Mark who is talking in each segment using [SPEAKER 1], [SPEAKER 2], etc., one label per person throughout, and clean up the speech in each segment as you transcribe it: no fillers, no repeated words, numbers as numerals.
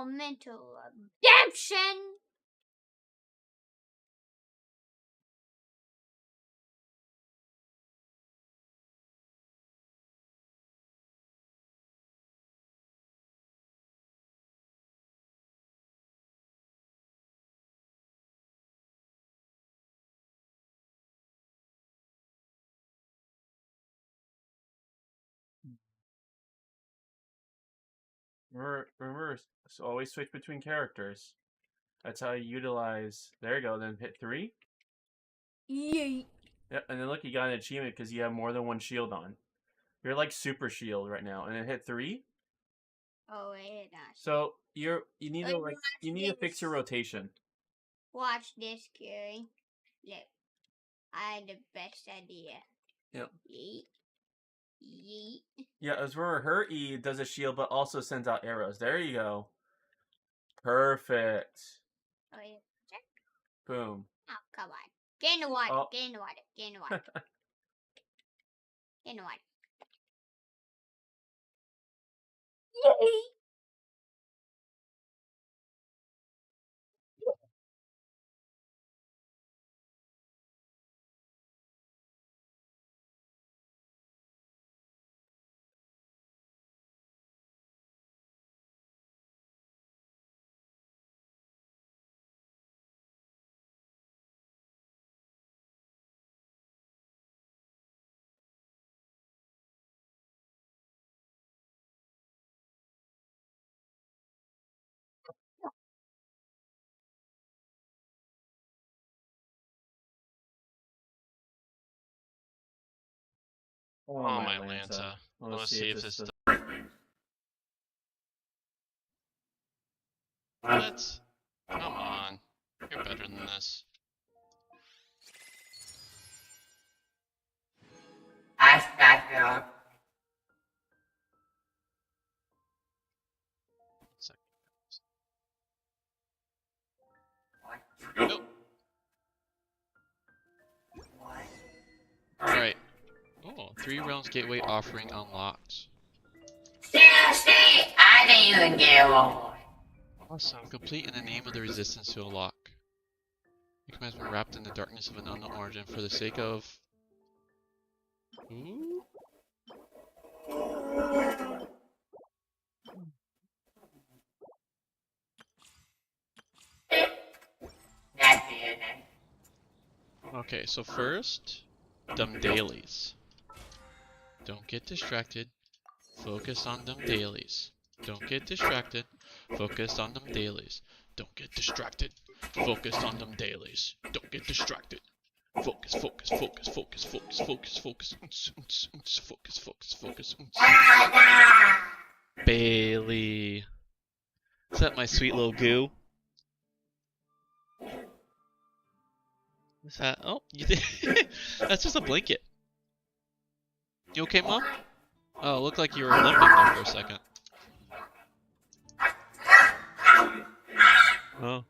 [SPEAKER 1] mental redemption.
[SPEAKER 2] Reverse. So always switch between characters. That's how you utilize. There you go. Then hit 3.
[SPEAKER 1] Yeet.
[SPEAKER 2] Yep. And then look, you got an achievement because you have more than one shield on. You're like super shield right now. And then hit 3.
[SPEAKER 1] Oh wait, not.
[SPEAKER 2] So you need to fix your rotation.
[SPEAKER 1] Watch this, Curie. Look, I had the best idea.
[SPEAKER 2] Yep.
[SPEAKER 1] Yeet. Yeet.
[SPEAKER 2] Yeah, as for her E does a shield, but also sends out arrows. There you go. Perfect.
[SPEAKER 1] Oh yeah. Check.
[SPEAKER 2] Boom.
[SPEAKER 1] Oh come on. Get in the water.
[SPEAKER 2] Oh.
[SPEAKER 1] Get in the water. Get in the water. Get in the water. Yay!
[SPEAKER 2] Oh,
[SPEAKER 3] my Lanta. Let's see if this... What? Come on. You're better than this.
[SPEAKER 4] I stacked it up.
[SPEAKER 3] Nope. Alright. Oh, 3 realms gateway offering unlocked.
[SPEAKER 4] Seriously? I didn't even get one.
[SPEAKER 3] Awesome. Complete in the name of the resistance to a lock. The command has been wrapped in the darkness of an unknown origin for the sake of... Ooh?
[SPEAKER 4] That's it.
[SPEAKER 3] Okay, so first, them dailies. Don't get distracted. Focus on them dailies. Don't get distracted. Focus on them dailies. Don't get distracted. Focus on them dailies. Don't get distracted. Focus, focus, focus, focus, focus, focus, focus, focus, focus, focus. Bailey. Is that my sweet little goo? What's that? Oh, you did. That's just a blanket. You okay, Mom? Oh, it looked like you were limping there for a second. Oh.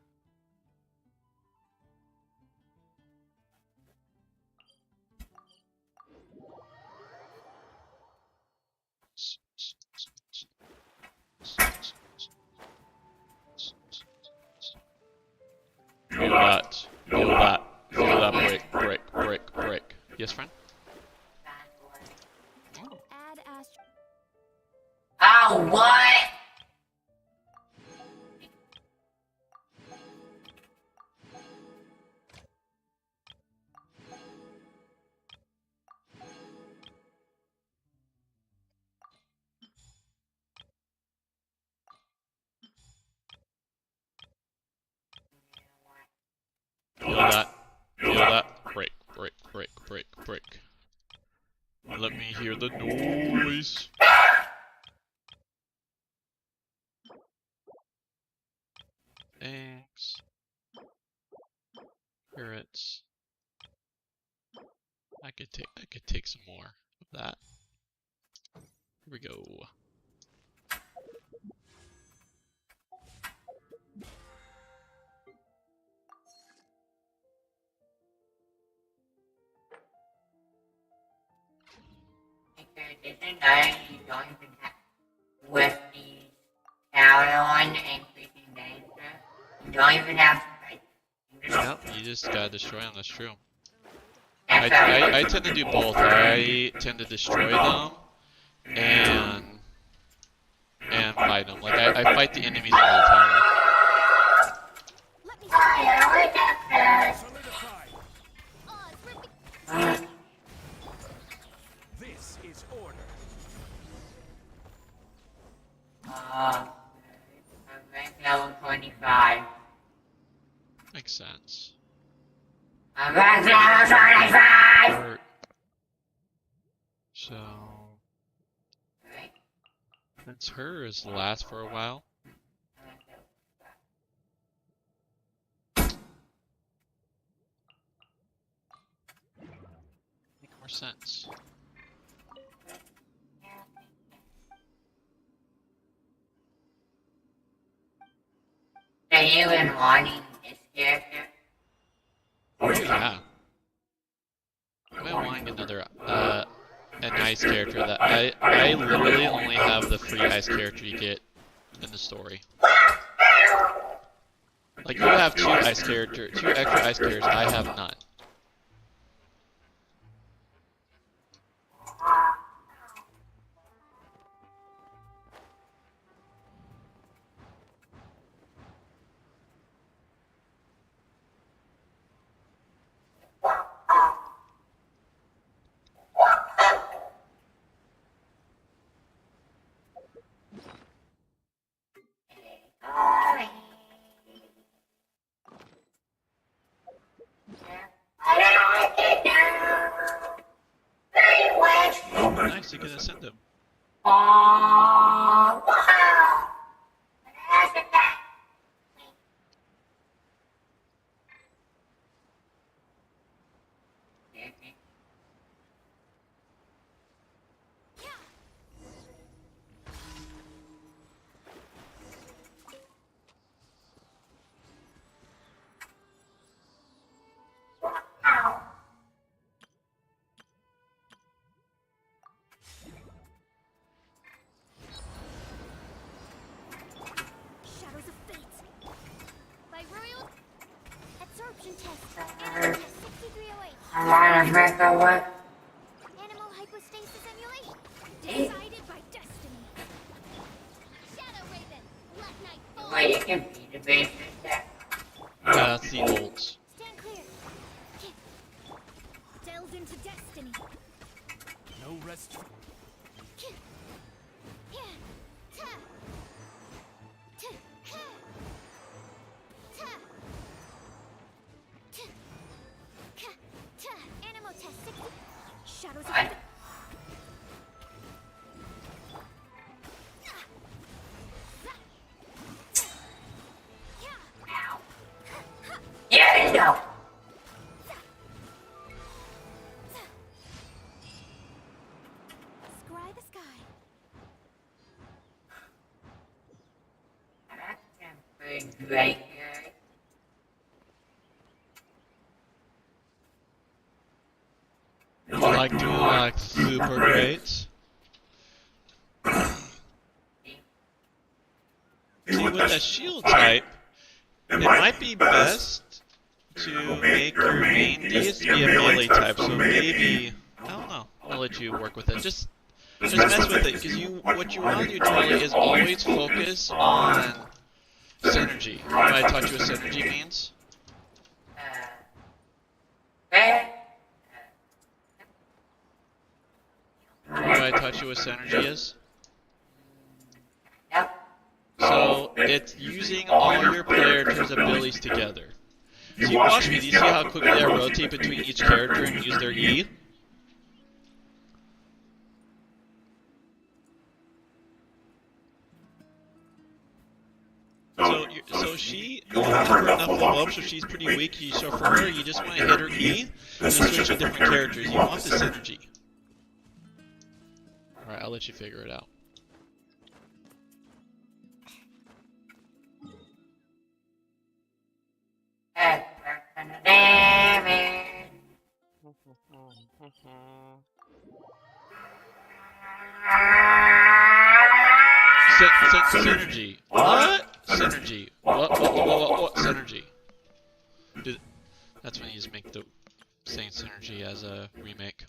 [SPEAKER 3] Feel that. Feel that. Feel that break, break, break, break. Yes, friend?
[SPEAKER 4] Oh, what?
[SPEAKER 3] Feel that. Feel that. Break, break, break, break, break. Let me hear the noise. Thanks. Carrots. I could take some more of that. Here we go.
[SPEAKER 4] Because this is not you don't even have with these other one, increasing danger. You don't even have to fight.
[SPEAKER 3] Yep, you just gotta destroy them, that's true.
[SPEAKER 4] That's how
[SPEAKER 3] I tend to do both. I tend to destroy them and fight them. Like I fight the enemies in the tower.
[SPEAKER 5] Let me
[SPEAKER 6] This is order.
[SPEAKER 4] I'm rank level 25.
[SPEAKER 3] Makes sense.
[SPEAKER 4] I'm rank level 25!
[SPEAKER 3] Or- So since hers lasts for a while. Make more sense.
[SPEAKER 4] Are you even wanting this character?
[SPEAKER 3] Oh yeah. I've been wanting another a nice character that I literally only have the free ice character you get in the story. Like you have two extra ice characters, I have none. Nice, you can ascend him.
[SPEAKER 5] Shadows of Fate. By Royal Absorption Test. Animal Test 6308.
[SPEAKER 4] I wanna make a what?
[SPEAKER 5] Animal Hypostasis Emulation. Decided by Destiny. Shadow Raven. Black Knight Fall.
[SPEAKER 4] Wait, you can beat the base attack.
[SPEAKER 3] Yeah, that's the ults.
[SPEAKER 5] Stand clear. Delve into Destiny.
[SPEAKER 6] No rest.
[SPEAKER 5] Animal Test 60. Shadows of
[SPEAKER 4] What? Yeah, no.
[SPEAKER 5] Scry the sky.
[SPEAKER 4] That's a pretty great character.
[SPEAKER 3] Like doing like super great. See, with that shield type, it might be best to make your main DS be a melee type, so maybe, I don't know, I'll let you work with it. Just mess with it, because what you want to do, Charlie, is always focus on synergy. You know what I taught you what synergy means?
[SPEAKER 4] Eh?
[SPEAKER 3] You know what I taught you what synergy is?
[SPEAKER 4] Yep.
[SPEAKER 3] So, it's using all your characters' abilities together. See, watch me, do you see how quickly I rotate between each character and use their E? So she, you don't have her enough level up, so she's pretty weak. So for her, you just want to hit her E, and switch to different characters. You want the synergy. Alright, I'll let you figure it out. Synergy. What? Synergy. What? Synergy. That's when you just make the same synergy as a remake.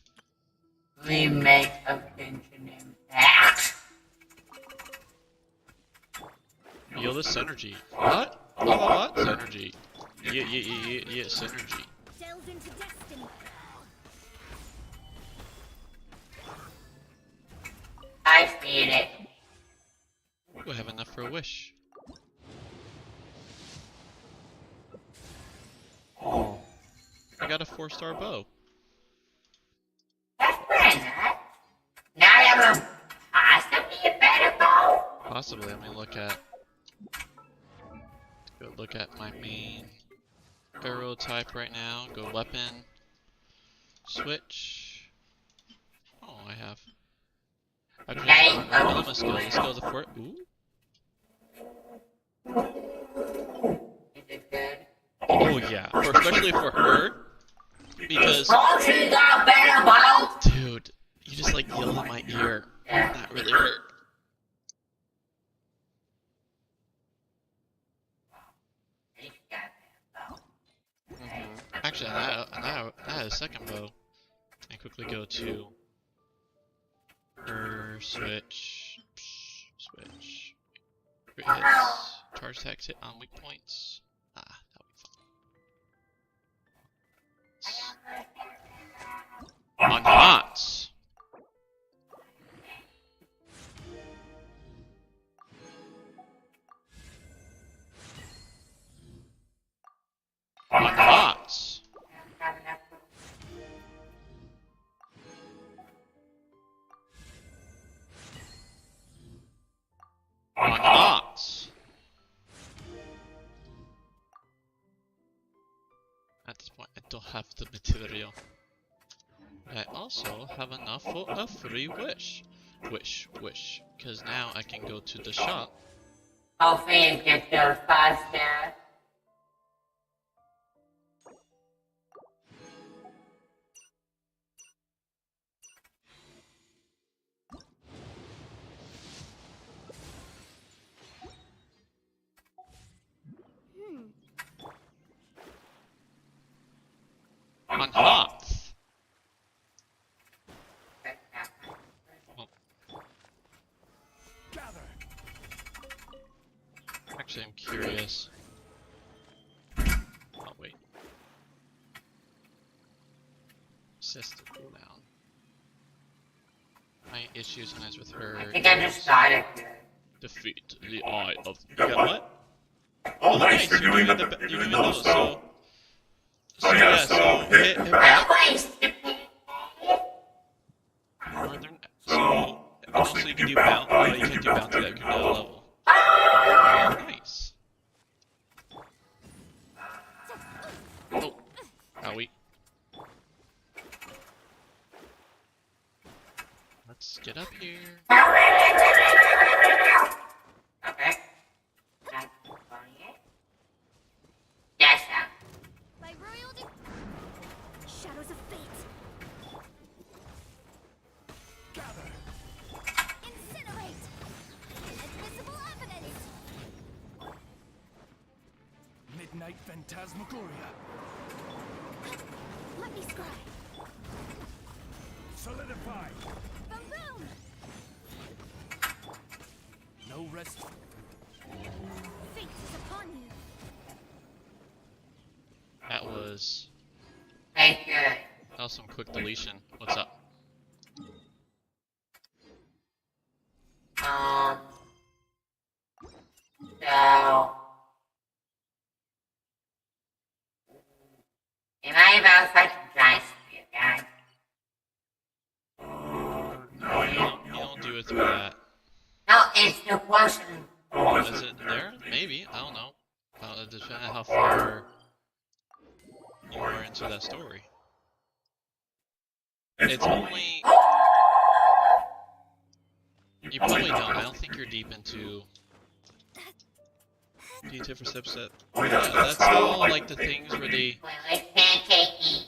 [SPEAKER 4] Remake of Genshin Impact.
[SPEAKER 3] Feel the synergy. What? What? Synergy. Yeah, synergy.
[SPEAKER 5] Delve into destiny.
[SPEAKER 4] I feel it.
[SPEAKER 3] We have enough for a wish. I got a 4-star bow.
[SPEAKER 4] That's pretty nice. Now I have a possibly a better bow.
[SPEAKER 3] Possibly. Let me look at. Go look at my main arrow type right now. Go weapon. Switch. Oh, I have. I love my skill. The skill's a 4. Ooh.
[SPEAKER 4] Is it good?
[SPEAKER 3] Oh yeah. Especially for her. Because.
[SPEAKER 4] Don't you got better bow?
[SPEAKER 3] Dude, you just like yelled in my ear. That really hurt.
[SPEAKER 4] He's got better bow.
[SPEAKER 3] Actually, I had a second bow. And quickly go to her switch. Switch. Crit hits. Charge attacks hit on weak points. Ah, that'll be fun. On knots. On knots. On knots. At this point, I don't have the material. I also have enough for a free wish. Wish. Because now I can go to the shop.
[SPEAKER 4] Hopefully you get those faster.
[SPEAKER 3] On knots.
[SPEAKER 6] Gather.
[SPEAKER 3] Actually, I'm curious. Oh, wait. Assist the cooldown. My issue sometimes with her.
[SPEAKER 4] I think I just started.
[SPEAKER 3] Defeat the eye of. You got what? Oh, nice! You're doing those, so. So yeah, so hit back. Northern. So. Also, you can do bounce. Oh, you can't do bounce to that. You can do level. Oh, nice. Oh. Owie. Let's get up here.
[SPEAKER 4] Okay. Yes, sir.
[SPEAKER 5] By royal shadows of fate.
[SPEAKER 6] Gather.
[SPEAKER 5] Incinerate. Invisible evidence.
[SPEAKER 6] Midnight Phantasmagoria.
[SPEAKER 5] Let me scry.
[SPEAKER 6] Solidify.
[SPEAKER 5] Boom boom.
[SPEAKER 6] No rest.
[SPEAKER 5] Fate is upon you.
[SPEAKER 3] That was.
[SPEAKER 4] Thank you.
[SPEAKER 3] That was some quick deletion. What's up?
[SPEAKER 4] So. Am I about such a giant spear guy?
[SPEAKER 3] No, you don't do it through that.
[SPEAKER 4] No, it's the question.
[SPEAKER 3] Is it there? Maybe. I don't know. It depends on how far you are into that story. It's only. You probably don't. I don't think you're deep into. Detail for subset. Yeah, that's all like the things where they.
[SPEAKER 4] Well, it's pancakey.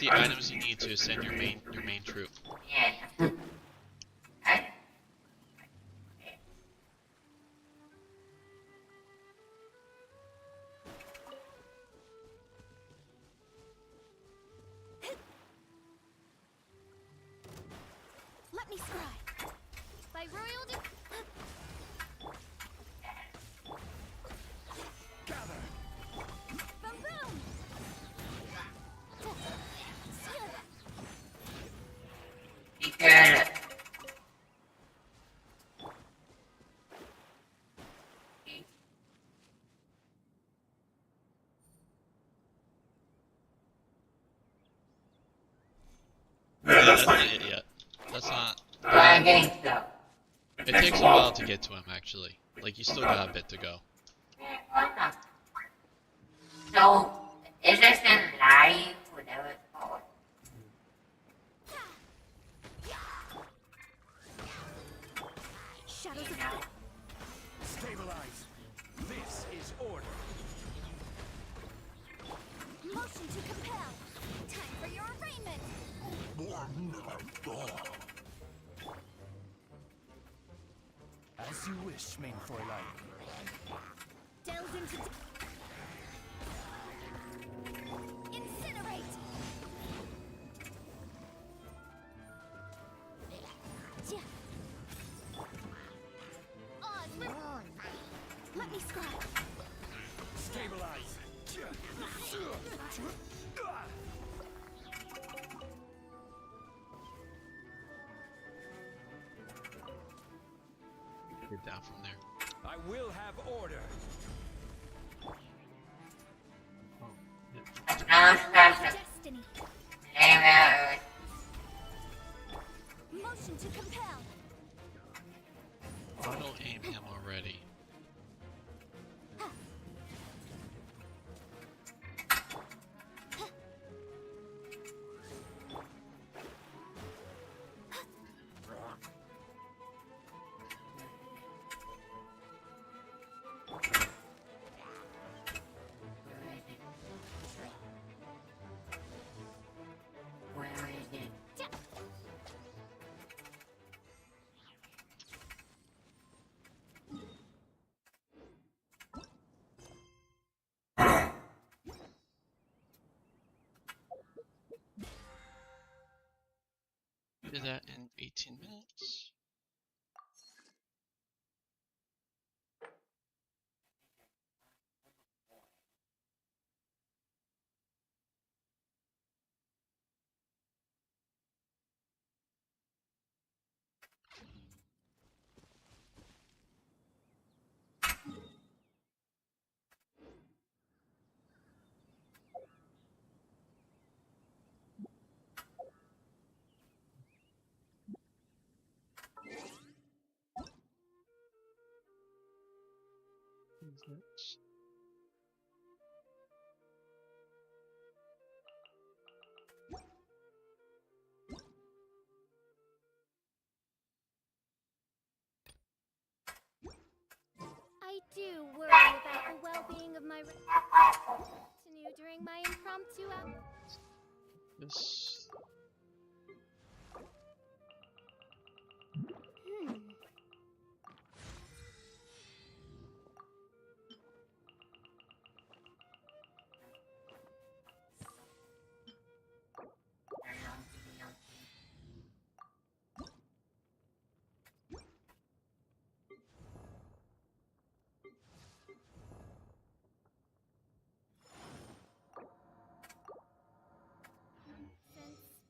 [SPEAKER 3] the items you need to ascend your main troop.
[SPEAKER 4] Yeah. I,
[SPEAKER 5] Let me scry. By royal
[SPEAKER 6] Gather.
[SPEAKER 5] boom boom.
[SPEAKER 4] because
[SPEAKER 3] Yeah, that's not it yet. That's not.
[SPEAKER 4] I'm getting slow.
[SPEAKER 3] It takes a while to get to him, actually. Like, you still got a bit to go.
[SPEAKER 4] What the? So, is this in live? Whatever it's called.
[SPEAKER 5] Shadows of
[SPEAKER 6] Stabilize. This is order.
[SPEAKER 5] motion to compel. Time for your arraignment.
[SPEAKER 6] As you wish, main Fräulein.
[SPEAKER 5] Delve into incinerate. Yeah. Oz, let me scry.
[SPEAKER 6] Stabilize.
[SPEAKER 3] Get down from there.
[SPEAKER 6] I will have order.
[SPEAKER 4] Now it's faster.
[SPEAKER 5] Destiny.
[SPEAKER 4] Name
[SPEAKER 5] Motion to compel.
[SPEAKER 3] Auto aim him already.
[SPEAKER 4] Where is it?
[SPEAKER 3] Do that in 18 minutes.
[SPEAKER 5] I do worry about the well-being of my retinue during my impromptu
[SPEAKER 3] This.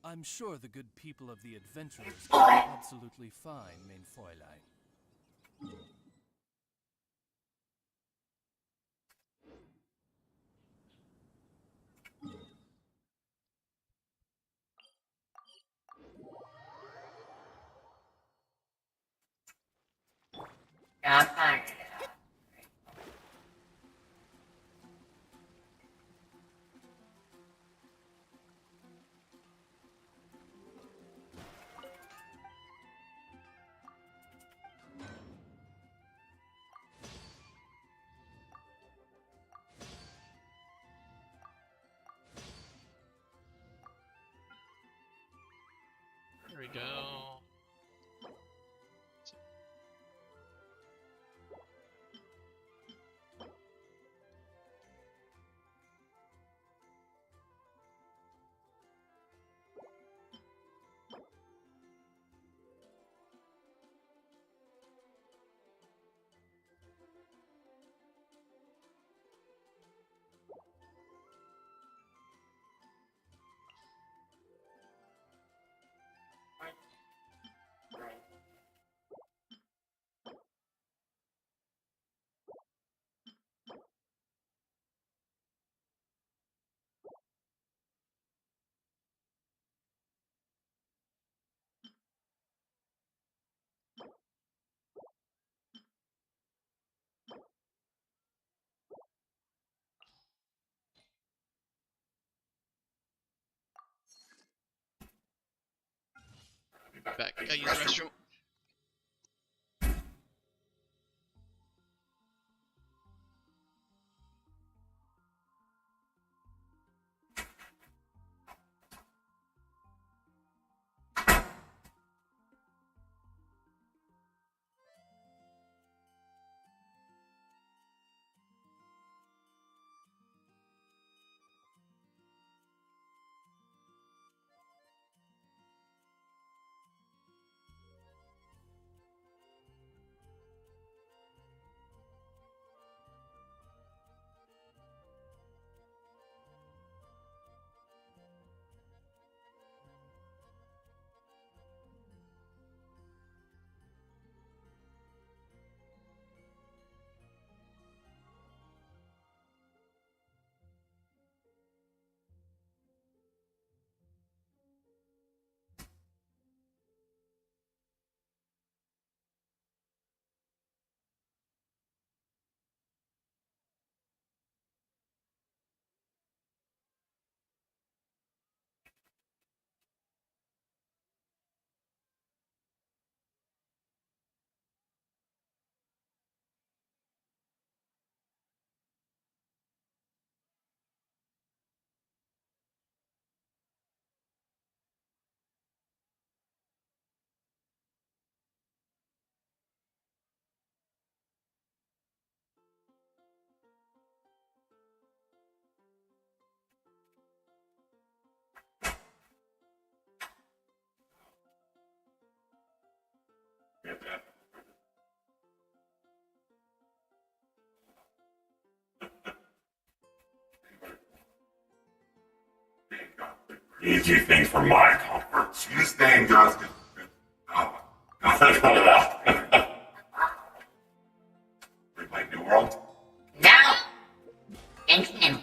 [SPEAKER 6] I'm sure the good people of the Adventurers are absolutely fine, main Fräulein.
[SPEAKER 4] I'll find it.
[SPEAKER 3] There we go. Back. I use the restroom.
[SPEAKER 7] Easy things for my comfort. You stay in justice. Nothing for that. Read my new world?
[SPEAKER 4] No. Infinite.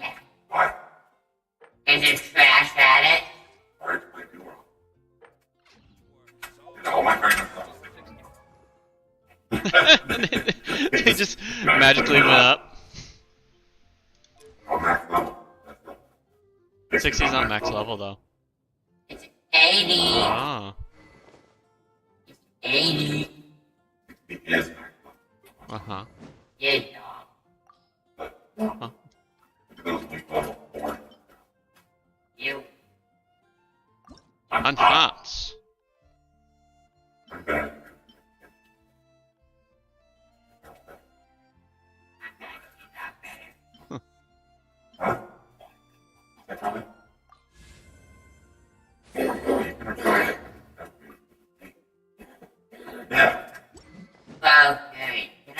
[SPEAKER 7] Why?
[SPEAKER 4] Is it trash at it?
[SPEAKER 7] Where's my new world? Did all my friends
[SPEAKER 3] They just magically went up.
[SPEAKER 7] Oh, max level.
[SPEAKER 3] 60's not max level though.
[SPEAKER 4] It's 80.
[SPEAKER 3] Ah.
[SPEAKER 4] It's 80.
[SPEAKER 7] It is max level.
[SPEAKER 3] Uh-huh.
[SPEAKER 4] You dog.
[SPEAKER 3] Huh.
[SPEAKER 7] Those weak level 4.
[SPEAKER 4] You.
[SPEAKER 3] On hops.
[SPEAKER 7] I'm bad. Huh? Is that probably? You're gonna try it. Yeah.
[SPEAKER 4] Okay. Can I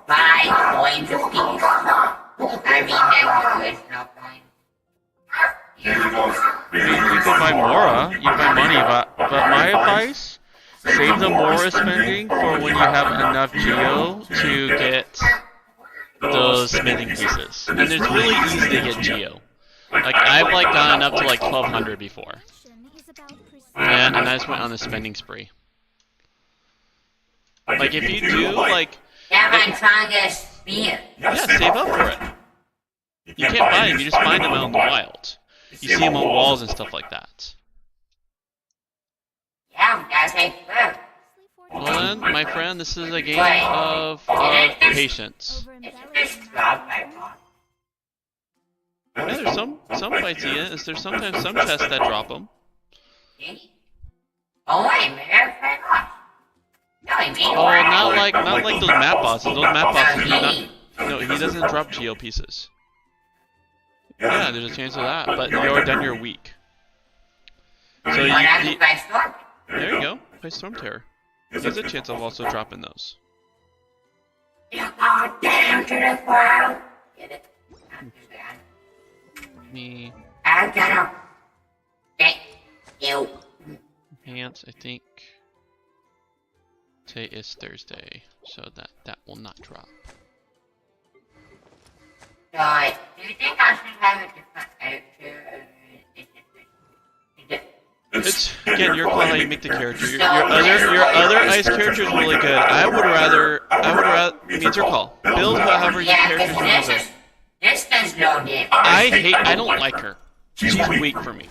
[SPEAKER 4] buy coins of these? I mean, there's no point.
[SPEAKER 7] Here we go.
[SPEAKER 3] You can buy Mora, you buy money, but my advice, save the Mora spending for when you have enough Geo to get those smithing pieces. And it's really easy to get Geo. Like, I've like gotten up to like 1200 before. And I just went on a spending spree. Like, if you do, like...
[SPEAKER 4] Yeah, but I'm trying to get a spear.
[SPEAKER 3] Yeah, save up for it. You can't buy them, you just find them out in the wild. You see them on walls and stuff like that.
[SPEAKER 4] Yeah, we gotta take food.
[SPEAKER 3] Well then, my friend, this is a game of patience.
[SPEAKER 4] This drop my mom.
[SPEAKER 3] Yeah, there's some fights in it. There's sometimes some chests that drop them.
[SPEAKER 4] See? Oh wait, man, very much.
[SPEAKER 3] Oh, not like those map bosses. Those map bosses do not. No, he doesn't drop geo pieces. Yeah, there's a chance of that, but you're done your week. So there you go. Play Storm Terror. There's a chance of also dropping those.
[SPEAKER 4] Oh, down to the ground. Get it?
[SPEAKER 3] Me.
[SPEAKER 4] I'm gonna get you.
[SPEAKER 3] Enhance, I think. Today is Thursday, so that will not drop.
[SPEAKER 4] Right. Do you think I should have a different character?
[SPEAKER 3] It's again your call how you make the character. Your other ice character is really good. I would rather it's your call. Build however your character's name is.
[SPEAKER 4] This does no damage.
[SPEAKER 3] I don't like her. She's weak for me.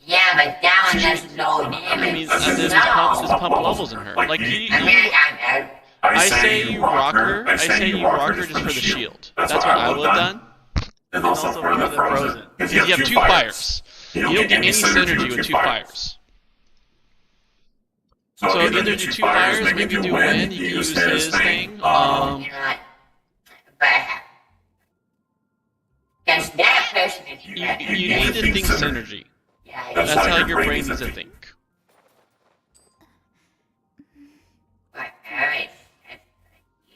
[SPEAKER 4] Yeah, but that one does no damage.
[SPEAKER 3] I mean, there's pump levels in her. Like I say you rock her just for the shield. That's what I would have done.
[SPEAKER 2] And also for the frozen.
[SPEAKER 3] You have 2 fires. You don't get any synergy with 2 fires. So either do 2 fires, maybe do Wind, you can use his thing.
[SPEAKER 4] You know what? But because that person is
[SPEAKER 3] You need to think synergy.
[SPEAKER 4] Yeah,
[SPEAKER 3] That's how your brain needs to think.
[SPEAKER 4] but alright.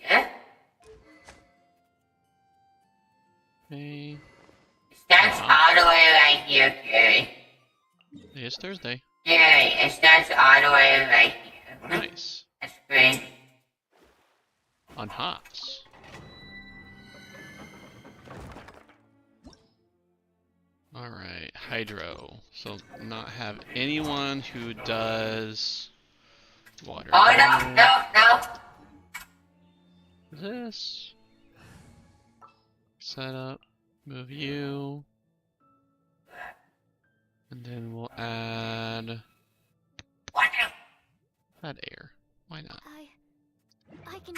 [SPEAKER 4] Yeah.
[SPEAKER 3] Okay.
[SPEAKER 4] Starts all the way right here, Gary.
[SPEAKER 3] It's Thursday.
[SPEAKER 4] Gary, it starts all the way right here.
[SPEAKER 3] Nice.
[SPEAKER 4] That's great.
[SPEAKER 3] On hops. Alright, Hydro. So not have anyone who does water.
[SPEAKER 4] Oh no.
[SPEAKER 3] This. Setup. Move you. And then we'll add air. Why not?
[SPEAKER 5] I can.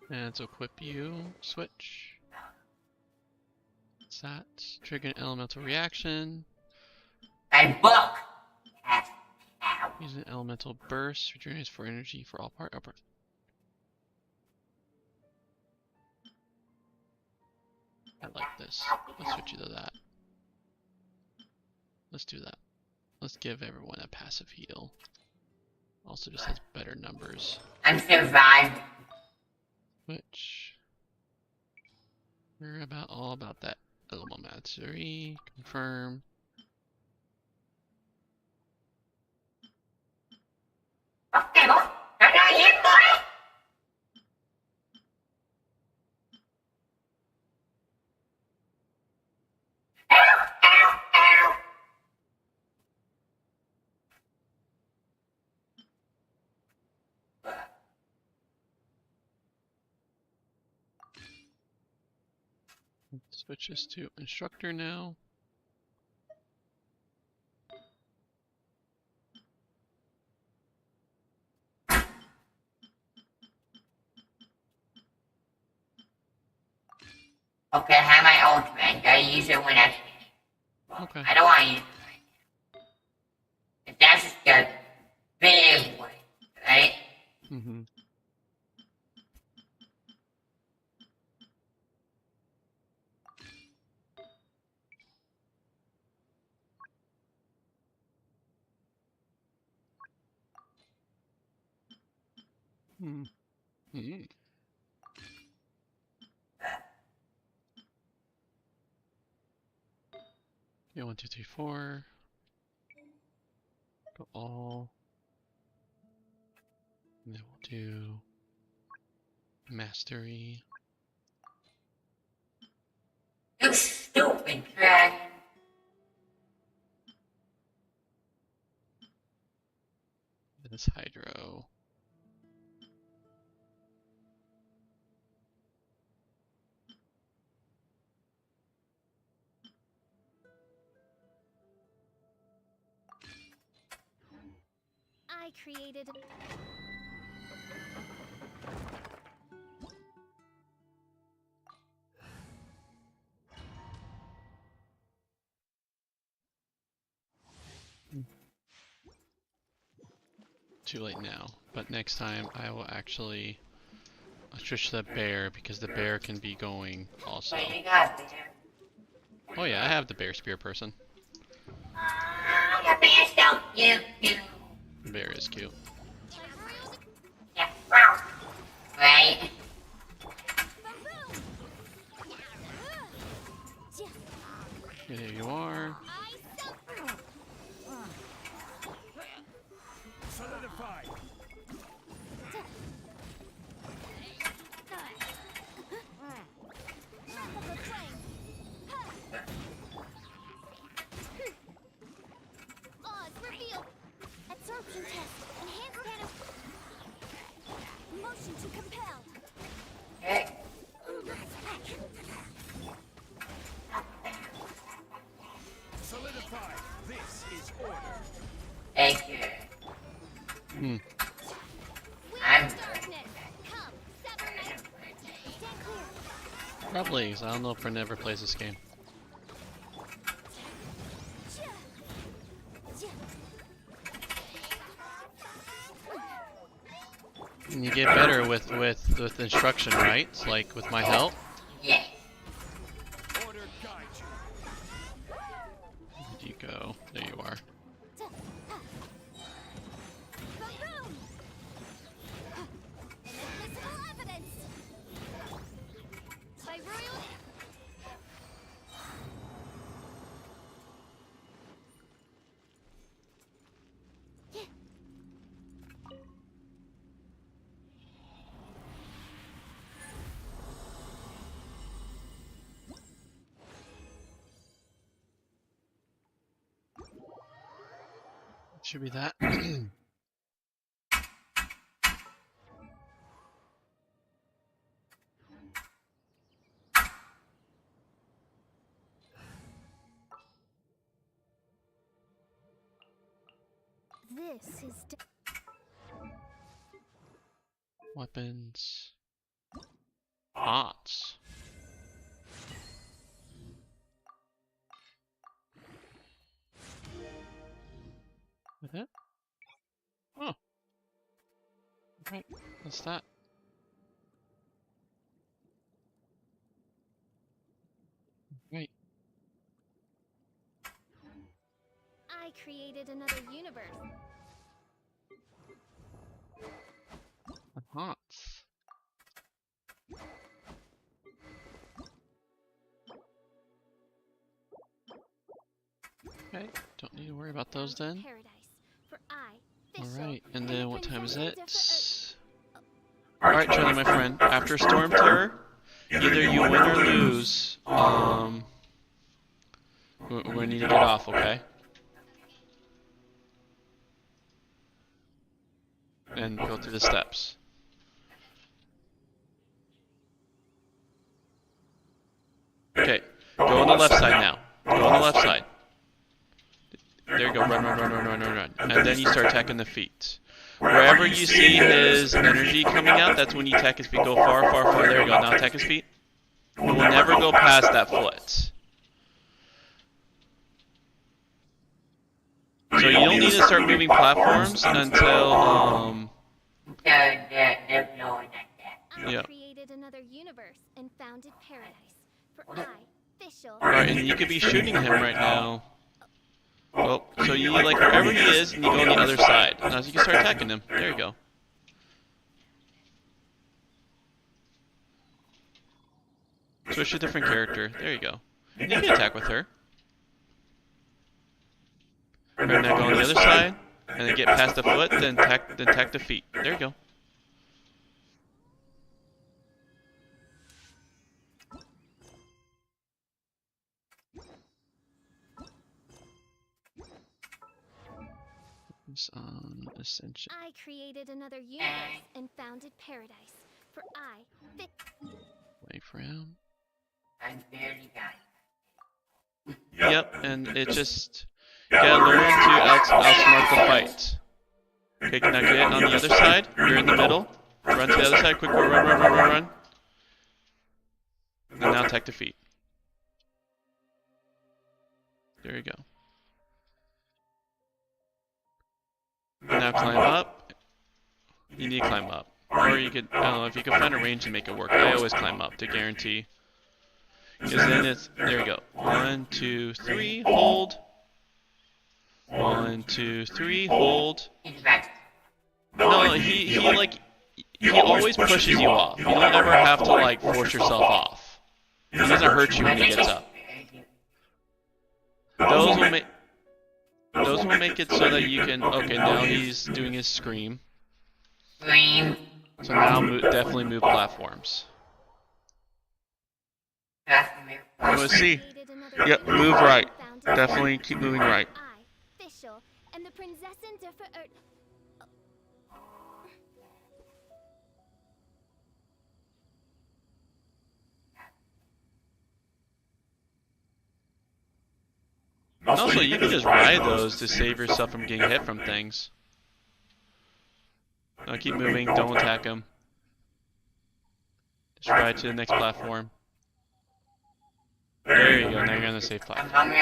[SPEAKER 3] And let's equip you. Switch. What's that? Trigger an elemental reaction.
[SPEAKER 4] My book.
[SPEAKER 3] Use an elemental burst. Regenerates for energy for all part upper. I like this. Let's switch you to that. Let's do that. Let's give everyone a passive heal. Also just has better numbers.
[SPEAKER 4] I'm survived.
[SPEAKER 3] Which we're all about that. Elemental mastery. Confirm.
[SPEAKER 4] Okay, boy. I'm not here, boy.
[SPEAKER 3] Switch this to instructor now.
[SPEAKER 4] Okay, I have my ultimate. Gotta use it when I can.
[SPEAKER 3] Okay.
[SPEAKER 4] I don't want to use it. But that's just the big one, right?
[SPEAKER 3] Mm-hmm. Mm-hmm. Yeah, 1, 2, 3, 4. Go all. And then we'll do mastery.
[SPEAKER 4] You stupid dragon.
[SPEAKER 3] This hydro.
[SPEAKER 5] I created.
[SPEAKER 3] too late now. But next time I will actually switch to the bear because the bear can be going also.
[SPEAKER 4] What you got there?
[SPEAKER 3] Oh yeah, I have the bear spear person.
[SPEAKER 4] Your bear's so cute.
[SPEAKER 3] The bear is cute.
[SPEAKER 4] Yeah, wow. Right.
[SPEAKER 3] Okay, there you are.
[SPEAKER 6] Solidified.
[SPEAKER 5] Oz, reveal! Absorption test. Enhanced cannon. Motion to compel.
[SPEAKER 4] Okay.
[SPEAKER 6] Solidified. This is order.
[SPEAKER 4] Thank you.
[SPEAKER 3] Hmm.
[SPEAKER 4] I'm
[SPEAKER 5] Darkness. Come, sever me. Stand clear.
[SPEAKER 3] Probably, 'cause I don't know if Brent ever plays this game. And you get better with instruction, right? Like with my help.
[SPEAKER 4] yeah.
[SPEAKER 6] Order guide you.
[SPEAKER 3] Where'd you go? There you are.
[SPEAKER 5] Boom! Inadmissible evidence. By royal.
[SPEAKER 3] Should be that.
[SPEAKER 5] This is.
[SPEAKER 3] Weapons. Pots. With it? Oh. Right. What's that? Right.
[SPEAKER 5] I created another universe.
[SPEAKER 3] The pots. Okay. Don't need to worry about those then.
[SPEAKER 5] Paradise. For I, Fischl,
[SPEAKER 3] Alright, and then what time is it?
[SPEAKER 5] Princess
[SPEAKER 3] Alright, Charlie, my friend. After Storm Terror, either you win or lose. We're gonna need to get off, okay? And go through the steps. Okay, go on the left side now. Go on the left side. There you go, run, run, run, run, run, run, run. And then you start attacking the feet. Wherever you see his energy coming out, that's when you attack his feet. Go far, far, far. There you go, now attack his feet. You will never go past that foot. So you don't need to start moving platforms until,
[SPEAKER 4] No,
[SPEAKER 5] I
[SPEAKER 3] Yeah.
[SPEAKER 5] created another universe and founded paradise. For I, Fischl,
[SPEAKER 3] Alright, and you could be shooting him right now. Well, so you like wherever he is, and you go on the other side. Now you can start attacking him. There you go. Switch to a different character. There you go. You can attack with her. Right, now go on the other side, and then get past the foot, then attack the feet. There you go. Focus on ascension.
[SPEAKER 5] I created another universe and founded paradise. For I,
[SPEAKER 3] Wait for him.
[SPEAKER 4] I'm barely dying.
[SPEAKER 3] Yep, and it just you gotta learn to outsmart the fight. Okay, now get on the other side. You're in the middle. Run to the other side. Quick, run, run, run, run, run, run. And now attack the feet. There you go. Now climb up You need to climb up. Or you could, I don't know, if you could find a range and make it work. I always climb up to guarantee. Because then it's, there we go. 1, 2, 3, hold. 1, 2, 3, hold.
[SPEAKER 4] He's back.
[SPEAKER 3] No, he always pushes you off. You don't ever have to like force yourself off. He doesn't hurt you when he gets up. Those will make it so that you can. Okay, now he's doing his scream.
[SPEAKER 4] Scream.
[SPEAKER 3] So now definitely move platforms. Let's see. Yep, move right. Definitely keep moving right.
[SPEAKER 5] I, Fischl, and the Prinzessin der Verirrt.
[SPEAKER 3] And also, you can just ride those to save yourself from getting hit from things. Now keep moving, don't attack him. Just ride to the next platform. There you go, now you're on the safe platform.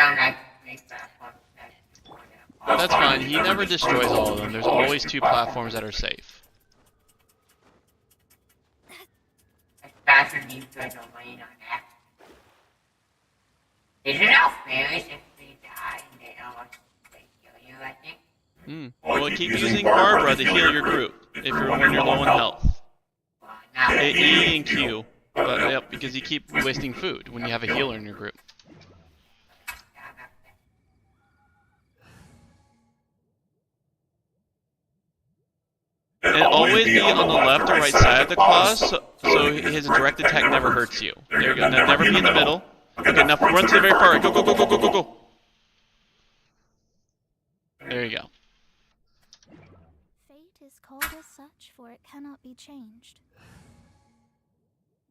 [SPEAKER 3] That's fine, he never destroys all of them. There's always 2 platforms that are safe.
[SPEAKER 4] Is it all fairies if they die and they don't kill you, I think?
[SPEAKER 3] Well, keep using Barbara to heal your group when you're low on health.
[SPEAKER 4] Well, now
[SPEAKER 3] E and Q. But, yep, because you keep wasting food when you have a healer in your group. And always be on the left or right side of the claws, so his direct attack never hurts you. There you go. Now never be in the middle. Okay, now run to the very far right. Go, go, go, go, go, go, go. There you go.
[SPEAKER 5] Fate is called as such, for it cannot be changed.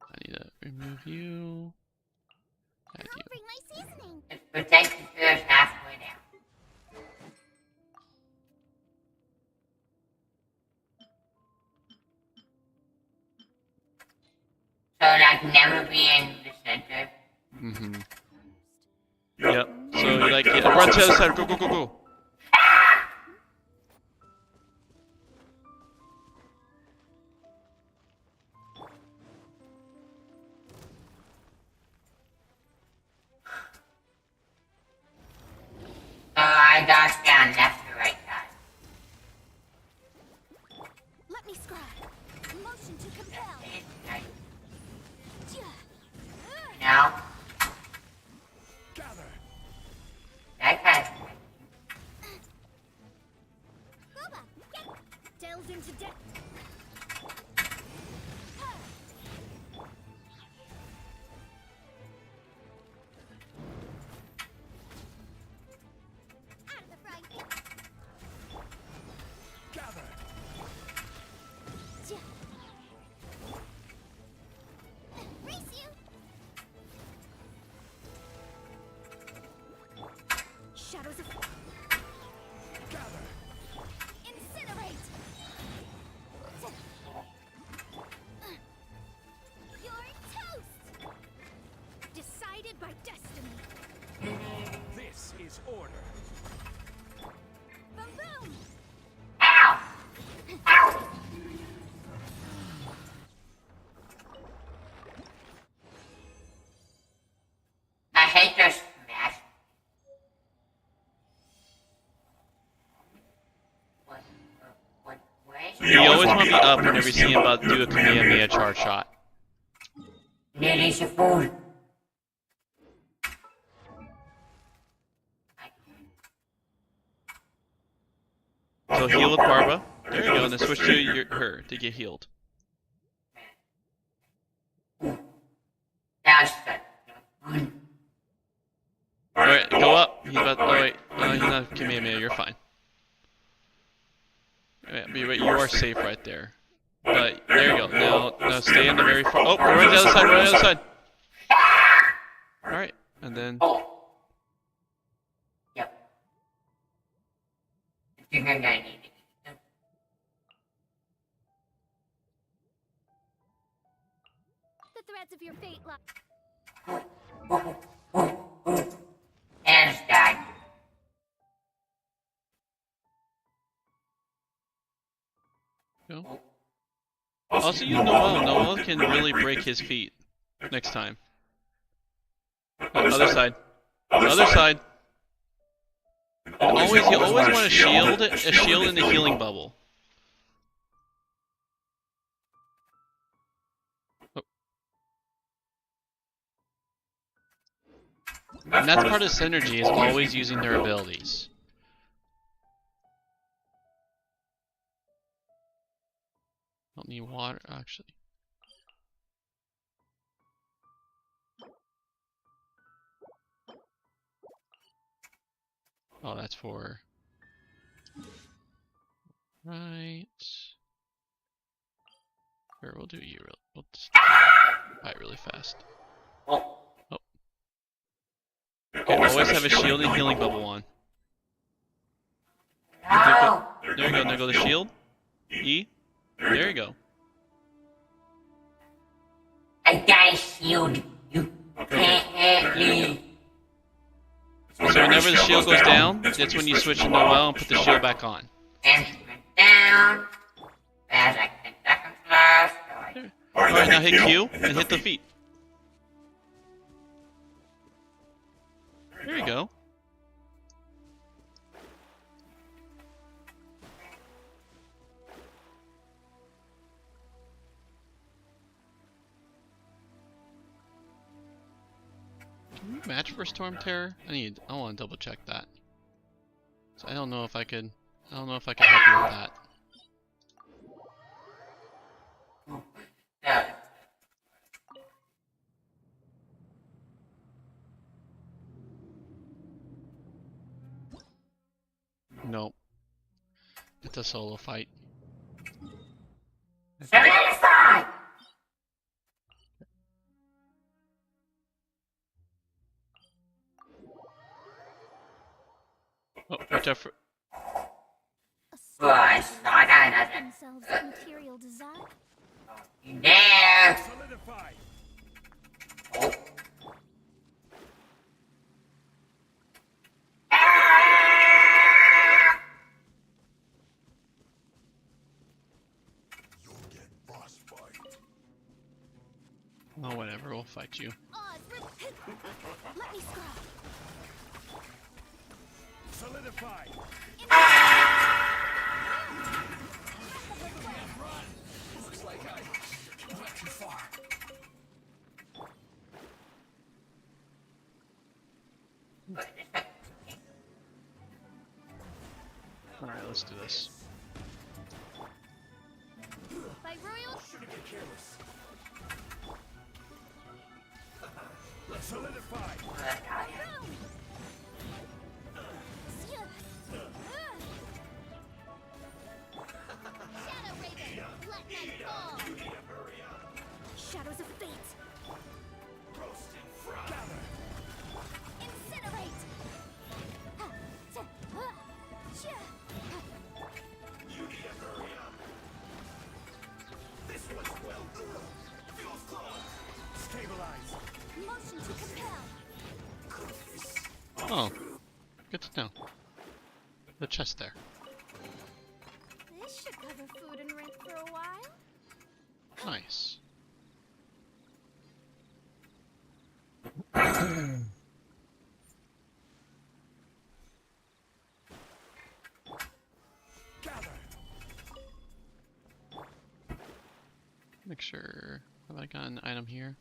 [SPEAKER 3] I need to remove you. Add you.
[SPEAKER 5] Bring my seasoning.
[SPEAKER 4] it's protect the fish halfway down. So like never be in the center.
[SPEAKER 3] Mm-hmm. Yep. So like, yeah, run to the other side. Go, go, go, go.
[SPEAKER 4] So I dodge down left to right side.
[SPEAKER 5] Let me scribe. Motion to compel.
[SPEAKER 4] Now. That kind of
[SPEAKER 5] Booba, get delves into depth. Out of the frying pan. Race you. Shadows of incinerate. You're toast. Decided by destiny.
[SPEAKER 6] This is order.
[SPEAKER 5] Boom boom.
[SPEAKER 4] ow! Ow! I hate those smash. What way?
[SPEAKER 3] You always want to be up whenever you see him about to do a Kamehameha charge shot.
[SPEAKER 4] Nearly some food.
[SPEAKER 3] So heal with Barbara. There you go, and then switch to her to get healed.
[SPEAKER 4] Now it's done.
[SPEAKER 3] Alright, go up. He's about. Oh, wait. He's not Kamehameha. You're fine. Alright, you are safe right there. But there you go. Now stay on the very far. Oh, we're on the other side. We're on the other side. Alright, and then.
[SPEAKER 4] Oh. Yep. I think I'm gonna need it.
[SPEAKER 5] The threads of your fate lie.
[SPEAKER 4] And it's died.
[SPEAKER 3] Go. Also, use Noel. Noel can really break his feet next time. Other side. Other side. Always, you always want a shield and a healing bubble. Oh. And that's part of synergy, is always using their abilities. Don't need water, actually. Oh, that's for... Right. Here, we'll do you. We'll just fight really fast. Oh. Okay, always have a shield and healing bubble on.
[SPEAKER 4] No!
[SPEAKER 3] There you go, there go the shield. E. There you go.
[SPEAKER 4] I got a shield. You can't hurt me.
[SPEAKER 3] So whenever the shield goes down, that's when you switch to Noel and put the shield back on.
[SPEAKER 4] And down. As I can duck and flash.
[SPEAKER 3] Alright, now hit Q and hit the feet. There you go. Can you match for Storm Terror? I want to double check that. So I don't know if I could help you with that.
[SPEAKER 4] No.
[SPEAKER 3] Nope. It's a solo fight.
[SPEAKER 4] Solidify!
[SPEAKER 3] Oh, watch out for...
[SPEAKER 4] Well, I saw that.
[SPEAKER 5] themselves the material desire.
[SPEAKER 4] There.
[SPEAKER 6] Solidify.
[SPEAKER 3] Oh, whatever, we'll fight you.
[SPEAKER 5] Let me scrap.
[SPEAKER 6] Solidify.
[SPEAKER 3] Alright, let's do this.
[SPEAKER 5] By royal
[SPEAKER 6] Solidify.
[SPEAKER 5] Shadow Raven, let night fall. Shadows of fate. Incinerate.
[SPEAKER 6] Stabilize.
[SPEAKER 5] Motion to compel.
[SPEAKER 3] Oh, good to know. The chest there.
[SPEAKER 5] This should cover food and rent for a while.
[SPEAKER 3] Nice. Make sure. Have I got an item here?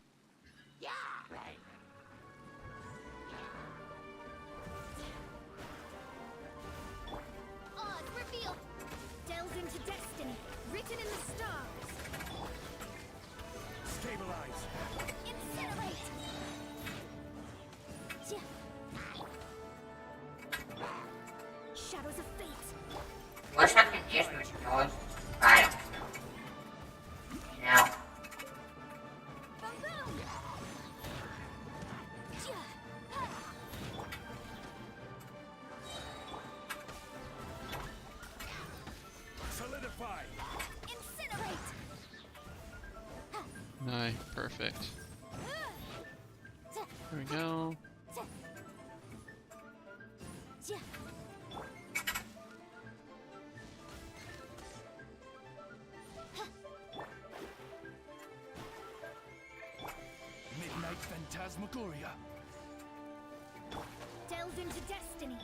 [SPEAKER 5] Oz revealed. Delves into destiny, written in the stars.
[SPEAKER 6] Stabilize.
[SPEAKER 5] Incinerate. Shadows of fate.
[SPEAKER 4] What's up in this much noise? I don't know. No.
[SPEAKER 5] Boom boom.
[SPEAKER 6] Solidify.
[SPEAKER 5] Incinerate.
[SPEAKER 3] Nice, perfect. There we go.
[SPEAKER 6] Phantasmagoria.
[SPEAKER 5] Delve into destiny.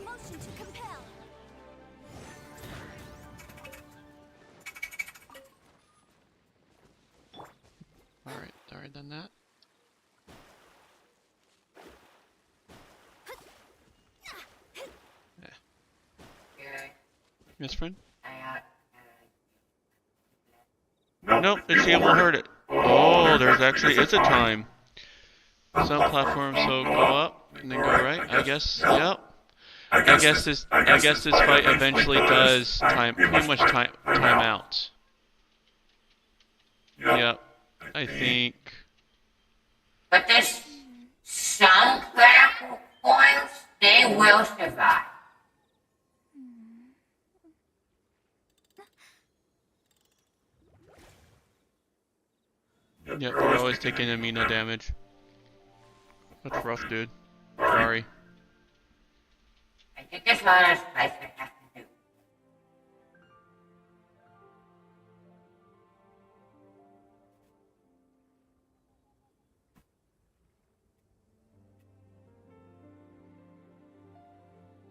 [SPEAKER 5] Motion to compel.
[SPEAKER 3] Alright, done that. Yes, friend? Nope, the cable heard it. Oh, there's actually is a time. Some platforms so go up and then go right. I guess. Yep. I guess this fight eventually does pretty much time out. Yep. I think.
[SPEAKER 4] But there's some platforms, they will survive.
[SPEAKER 3] Yep, they're always taking amino damage. That's rough, dude. Sorry.
[SPEAKER 4] I think that's what I have to do.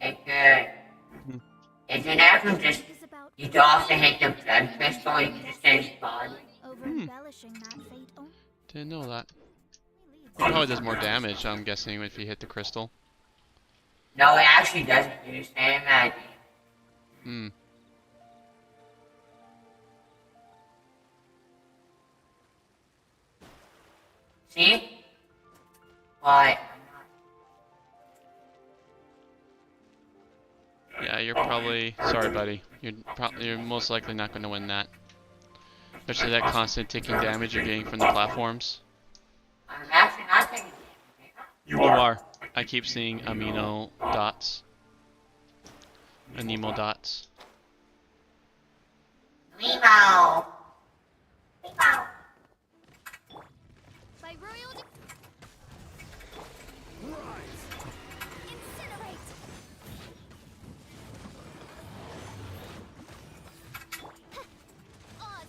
[SPEAKER 4] Okay. If you never just, you don't have to hit the blood crystal, you can just hit his body.
[SPEAKER 5] Over embellishing that fate. Oh,
[SPEAKER 3] Didn't know that. It probably does more damage, I'm guessing, if you hit the crystal.
[SPEAKER 4] No, it actually doesn't do the same magic.
[SPEAKER 3] Hmm.
[SPEAKER 4] See? But
[SPEAKER 3] Yeah, you're probably... Sorry, buddy. You're most likely not going to win that. Especially that constant taking damage you're getting from the platforms.
[SPEAKER 4] I'm actually not taking it.
[SPEAKER 3] You are. I keep seeing amino dots. Anemo dots.
[SPEAKER 4] Limo!
[SPEAKER 5] by royal incinerate. Oz,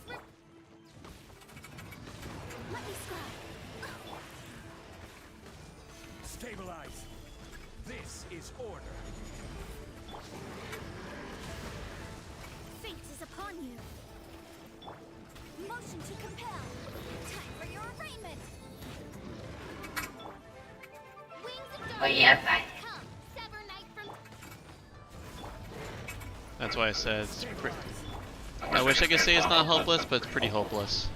[SPEAKER 5] let me scry.
[SPEAKER 6] Stabilize. This is order.
[SPEAKER 5] Fate is upon you. Motion to compel. Time for your arraignment. Wings of darkness.
[SPEAKER 4] Oh yeah, fine.
[SPEAKER 5] Come, sever night from.
[SPEAKER 3] That's why I said it's pretty... I wish I could say it's not hopeless, but it's pretty hopeless.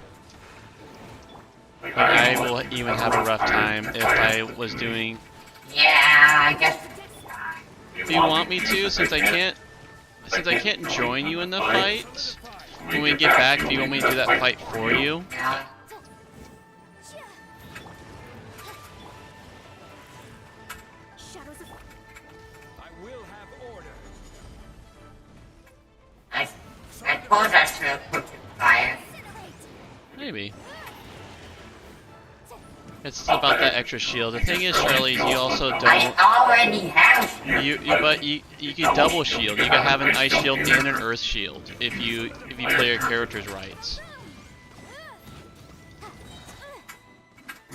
[SPEAKER 3] Like, I will even have a rough time if I was doing...
[SPEAKER 4] Yeah, I guess.
[SPEAKER 3] If you want me to, since I can't join you in the fight, when we get back, do you want me to do that fight for you?
[SPEAKER 4] Yeah.
[SPEAKER 5] Shadows of
[SPEAKER 6] I will have order.
[SPEAKER 4] I suppose I should have put the fire.
[SPEAKER 5] incinerate.
[SPEAKER 3] Maybe. It's about that extra shield. The thing is, Shirley, you also
[SPEAKER 4] I
[SPEAKER 3] don't...
[SPEAKER 4] already have.
[SPEAKER 3] But you can double shield. You can have an ice shield and an earth shield if you play your characters right.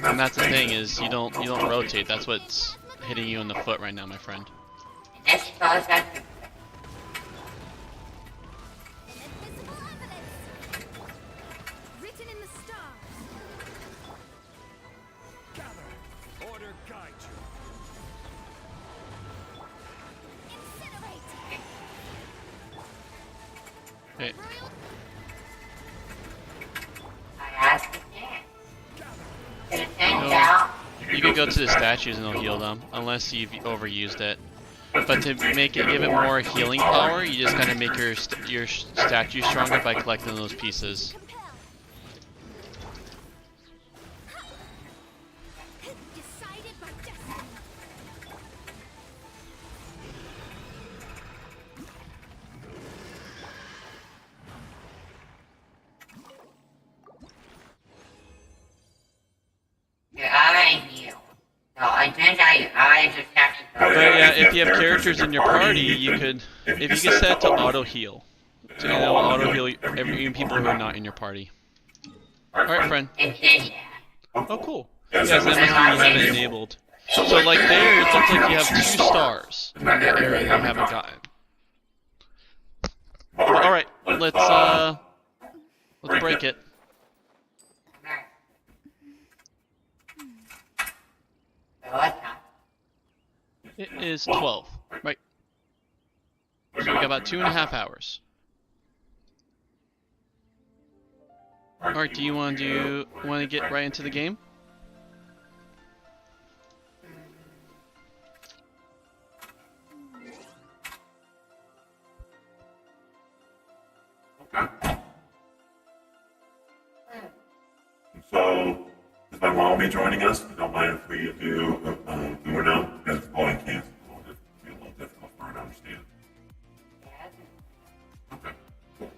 [SPEAKER 3] And that's the thing is you don't rotate. That's what's hitting you in the foot right now, my friend.
[SPEAKER 4] I suppose I should.
[SPEAKER 5] Invisible evidence. Written in the stars.
[SPEAKER 6] Gather. Order guide you.
[SPEAKER 5] Incinerate.
[SPEAKER 3] Hey,
[SPEAKER 5] Royal
[SPEAKER 4] I asked again. But it turns
[SPEAKER 3] No.
[SPEAKER 4] out.
[SPEAKER 3] you can go to the statues and they'll heal them, unless you've overused it. But to make it give it more healing power, you just gotta make your statue stronger by collecting those pieces.
[SPEAKER 5] compel. Decided by destiny.
[SPEAKER 4] You're already healed. So I think I just have to go.
[SPEAKER 3] But yeah, if you have characters in your party, you could set it to auto heal. So auto heal even people who are not in your party. Alright, friend.
[SPEAKER 4] It did, yeah.
[SPEAKER 3] Oh, cool.
[SPEAKER 7] Yes,
[SPEAKER 3] Yes, that must mean you have it enabled. So, like there, it looks like you have 2 stars
[SPEAKER 7] In that area,
[SPEAKER 3] that
[SPEAKER 7] I
[SPEAKER 3] you
[SPEAKER 7] haven't
[SPEAKER 3] haven't
[SPEAKER 7] got.
[SPEAKER 3] gotten. Alright, let's break it.
[SPEAKER 4] So what's up?
[SPEAKER 3] It is 12, right? So we got about 2.5 hours. Alright, do you want to get right into the game?
[SPEAKER 7] So, is my mom be joining us? You don't mind if we do or no? Because bowling can't be a little difficult for her to understand. Okay. Cool.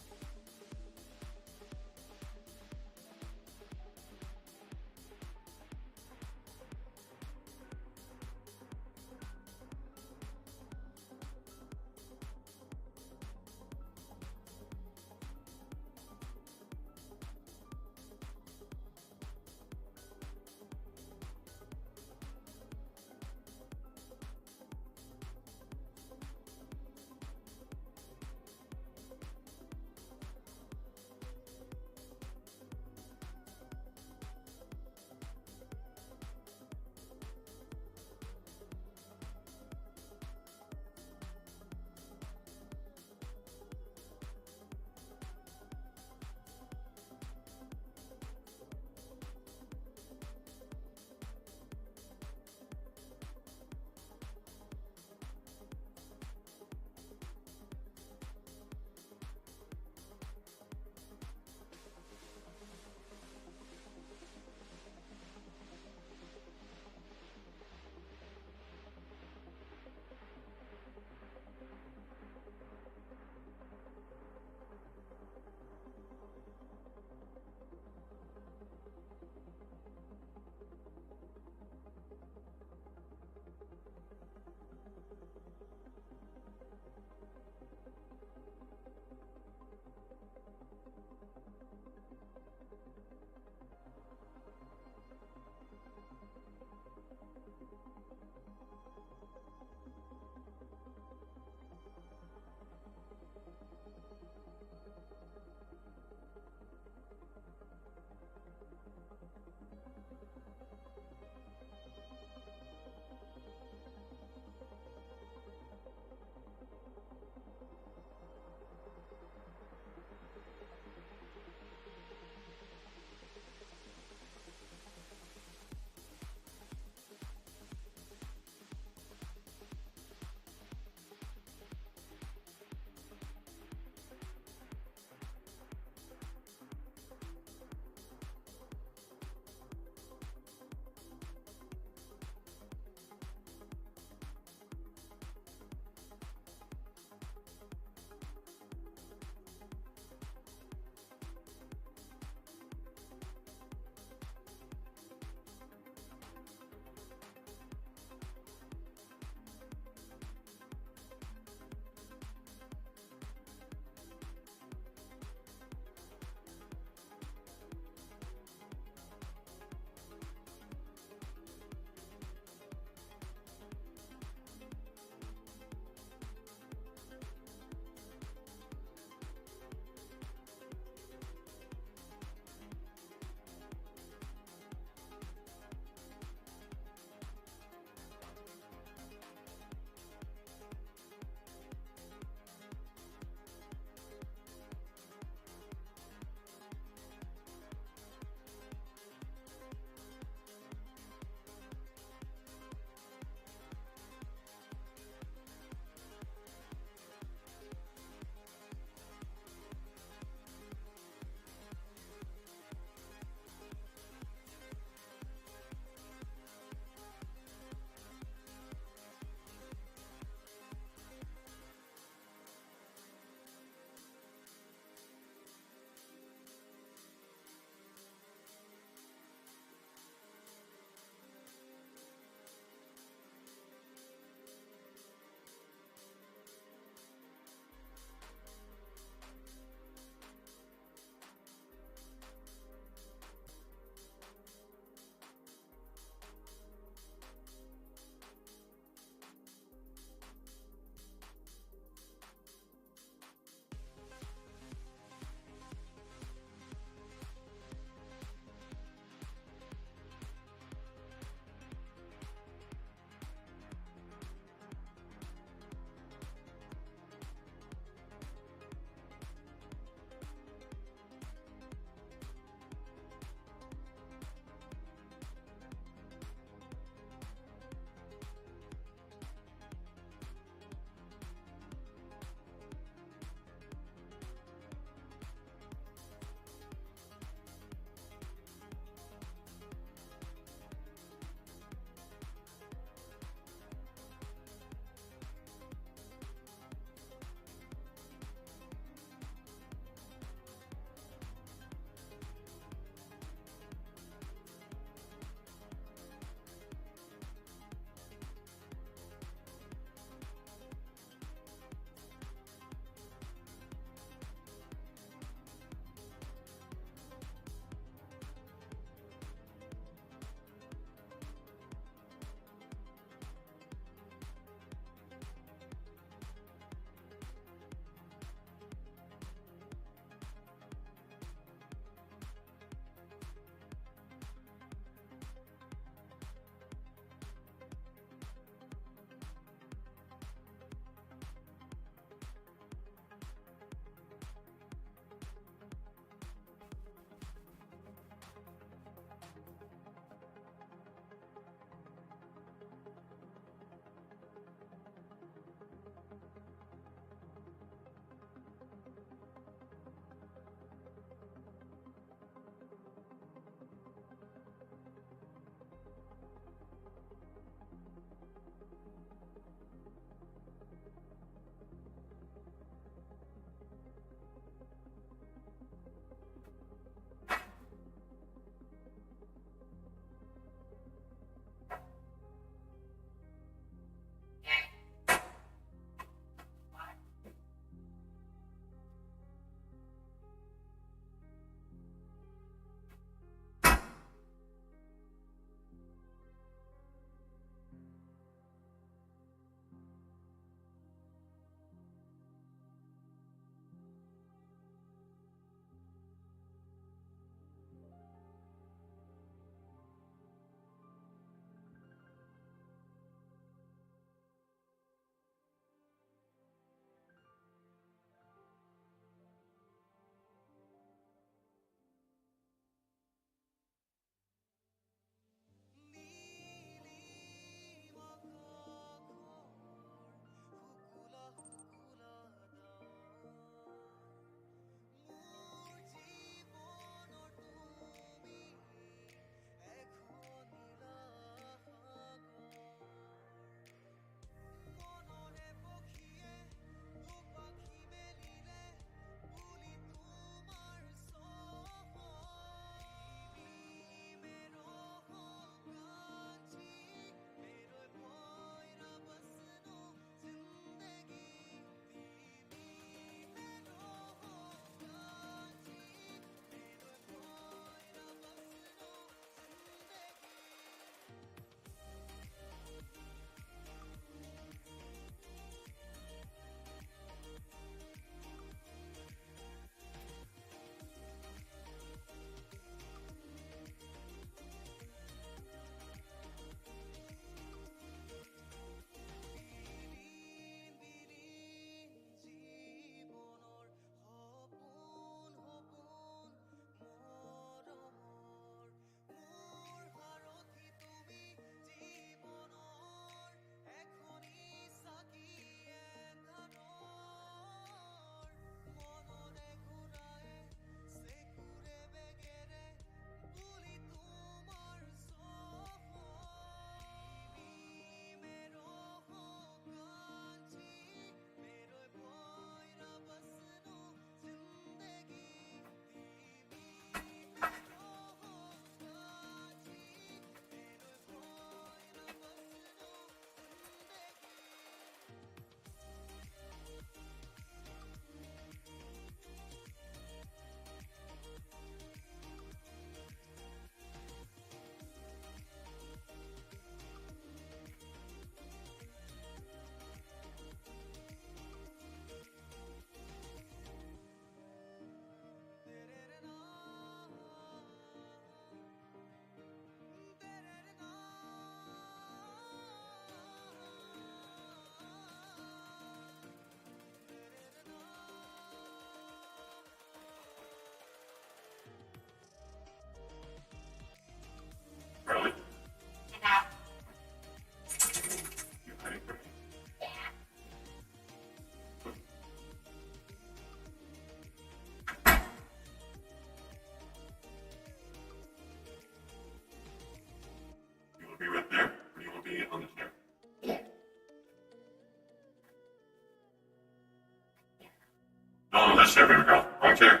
[SPEAKER 7] chair, baby girl. Wrong chair.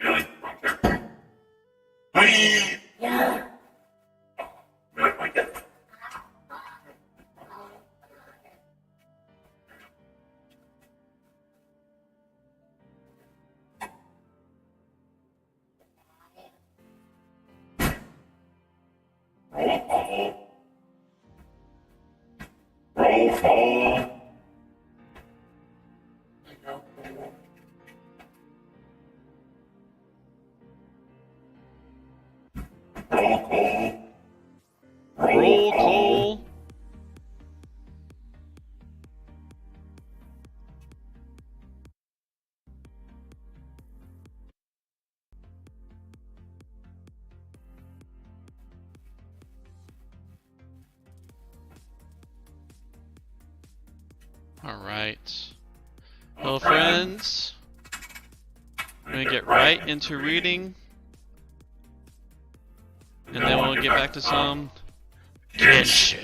[SPEAKER 7] Really? Wrong chair. Whee! Yeah. Like that. Roll call. Roll call. Roll call.
[SPEAKER 3] Roll call. Alright. Hello, friends. I'm gonna get right into reading. And then we'll get back to some Genshin.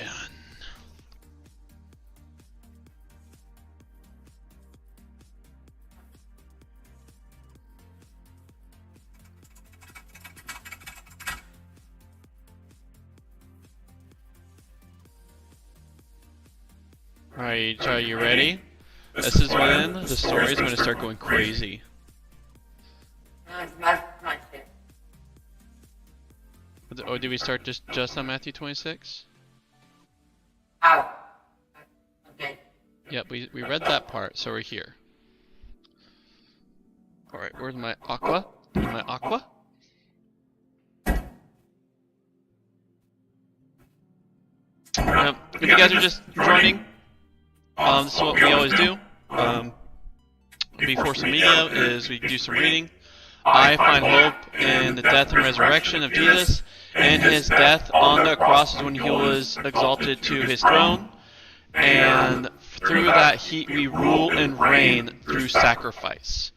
[SPEAKER 3] Alright, are you ready? This is when the story is going to start going crazy. Oh, did we start just on Matthew 26?
[SPEAKER 4] Oh. Okay.
[SPEAKER 3] Yep, we read that part, so we're here. Alright, where's my aqua? My aqua? If you guys are just joining, this is what we always do. Before some video is we do some reading. I find hope in the death and resurrection of Jesus, and his death on the cross is when he was exalted to his throne, and through that we rule and reign through sacrifice.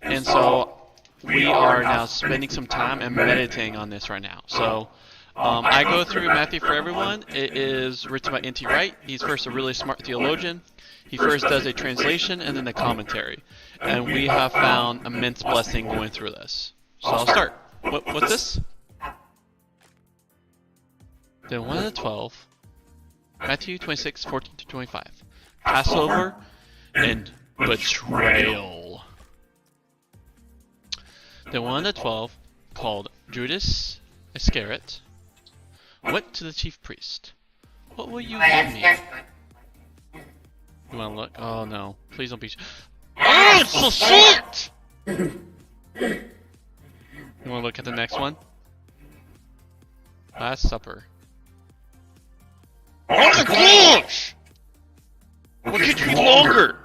[SPEAKER 3] And so we are now spending some time and meditating on this right now. So I go through Matthew for Everyone. It is written by N.T. Wright. He's first a really smart theologian. He first does a translation and then a commentary. And we have found immense blessing going through this. So I'll start. What's this? Then 1 of the 12, Matthew 26, 14 to 25. Passover and betrayal. Then 1 of the 12, called Judas Iscariot, went to the chief priest. What will you give me? You wanna look? Oh no. Please don't be. Oh, it's so short! You wanna look at the next one? Last Supper. Oh my gosh! What could it be longer?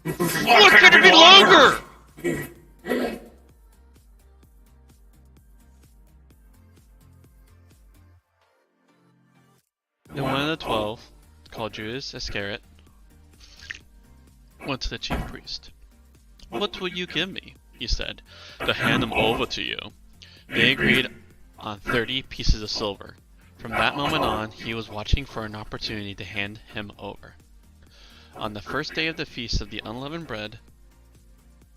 [SPEAKER 3] What could it be longer? Then 1 of the 12, called Judas Iscariot, went to the chief priest. What will you give me? He said, to hand him over to you. They agreed on 30 pieces of silver. From that moment on, he was watching for an opportunity to hand him over. On the first day of the Feast of the Unleavened Bread,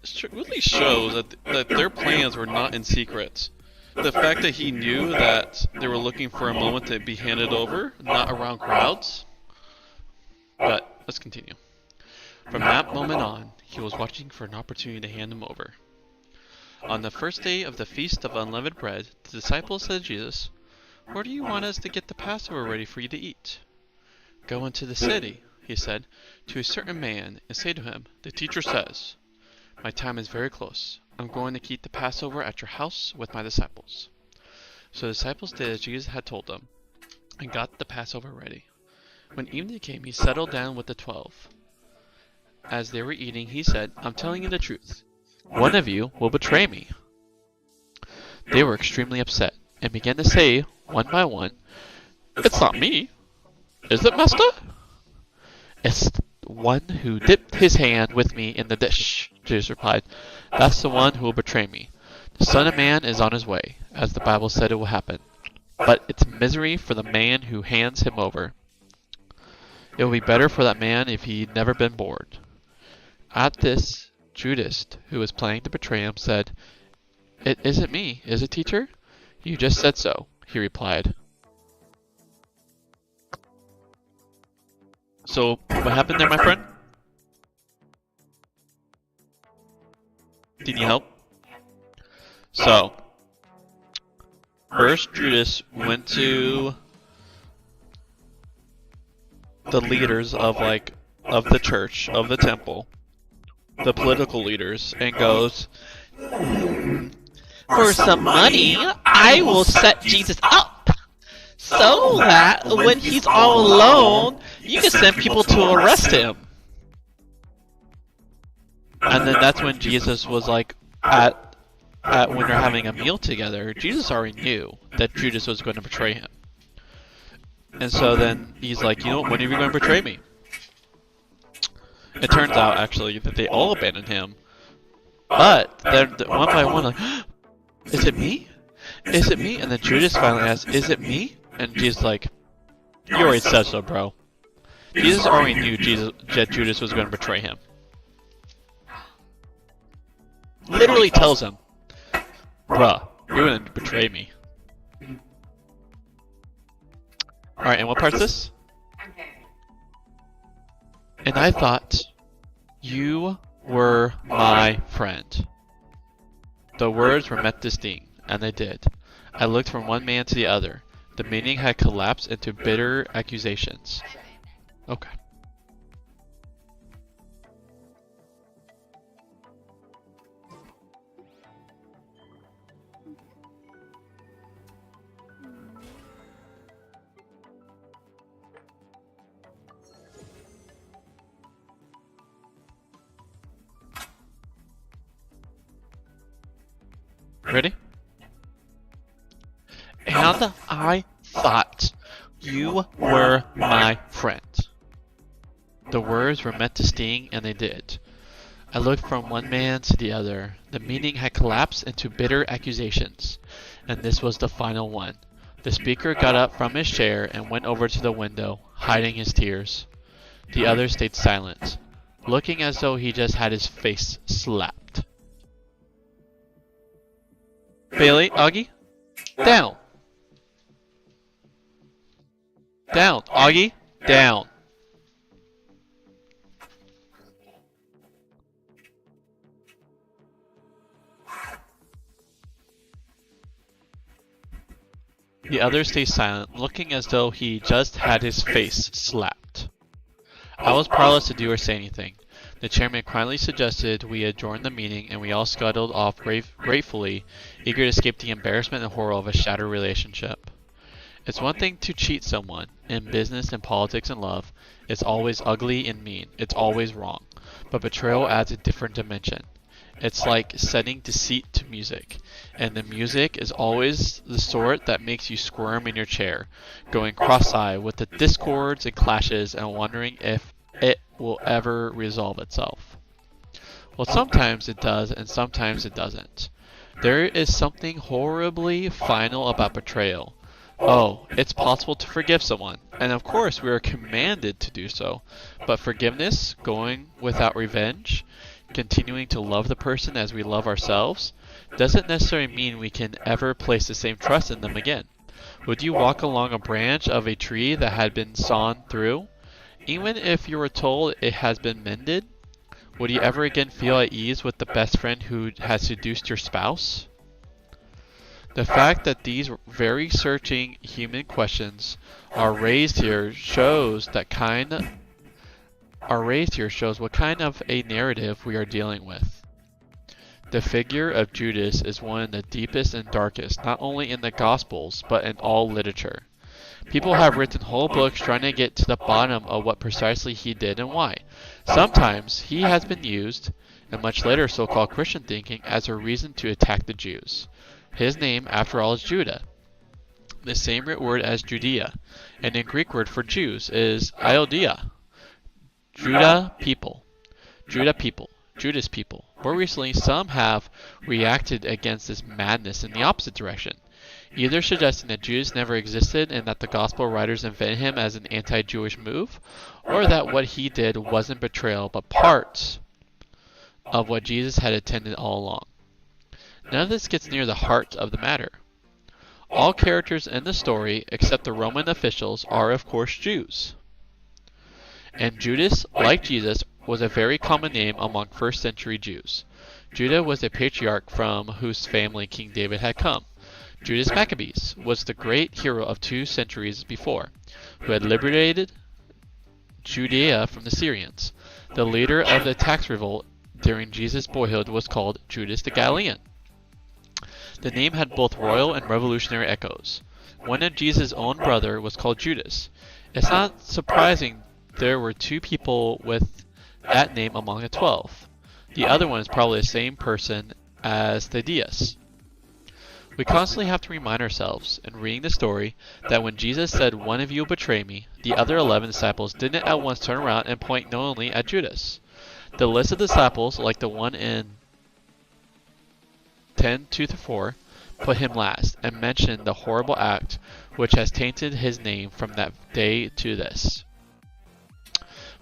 [SPEAKER 3] it really shows that their plans were not in secret. The fact that he knew that they were looking for a moment to be handed over, not around crowds. But let's continue. From that moment on, he was watching for an opportunity to hand him over. On the first day of the Feast of Unleavened Bread, the disciples said to Jesus, "Where do you want us to get the Passover ready for you to eat?" "Go into the city," he said, "to a certain man, and say to him, 'The teacher says, my time is very close. I'm going to keep the Passover at your house with my disciples.'" So the disciples did as Jesus had told them, and got the Passover ready. When evening came, he settled down with the 12. As they were eating, he said, "I'm telling you the truth. One of you will betray me." They were extremely upset, and began to say, one by one, "It's not me. Is it, Master?" "It's the one who dipped his hand with me in the dish," Jesus replied. "That's the one who will betray me. The Son of Man is on his way, as the Bible said it will happen. But it's misery for the man who hands him over. It would be better for that man if he'd never been born." At this, Judas, who was planning to betray him, said, "It isn't me, is it, teacher?" "You just said so," he replied. So, what happened there, my friend? Did you help? So, first Judas went to the leaders of the church, of the temple, the political leaders, and goes, "For some money, I will set Jesus up so that when he's all alone, you can send people to arrest him." And then that's when Jesus was like, when they're having a meal together, Jesus already knew that Judas was going to betray him. And so then he's like, when are you going to betray me? It turns out, actually, that they all abandoned him. But then one by one, like, "Is it me? Is it me?" And then Judas finally asks, "Is it me?" And Jesus like, "You already said so, bro." Jesus already knew that Judas was going to betray him. Literally tells him, "Bruh, you're going to betray me." Alright, and what part's this? "And I thought you were my friend." The words were meant to sting, and they did. I looked from one man to the other. The meaning had collapsed into bitter accusations. Okay. Ready? "And I thought you were my friend." The words were meant to sting, and they did. I looked from one man to the other. The meaning had collapsed into bitter accusations, and this was the final one. The speaker got up from his chair and went over to the window, hiding his tears. The other stayed silent, looking as though he just had his face slapped. "Bailey, Augie, down. Down, Augie, down." The other stayed silent, looking as though he just had his face slapped. I was powerless to do or say anything. The chairman kindly suggested we adjourn the meeting, and we all scuttled off gratefully, eager to escape the embarrassment and horror of a shattered relationship. It's one thing to cheat someone. In business and politics and love, it's always ugly and mean. It's always wrong. But betrayal adds a different dimension. It's like setting deceit to music, and the music is always the sort that makes you squirm in your chair, going cross-eyed with the discords and clashes and wondering if it will ever resolve itself. Well, sometimes it does, and sometimes it doesn't. There is something horribly final about betrayal. Oh, it's possible to forgive someone, and of course we are commanded to do so, but forgiveness, going without revenge, continuing to love the person as we love ourselves, doesn't necessarily mean we can ever place the same trust in them again. Would you walk along a branch of a tree that had been sawn through, even if you were told it has been mended? Would you ever again feel at ease with the best friend who has seduced your spouse? The fact that these very searching human questions are raised here shows what kind of a narrative we are dealing with. The figure of Judas is one of the deepest and darkest, not only in the Gospels, but in all literature. People have written whole books trying to get to the bottom of what precisely he did and why. Sometimes he has been used, in much later so-called Christian thinking, as a reason to attack the Jews. His name, after all, is Judah, the same root word as Judea, and the Greek word for Jews is Iodia. Judah people. Judas people. More recently, some have reacted against this madness in the opposite direction, either suggesting that Judas never existed and that the gospel writers invented him as an anti-Jewish move, or that what he did wasn't betrayal but part of what Jesus had intended all along. None of this gets near the heart of the matter. All characters in the story, except the Roman officials, are of course Jews. And Judas, like Jesus, was a very common name among first century Jews. Judah was a patriarch from whose family King David had come. Judas Maccabeus was the great hero of 2 centuries before, who had liberated Judea from the Syrians. The leader of the tax revolt during Jesus' boyhood was called Judas the Galilean. The name had both royal and revolutionary echoes. One of Jesus' own brother was called Judas. It's not surprising there were 2 people with that name among the 12. The other one is probably the same person as Thaddeus. We constantly have to remind ourselves, in reading the story, that when Jesus said, "One of you will betray me," the other 11 disciples didn't at once turn around and point knowingly at Judas. The list of disciples, like the one in 10:2-4, put him last and mentioned the horrible act which has tainted his name from that day to this.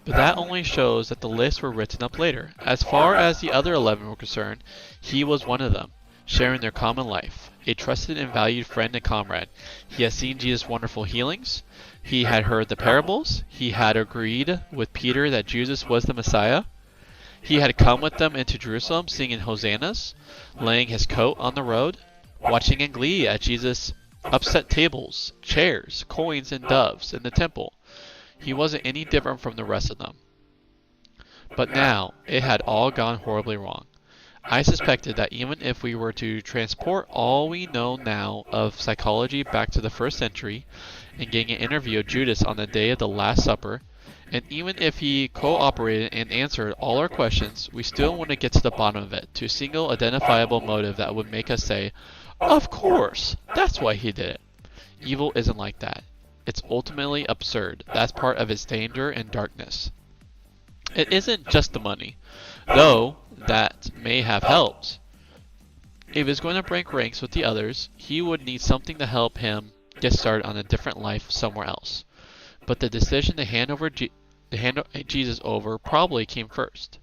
[SPEAKER 3] But that only shows that the lists were written up later. As far as the other 11 were concerned, he was one of them, sharing their common life, a trusted and valued friend and comrade. He had seen Jesus' wonderful healings. He had heard the parables. He had agreed with Peter that Jesus was the Messiah. He had come with them into Jerusalem, singing hosannas, laying his coat on the road, watching in glee at Jesus' upset tables, chairs, coins, and doves in the temple. He wasn't any different from the rest of them. But now, it had all gone horribly wrong. I suspected that even if we were to transport all we know now of psychology back to the 1st century and getting an interview of Judas on the day of the Last Supper, and even if he cooperated and answered all our questions, we still want to get to the bottom of it, to a single identifiable motive that would make us say, "Of course, that's why he did it." Evil isn't like that. It's ultimately absurd. That's part of its danger and darkness. It isn't just the money, though that may have helped. If he's going to break ranks with the others, he would need something to help him get started on a different life somewhere else. But the decision to hand Jesus over probably came first.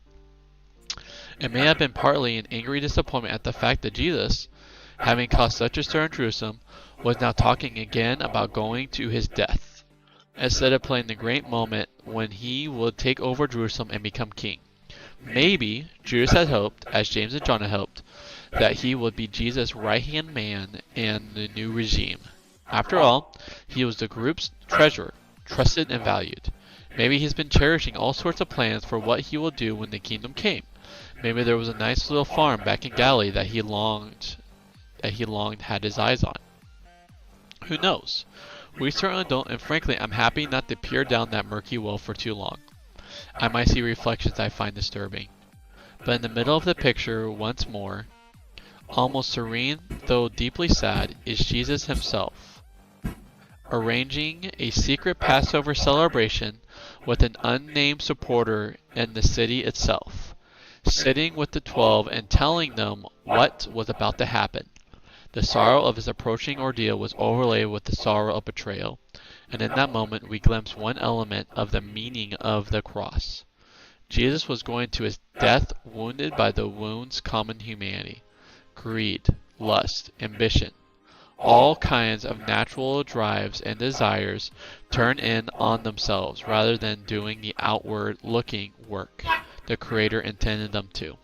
[SPEAKER 3] It may have been partly an angry disappointment at the fact that Jesus, having caused such a stir in Jerusalem, was now talking again about going to his death, instead of playing the great moment when he would take over Jerusalem and become king. Maybe Judas had hoped, as James and John had hoped, that he would be Jesus' right-hand man in the new regime. After all, he was the group's treasurer, trusted and valued. Maybe he's been cherishing all sorts of plans for what he will do when the kingdom came. Maybe there was a nice little farm back in Galilee that he longed had his eyes on. Who knows? We certainly don't, and frankly, I'm happy not to peer down that murky well for too long. I might see reflections I find disturbing. But in the middle of the picture, once more, almost serene though deeply sad, is Jesus himself, arranging a secret Passover celebration with an unnamed supporter in the city itself, sitting with the 12 and telling them what was about to happen. The sorrow of his approaching ordeal was overlaid with the sorrow of betrayal, and in that moment we glimpse one element of the meaning of the cross. Jesus was going to his death wounded by the wounds common to humanity: greed, lust, ambition. All kinds of natural drives and desires turn in on themselves rather than doing the outward-looking work the Creator intended them to.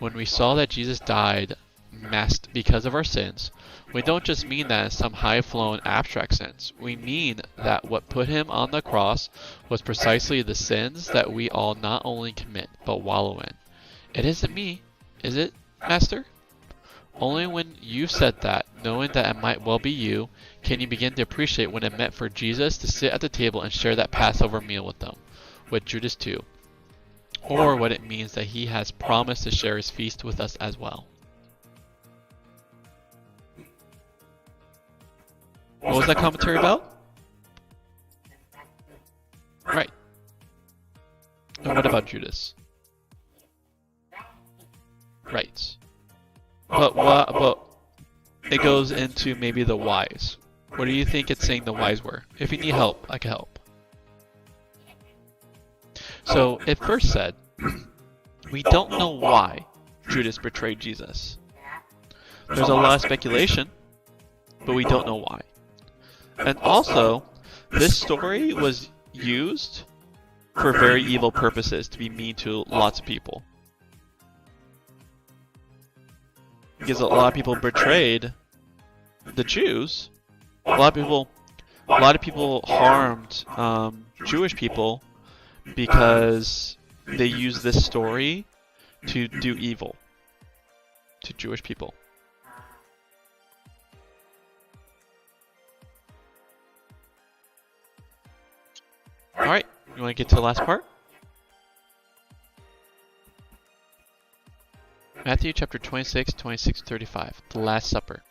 [SPEAKER 3] When we saw that Jesus died masked because of our sins, we don't just mean that in some high-flown abstract sense. We mean that what put him on the cross was precisely the sins that we all not only commit, but wallow in. It isn't me, is it, Master? Only when you've said that, knowing that it might well be you, can you begin to appreciate what it meant for Jesus to sit at the table and share that Passover meal with them, with Judas too, or what it means that he has promised to share his feast with us as well. What was that commentary about? Right. And what about Judas? Right. But it goes into maybe the whys. What do you think it's saying the whys were? If you need help, I can help. So it first said, We don't know why Judas betrayed Jesus. There's a lot of speculation, but we don't know why. And also, this story was used for very evil purposes, to be mean to lots of people. Because a lot of people betrayed the Jews. A lot of people harmed Jewish people because they used this story to do evil to Jewish people. Alright, you want to get to the last part? Matthew chapter 26, 26-35, the Last Supper.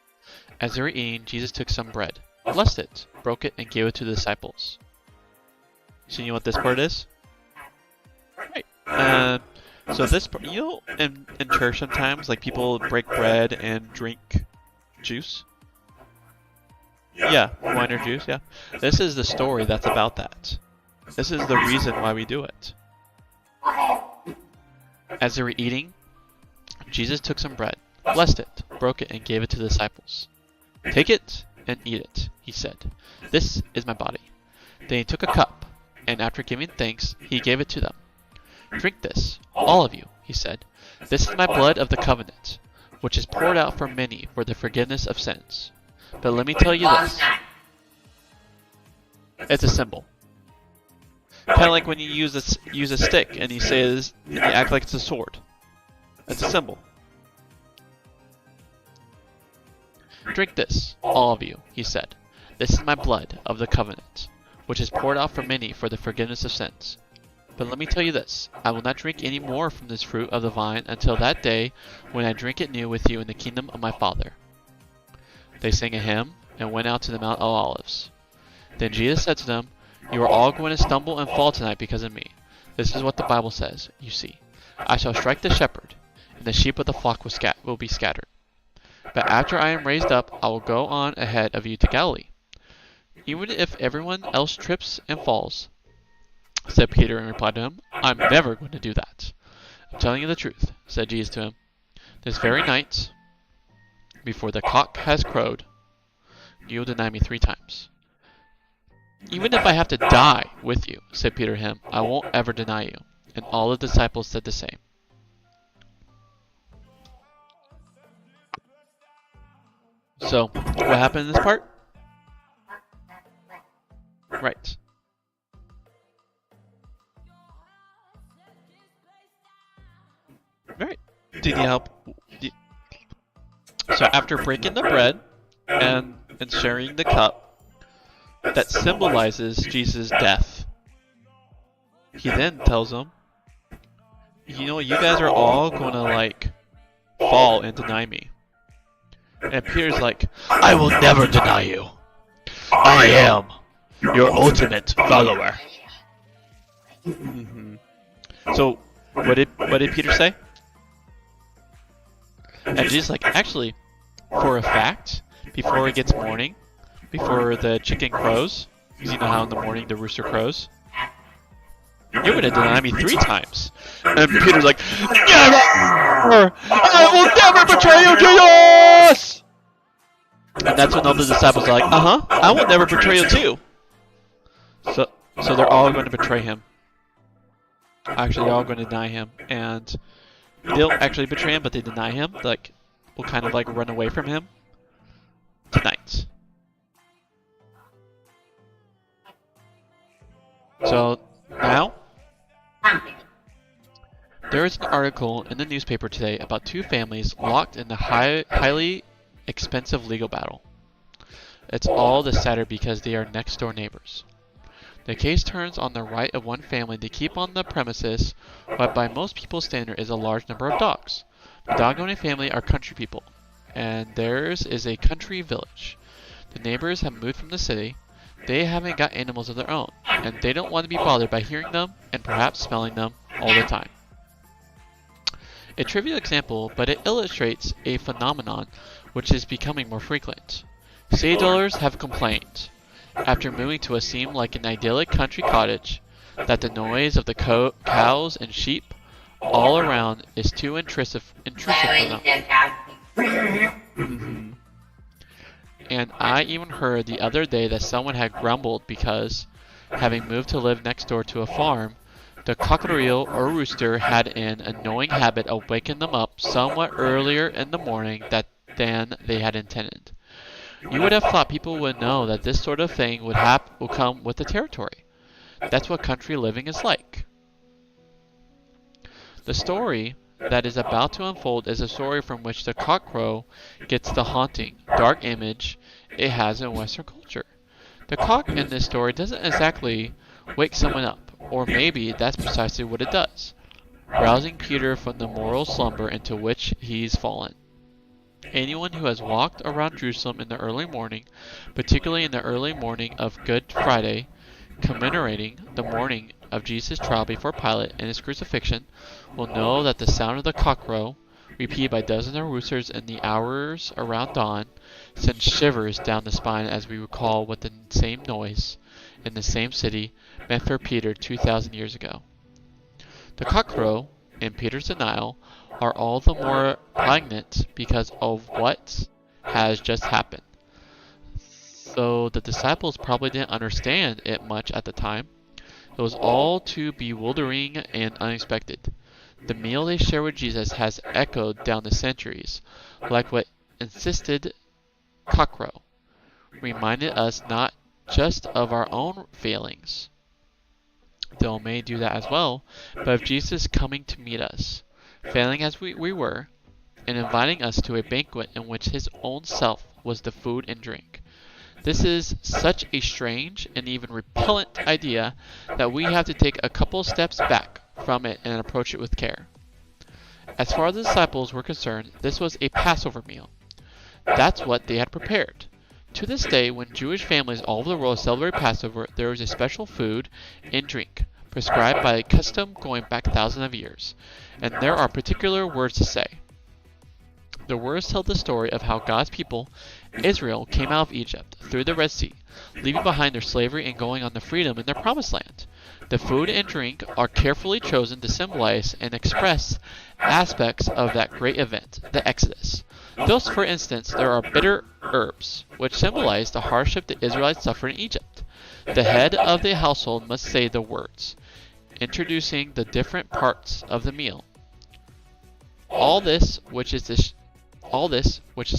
[SPEAKER 3] As they were eating, Jesus took some bread, blessed it, broke it, and gave it to the disciples. So you know what this part is? Right. So this part, you know, in church sometimes, like people break bread and drink juice. Yeah, wine or juice, yeah. This is the story that's about that. This is the reason why we do it. As they were eating, Jesus took some bread, blessed it, broke it, and gave it to the disciples. Take it and eat it, he said. This is my body. Then he took a cup, and after giving thanks, he gave it to them. Drink this, all of you, he said. This is my blood of the covenant, which is poured out for many for the forgiveness of sins. But let me tell you this. It's a symbol. Kind of like when you use a stick and you say and you act like it's a sword. It's a symbol. Drink this, all of you, he said. This is my blood of the covenant, which is poured out for many for the forgiveness of sins. But let me tell you this, I will not drink any more from this fruit of the vine until that day when I drink it new with you in the kingdom of my Father. They sang a hymn and went out to the Mount of Olives. Then Jesus said to them, you are all going to stumble and fall tonight because of me. This is what the Bible says, you see. I shall strike the shepherd, and the sheep of the flock will be scattered. But after I am raised up, I will go on ahead of you to Galilee. Even if everyone else trips and falls, said Peter and replied to him, I'm never going to do that. I'm telling you the truth, said Jesus to him. This very night, before the cock has crowed, you will deny me 3 times. Even if I have to die with you, said Peter to him, I won't ever deny you. And all the disciples said the same. So, what happened in this part? Right. Right. Did you help? So after breaking the bread and sharing the cup, that symbolizes Jesus' death. He then tells them, you know, you guys are all gonna like fall and deny me. And Peter's like, I will never deny you. I am your ultimate follower. So what did Peter say? And Jesus like, actually, for a fact, before it gets morning, before the chicken crows, because you know how in the morning the rooster crows, you're going to deny me 3 times. And Peter's like, never! I will never betray you, Jesus! And that's when all the disciples are like, I will never betray you too. So they're all going to betray him. Actually, they're all going to deny him. And they don't actually betray him, but they deny him. Like, will kind of like run away from him tonight. So now, there is an article in the newspaper today about 2 families locked in the highly expensive legal battle. It's all the sadder because they are next door neighbors. The case turns on the right of one family to keep on the premises what by most people's standard is a large number of dogs. The dog-owning family are country people, and theirs is a country village. The neighbors have moved from the city. They haven't got animals of their own, and they don't want to be bothered by hearing them and perhaps smelling them all the time. A trivial example, but it illustrates a phenomenon which is becoming more frequent. City dwellers have complained, after moving to what seemed like an idyllic country cottage, that the noise of the cows and sheep all around is too intrusive for them. And I even heard the other day that someone had grumbled because, having moved to live next door to a farm, the cockatiel or rooster had an annoying habit of waking them up somewhat earlier in the morning than they had intended. You would have thought people would know that this sort of thing would come with the territory. That's what country living is like. The story that is about to unfold is a story from which the cockcrow gets the haunting, dark image it has in Western culture. The cock in this story doesn't exactly wake someone up, or maybe that's precisely what it does, rousing Peter from the moral slumber into which he's fallen. Anyone who has walked around Jerusalem in the early morning, particularly in the early morning of Good Friday, commemorating the morning of Jesus' trial before Pilate and his crucifixion, will know that the sound of the cockcrow, repeated by dozens of roosters in the hours around dawn, sends shivers down the spine as we recall what the same noise in the same city meant for Peter 2,000 years ago. The cockcrow and Peter's denial are all the more poignant because of what has just happened. Though the disciples probably didn't understand it much at the time, it was all too bewildering and unexpected. The meal they share with Jesus has echoed down the centuries, like what insisted cockcrow, reminded us not just of our own failings, though it may do that as well, but of Jesus coming to meet us, failing as we were, and inviting us to a banquet in which his own self was the food and drink. This is such a strange and even repellent idea that we have to take a couple steps back from it and approach it with care. As far as the disciples were concerned, this was a Passover meal. That's what they had prepared. To this day, when Jewish families all over the world celebrate Passover, there is a special food and drink prescribed by a custom going back thousands of years, and there are particular words to say. The words tell the story of how God's people, Israel, came out of Egypt through the Red Sea, leaving behind their slavery and going on to freedom in their promised land. The food and drink are carefully chosen to symbolize and express aspects of that great event, the Exodus. Thus, for instance, there are bitter herbs, which symbolize the hardship the Israelites suffered in Egypt. The head of the household must say the words, introducing the different parts of the meal. All this, which is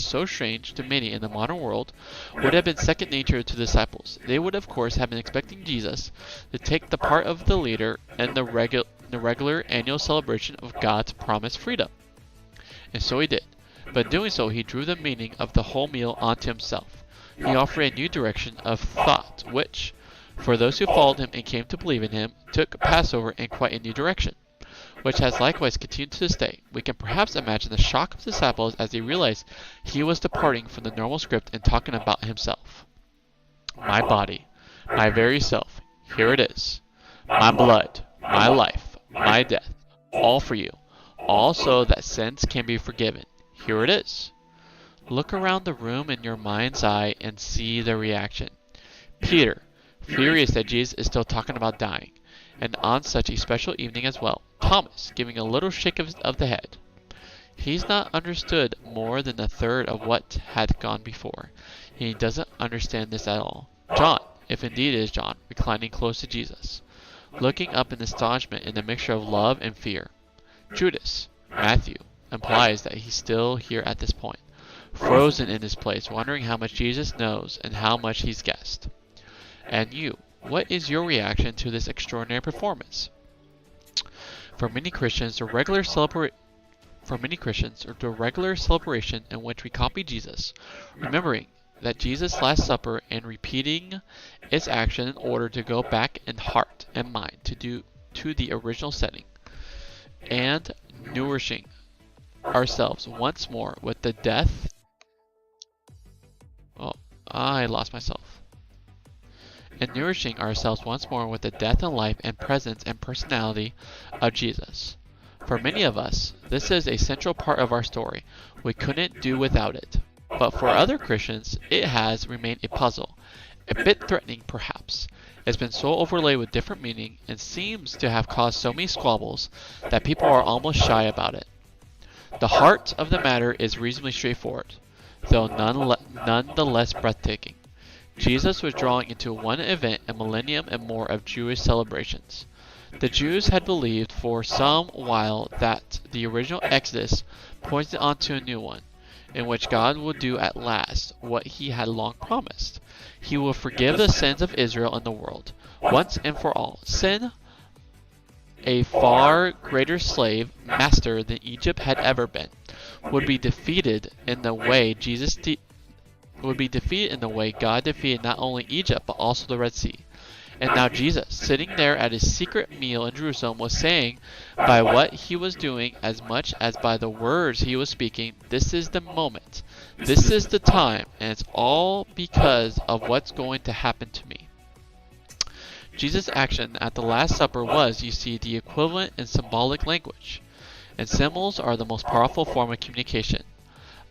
[SPEAKER 3] so strange to many in the modern world, would have been second nature to the disciples. They would, of course, have been expecting Jesus to take the part of the leader in the regular annual celebration of God's promised freedom. And so he did. But in doing so, he drew the meaning of the whole meal onto himself. He offered a new direction of thought, which, for those who followed him and came to believe in him, took Passover in quite a new direction, which has likewise continued to this day. We can perhaps imagine the shock of the disciples as they realized he was departing from the normal script and talking about himself. My body, my very self, here it is. My blood, my life, my death, all for you, all so that sins can be forgiven. Here it is. Look around the room in your mind's eye and see the reaction. Peter, furious that Jesus is still talking about dying, and on such a special evening as well. Thomas, giving a little shake of the head. He's not understood more than a third of what had gone before. He doesn't understand this at all. John, if indeed it is John, reclining close to Jesus, looking up in astonishment in the mixture of love and fear. Judas, Matthew, implies that he's still here at this point, frozen in his place, wondering how much Jesus knows and how much he's guessed. And you, what is your reaction to this extraordinary performance? For many Christians, the regular celebration in which we copy Jesus, remembering that Jesus' Last Supper and repeating its action in order to go back in heart and mind to the original setting, and nourishing ourselves once more with the death. Oh, I lost myself. And nourishing ourselves once more with the death and life and presence and personality of Jesus. For many of us, this is a central part of our story. We couldn't do without it. But for other Christians, it has remained a puzzle, a bit threatening perhaps. It's been so overlaid with different meaning and seems to have caused so many squabbles that people are almost shy about it. The heart of the matter is reasonably straightforward, though none the less breathtaking. Jesus was drawing into one event a millennium and more of Jewish celebrations. The Jews had believed for some while that the original Exodus pointed onto a new one, in which God would do at last what he had long promised. He will forgive the sins of Israel and the world, once and for all. Sin, a far greater slave master than Egypt had ever been, would be defeated in the way God defeated not only Egypt but also the Red Sea. And now Jesus, sitting there at his secret meal in Jerusalem, was saying by what he was doing as much as by the words he was speaking, this is the moment, this is the time, and it's all because of what's going to happen to me. Jesus' action at the Last Supper was, you see, the equivalent in symbolic language. And symbols are the most powerful form of communication.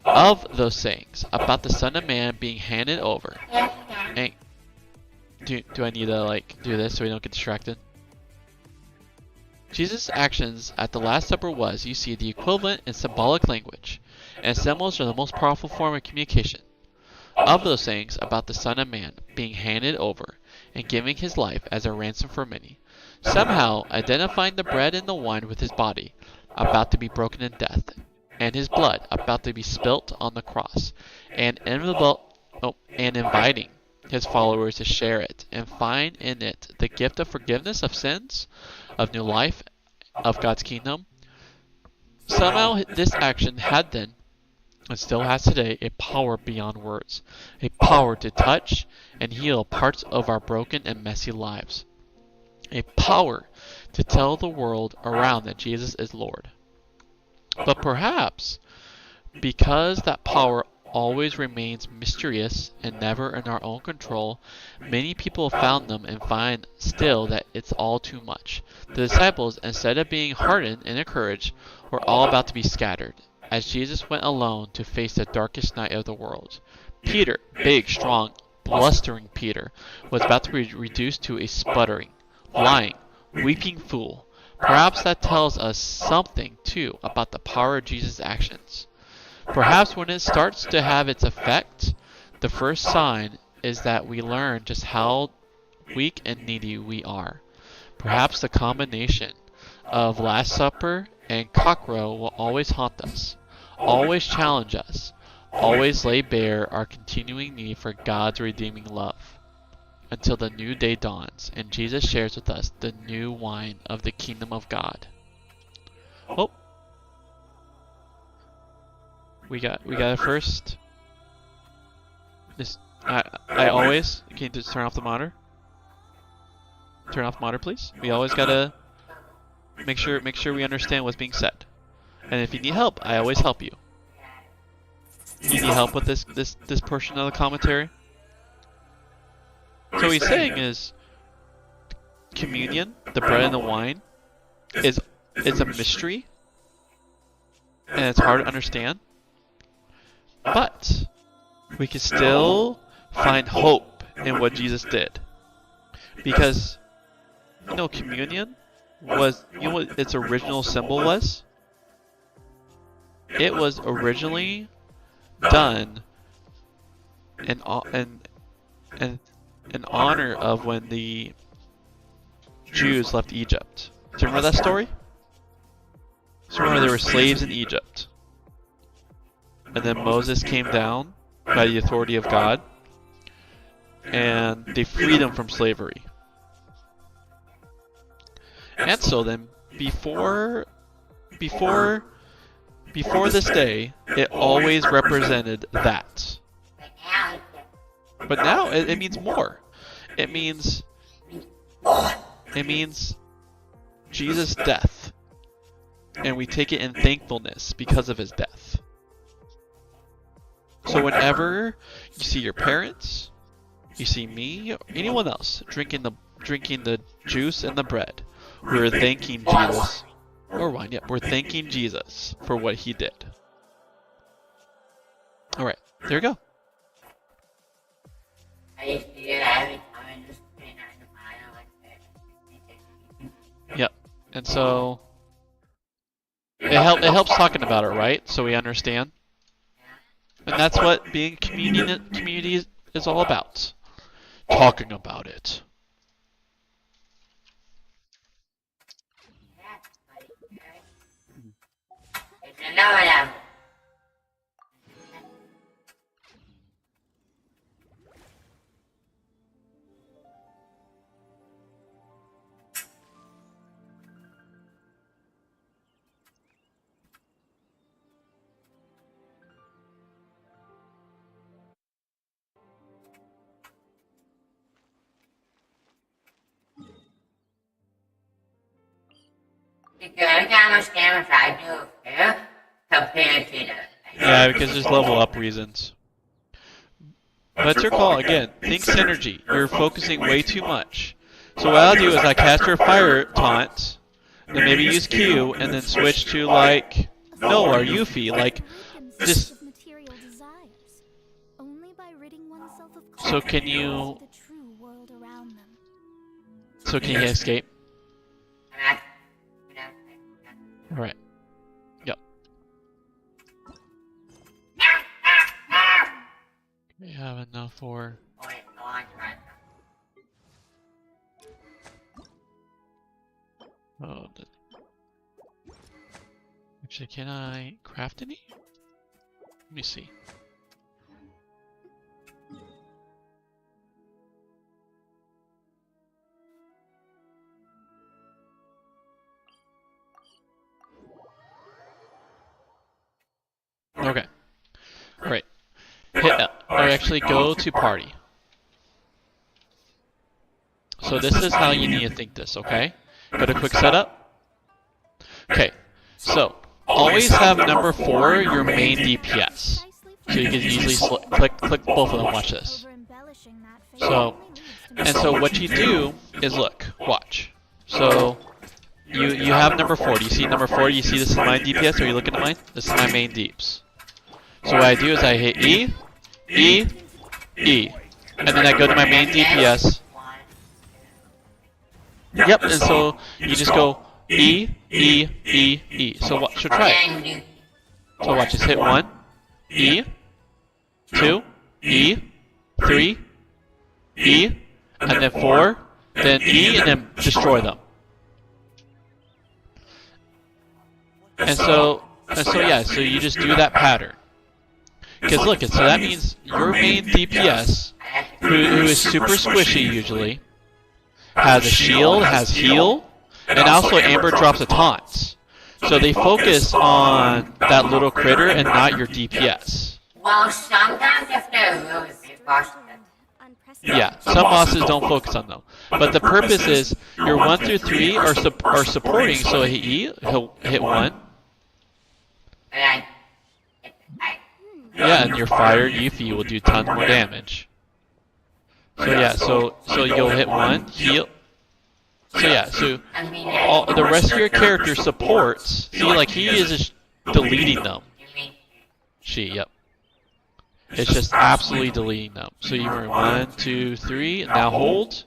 [SPEAKER 3] Of those sayings about the Son of Man being handed over. And do I need to do this so we don't get distracted? Jesus' actions at the Last Supper was, you see, the equivalent in symbolic language. And symbols are the most powerful form of communication. Of those sayings about the Son of Man being handed over and giving his life as a ransom for many, somehow identifying the bread and the wine with his body, about to be broken in death, and his blood about to be spilt on the cross, and inviting his followers to share it and find in it the gift of forgiveness of sins, of new life, of God's kingdom. Somehow this action had then, and still has today, a power beyond words, a power to touch and heal parts of our broken and messy lives, a power to tell the world around that Jesus is Lord. But perhaps because that power always remains mysterious and never in our own control, many people found them and find still that it's all too much. The disciples, instead of being hardened and encouraged, were all about to be scattered, as Jesus went alone to face the darkest night of the world. Peter, big, strong, blustering Peter, was about to be reduced to a sputtering, lying, weeping fool. Perhaps that tells us something, too, about the power of Jesus' actions. Perhaps when it starts to have its effect, the first sign is that we learn just how weak and needy we are. Perhaps the combination of Last Supper and cockroach will always haunt us, always challenge us, always lay bare our continuing need for God's redeeming love, until the new day dawns and Jesus shares with us the new wine of the kingdom of God. Oh, we got it first. This I always, can you just turn off the monitor? Turn off the monitor, please. We always gotta make sure we understand what's being said. And if you need help, I always help you. You need help with this portion of the commentary? So what he's saying is communion, the bread and the wine, is a mystery, and it's hard to understand. But we can still find hope in what Jesus did. Because communion was, what its original symbol was? It was originally done in honor of when the Jews left Egypt. Do you remember that story? So remember, there were slaves in Egypt. And then Moses came down by the authority of God, and they freed them from slavery. And so then, before this day, it always represented that. But now it means more. It means Jesus' death, and we take it in thankfulness because of his death. So whenever you see your parents, you see me, or anyone else drinking the juice and the bread, we're thanking Jesus, or wine. Yeah, we're thanking Jesus for what he did. All right, there we go.
[SPEAKER 4] I used to do that every time I just put it on the fire like that.
[SPEAKER 3] Yep. And so it helps talking about it, right? So we understand. And that's what being a community is all about. Talking about it.
[SPEAKER 4] It's another level. You can look how much damage I do here compared to the.
[SPEAKER 3] Yeah, because there's level up reasons. But it's your call again. Think synergy. You're focusing way too much. So what I'll do is I cast your fire taunt, then maybe use Q, and then switch to like no or Yuffie, like just.
[SPEAKER 5] Of material desires. Only by ridding oneself of
[SPEAKER 3] So can you?
[SPEAKER 5] the true world around them.
[SPEAKER 3] So can you escape? All right. Yep. We have enough for. Oh. Actually, can I craft any? Let me see. Okay. Alright. Hit or actually go to party. So this is how you need to think this, okay? Go to quick setup. Okay. So always have number 4 your main DPS. So you can easily click both of them. Watch this. So so what you do is look, watch. So you have number 4. Do you see number 4? You see this is my DPS? Are you looking at mine? This is my main deeps. So what I do is I hit E, E, E, and then I go to my main DPS. Yep, and so you just go E, E, E, E. So try it. So watch, just hit 1, E, 2, E, 3, E, and then 4, then E, and then destroy them. And so yeah, so you just do that pattern. Because look, so that means your main DPS, who is super squishy usually, has a shield, has heal, and also Amber drops a taunts. So they focus on that little critter and not your DPS.
[SPEAKER 4] Well, sometimes if they're really big bosses.
[SPEAKER 3] Yeah, some bosses don't focus on them. But the purpose is your 1 through 3 are supporting, so he'll hit 1. Yeah, and your fire Yuffie will do tons more damage. So yeah, so you'll hit 1, heal. So yeah, so all the rest of your character supports. See, like he is just deleting them. Yep. It's just absolutely deleting them. So you were 1, 2, 3. Now hold.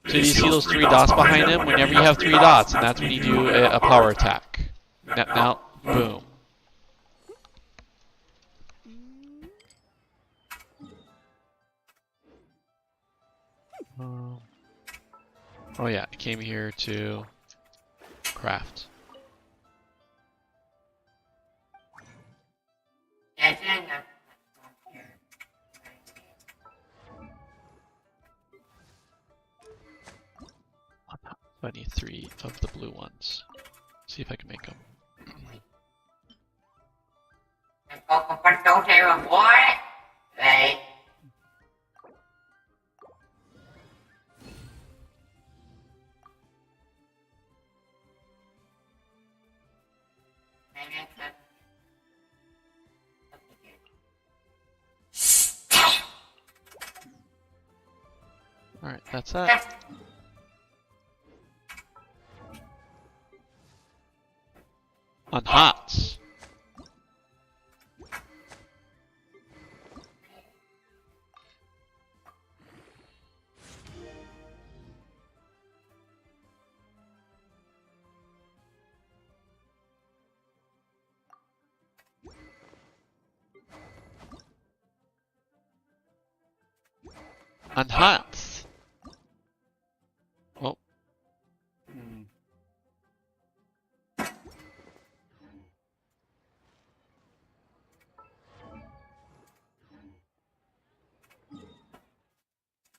[SPEAKER 3] So you see those 3 dots behind him? Whenever you have 3 dots, and that's when you do a power attack. Now, boom. Oh yeah, I came here to craft. I need 3 of the blue ones. See if I can make them.
[SPEAKER 4] Don't say what? Right?
[SPEAKER 3] Alright, that's that. On hots. On huts. Oh,
[SPEAKER 2] Hmm.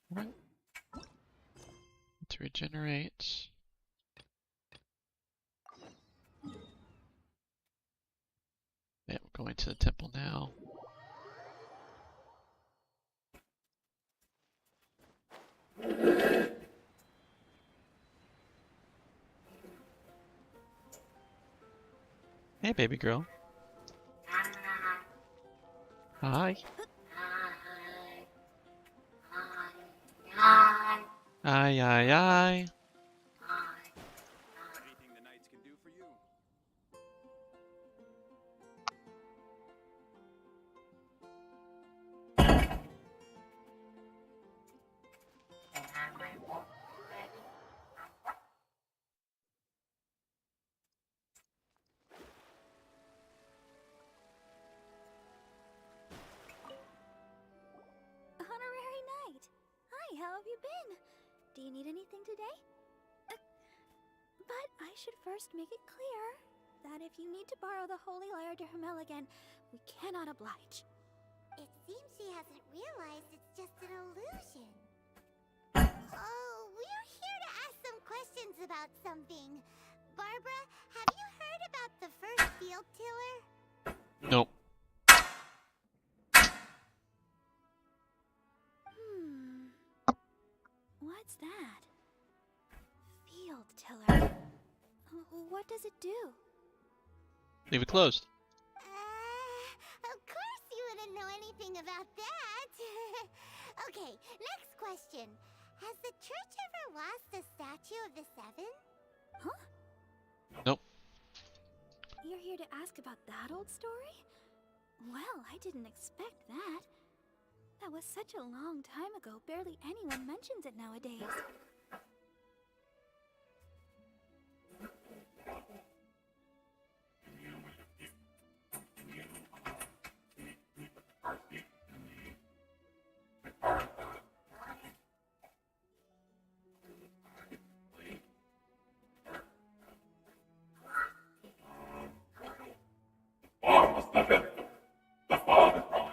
[SPEAKER 3] what? To regenerate. Yeah, we're going to the temple now. Hey, baby girl. Hi. Aye, aye, aye.
[SPEAKER 6] Anything the knights can do for you?
[SPEAKER 5] Honorary Knight. Hi, how have you been? Do you need anything today? But I should first make it clear that if you need to borrow the Holy Lyre to Hermel again, we cannot oblige.
[SPEAKER 8] It seems she hasn't realized it's just an illusion. Oh, we're here to ask some questions about something. Barbara, have you heard about the first field tiller?
[SPEAKER 3] Nope.
[SPEAKER 5] What's that? Field tiller. What does it do?
[SPEAKER 3] Leave it closed.
[SPEAKER 8] Of course you wouldn't know anything about that. Okay, next question. Has the church ever lost a statue of the Seven?
[SPEAKER 5] Huh?
[SPEAKER 3] Nope.
[SPEAKER 5] You're here to ask about that old story? Well, I didn't expect that. That was such a long time ago, barely anyone mentions it nowadays.
[SPEAKER 7] Oh, must have been the father probably.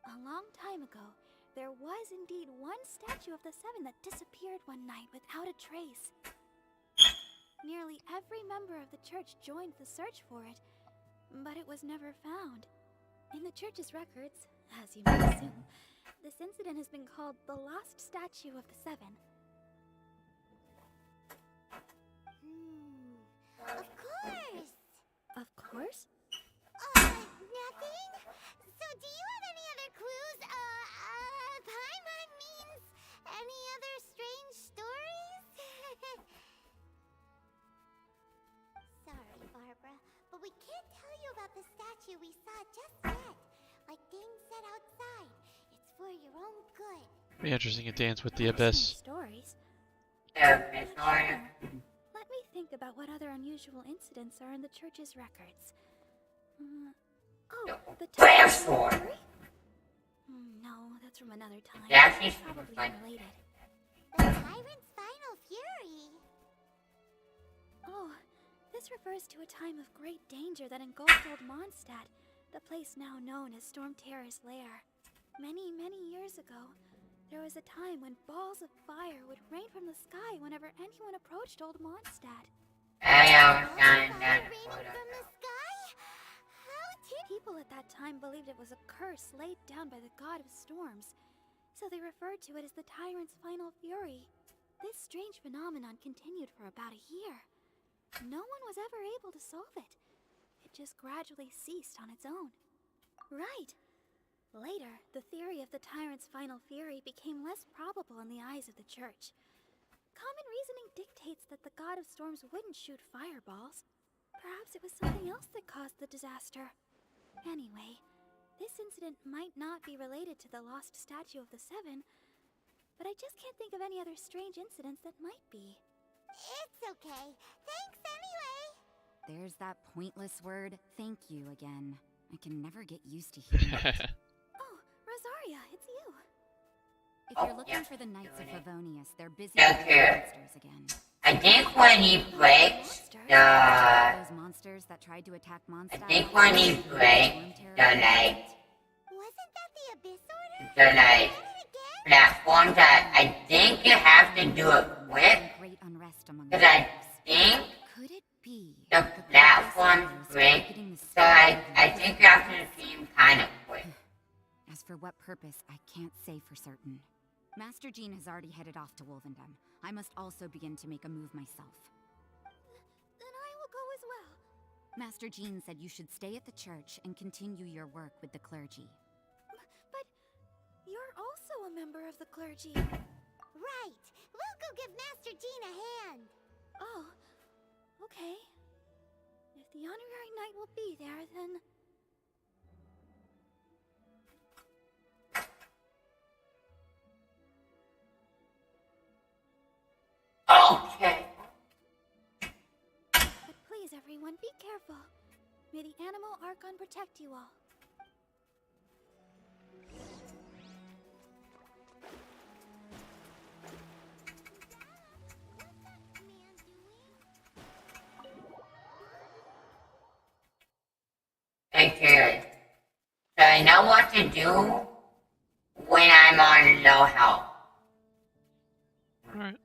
[SPEAKER 5] A long time ago, there was indeed one statue of the Seven that disappeared one night without a trace. Nearly every member of the church joined the search for it, but it was never found. In the church's records, as you may assume, this incident has been called the Lost Statue of the Seven.
[SPEAKER 8] Of course!
[SPEAKER 5] Of course?
[SPEAKER 8] Nothing? So do you have any other clues? Paimon means any other strange stories? Sorry, Barbara, but we can't tell you about the statue we saw just yet. Like Dane said outside, it's for your own good.
[SPEAKER 3] Be interesting to dance with the
[SPEAKER 5] Strange
[SPEAKER 3] abyss.
[SPEAKER 5] stories.
[SPEAKER 4] Miss Lawyer.
[SPEAKER 5] Let me think about what other unusual incidents are in the church's records. The
[SPEAKER 4] Brave
[SPEAKER 5] Tyrant's
[SPEAKER 4] sword.
[SPEAKER 5] story? No, that's from another time.
[SPEAKER 4] Yeah, she's
[SPEAKER 5] Probably
[SPEAKER 4] like-
[SPEAKER 5] unrelated.
[SPEAKER 8] The Tyrant's final fury.
[SPEAKER 5] Oh, this refers to a time of great danger that engulfed old Mondstadt, the place now known as Storm Terror's lair. Many, many years ago, there was a time when balls of fire would rain from the sky whenever anyone approached old Mondstadt.
[SPEAKER 4] I was
[SPEAKER 8] Balls of
[SPEAKER 4] kind
[SPEAKER 8] fire
[SPEAKER 4] of
[SPEAKER 8] raining from the sky? How did
[SPEAKER 5] people at that time believed it was a curse laid down by the god of storms, so they referred to it as the tyrant's final fury. This strange phenomenon continued for about a year. No one was ever able to solve it. It just gradually ceased on its own. Right. Later, the theory of the tyrant's final fury became less probable in the eyes of the church. Common reasoning dictates that the god of storms wouldn't shoot fireballs. Perhaps it was something else that caused the disaster. Anyway, this incident might not be related to the lost statue of the Seven, but I just can't think of any other strange incidents that might be.
[SPEAKER 8] It's okay. Thanks anyway.
[SPEAKER 9] There's that pointless word, thank you, again. I can never get used to hearing it.
[SPEAKER 5] Oh, Rosaria, it's you.
[SPEAKER 9] If you're looking for the Knights of Favonius, they're busy
[SPEAKER 4] That's
[SPEAKER 9] with
[SPEAKER 4] here.
[SPEAKER 9] monsters again.
[SPEAKER 4] I think when he breaks
[SPEAKER 9] Those monsters that tried to attack
[SPEAKER 4] I
[SPEAKER 9] Mondstadt.
[SPEAKER 4] think when he breaks
[SPEAKER 8] Wasn't that the Abyss Order?
[SPEAKER 4] the
[SPEAKER 8] Again?
[SPEAKER 4] platform that I think you have to do it quick,
[SPEAKER 9] Great unrest among
[SPEAKER 4] because
[SPEAKER 9] the
[SPEAKER 4] I
[SPEAKER 9] troops.
[SPEAKER 4] think
[SPEAKER 9] Could it be
[SPEAKER 4] the
[SPEAKER 9] that the
[SPEAKER 4] platform
[SPEAKER 9] Abyss Order is
[SPEAKER 4] break,
[SPEAKER 9] targeting the
[SPEAKER 4] so I
[SPEAKER 9] spirit of the
[SPEAKER 4] think you have to seem kind of quick.
[SPEAKER 9] As for what purpose, I can't say for certain. Master Jean has already headed off to Wolvendom. I must also begin to make a move myself.
[SPEAKER 5] Then I will go as well.
[SPEAKER 9] Master Jean said you should stay at the church and continue your work with the clergy.
[SPEAKER 5] But you're also a member of the clergy.
[SPEAKER 8] Right. We'll go give Master Jean a hand.
[SPEAKER 5] Oh, okay. If the honorary knight will be there, then...
[SPEAKER 4] Okay.
[SPEAKER 5] But please, everyone, be careful. May the animal Archon protect you all.
[SPEAKER 4] Okay. So I know what to do when I'm on low health.
[SPEAKER 3] Alright.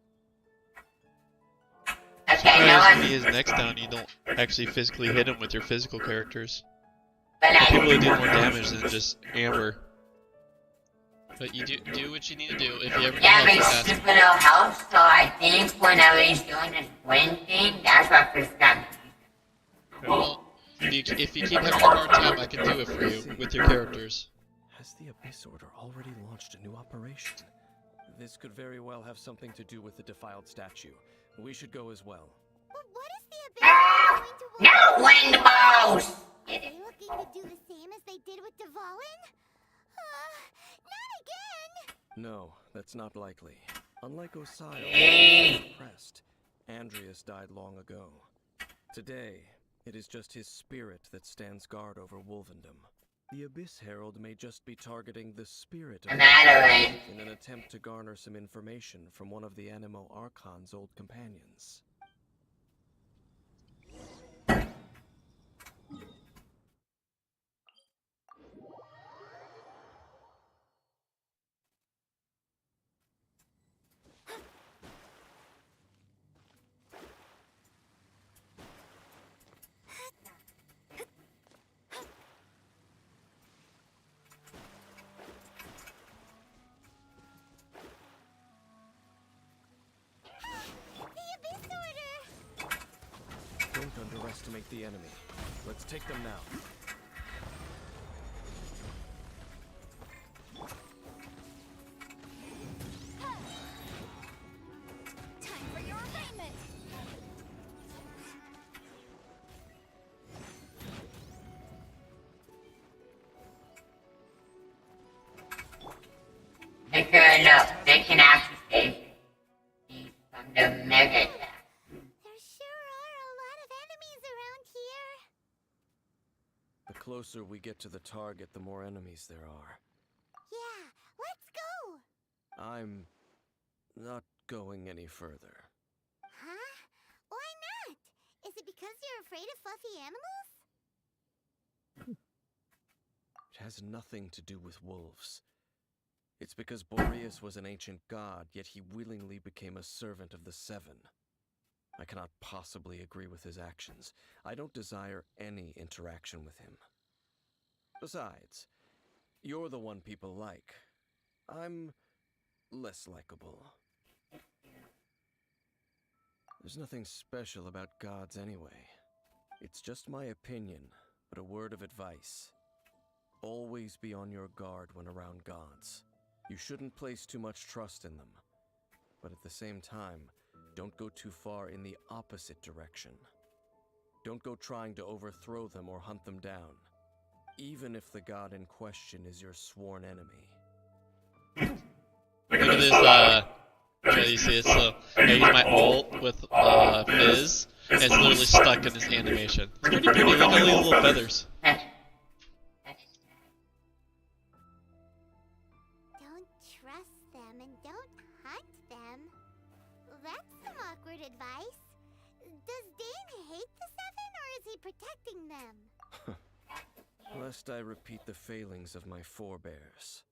[SPEAKER 4] Okay, I know
[SPEAKER 3] Whereas
[SPEAKER 4] I'm...
[SPEAKER 3] when he is next down, you don't actually physically hit him with your physical characters.
[SPEAKER 4] But
[SPEAKER 3] People who
[SPEAKER 4] I...
[SPEAKER 3] do more damage than just Amber. But you do what you need to do. If you ever need
[SPEAKER 4] Yeah,
[SPEAKER 3] help,
[SPEAKER 4] but
[SPEAKER 3] just
[SPEAKER 4] it's
[SPEAKER 3] ask.
[SPEAKER 4] super low health, so I think whenever he's doing this win thing, that's what first got me.
[SPEAKER 3] Well, if you keep having a hard time, I can do it for you with your characters.
[SPEAKER 6] Has the Abyss Order already launched a new operation? This could very well have something to do with the defiled statue. We should go as well.
[SPEAKER 8] But what is the Abyss Order going to
[SPEAKER 4] No wind balls!
[SPEAKER 8] Are they looking to do the same as they did with Dvalin? Not again!
[SPEAKER 6] No, that's not likely. Unlike Osio,
[SPEAKER 4] Hey.
[SPEAKER 6] suppressed, Andreas died long ago. Today, it is just his spirit that stands guard over Wolvendom. The Abyss Herald may just be targeting the spirit of
[SPEAKER 4] Mattering.
[SPEAKER 6] in an attempt to garner some information from one of the Animo Archon's old companions.
[SPEAKER 8] The Abyss Order!
[SPEAKER 6] Don't underestimate the enemy. Let's take them now.
[SPEAKER 5] Time for your arraignment!
[SPEAKER 4] They can actually save me from the mega attack.
[SPEAKER 8] There sure are a lot of enemies around here.
[SPEAKER 6] The closer we get to the target, the more enemies there are.
[SPEAKER 8] Yeah, let's go!
[SPEAKER 6] I'm not going any further.
[SPEAKER 8] Huh? Why not? Is it because you're afraid of fluffy animals?
[SPEAKER 6] It has nothing to do with wolves. It's because Boreas was an ancient god, yet he willingly became a servant of the Seven. I cannot possibly agree with his actions. I don't desire any interaction with him. Besides, you're the one people like. I'm less likable. There's nothing special about gods anyway. It's just my opinion, but a word of advice. Always be on your guard when around gods. You shouldn't place too much trust in them. But at the same time, don't go too far in the opposite direction. Don't go trying to overthrow them or hunt them down, even if the god in question is your sworn enemy.
[SPEAKER 3] Look at this, yeah, you see it, so I use my ult with, Fizz, and it's literally stuck in this animation. It's pretty pretty, look at all these little feathers.
[SPEAKER 8] Don't trust them and don't hunt them. That's some awkward advice. Does Dane hate the Seven, or is he protecting them?
[SPEAKER 6] Lest I repeat the failings of my forebears,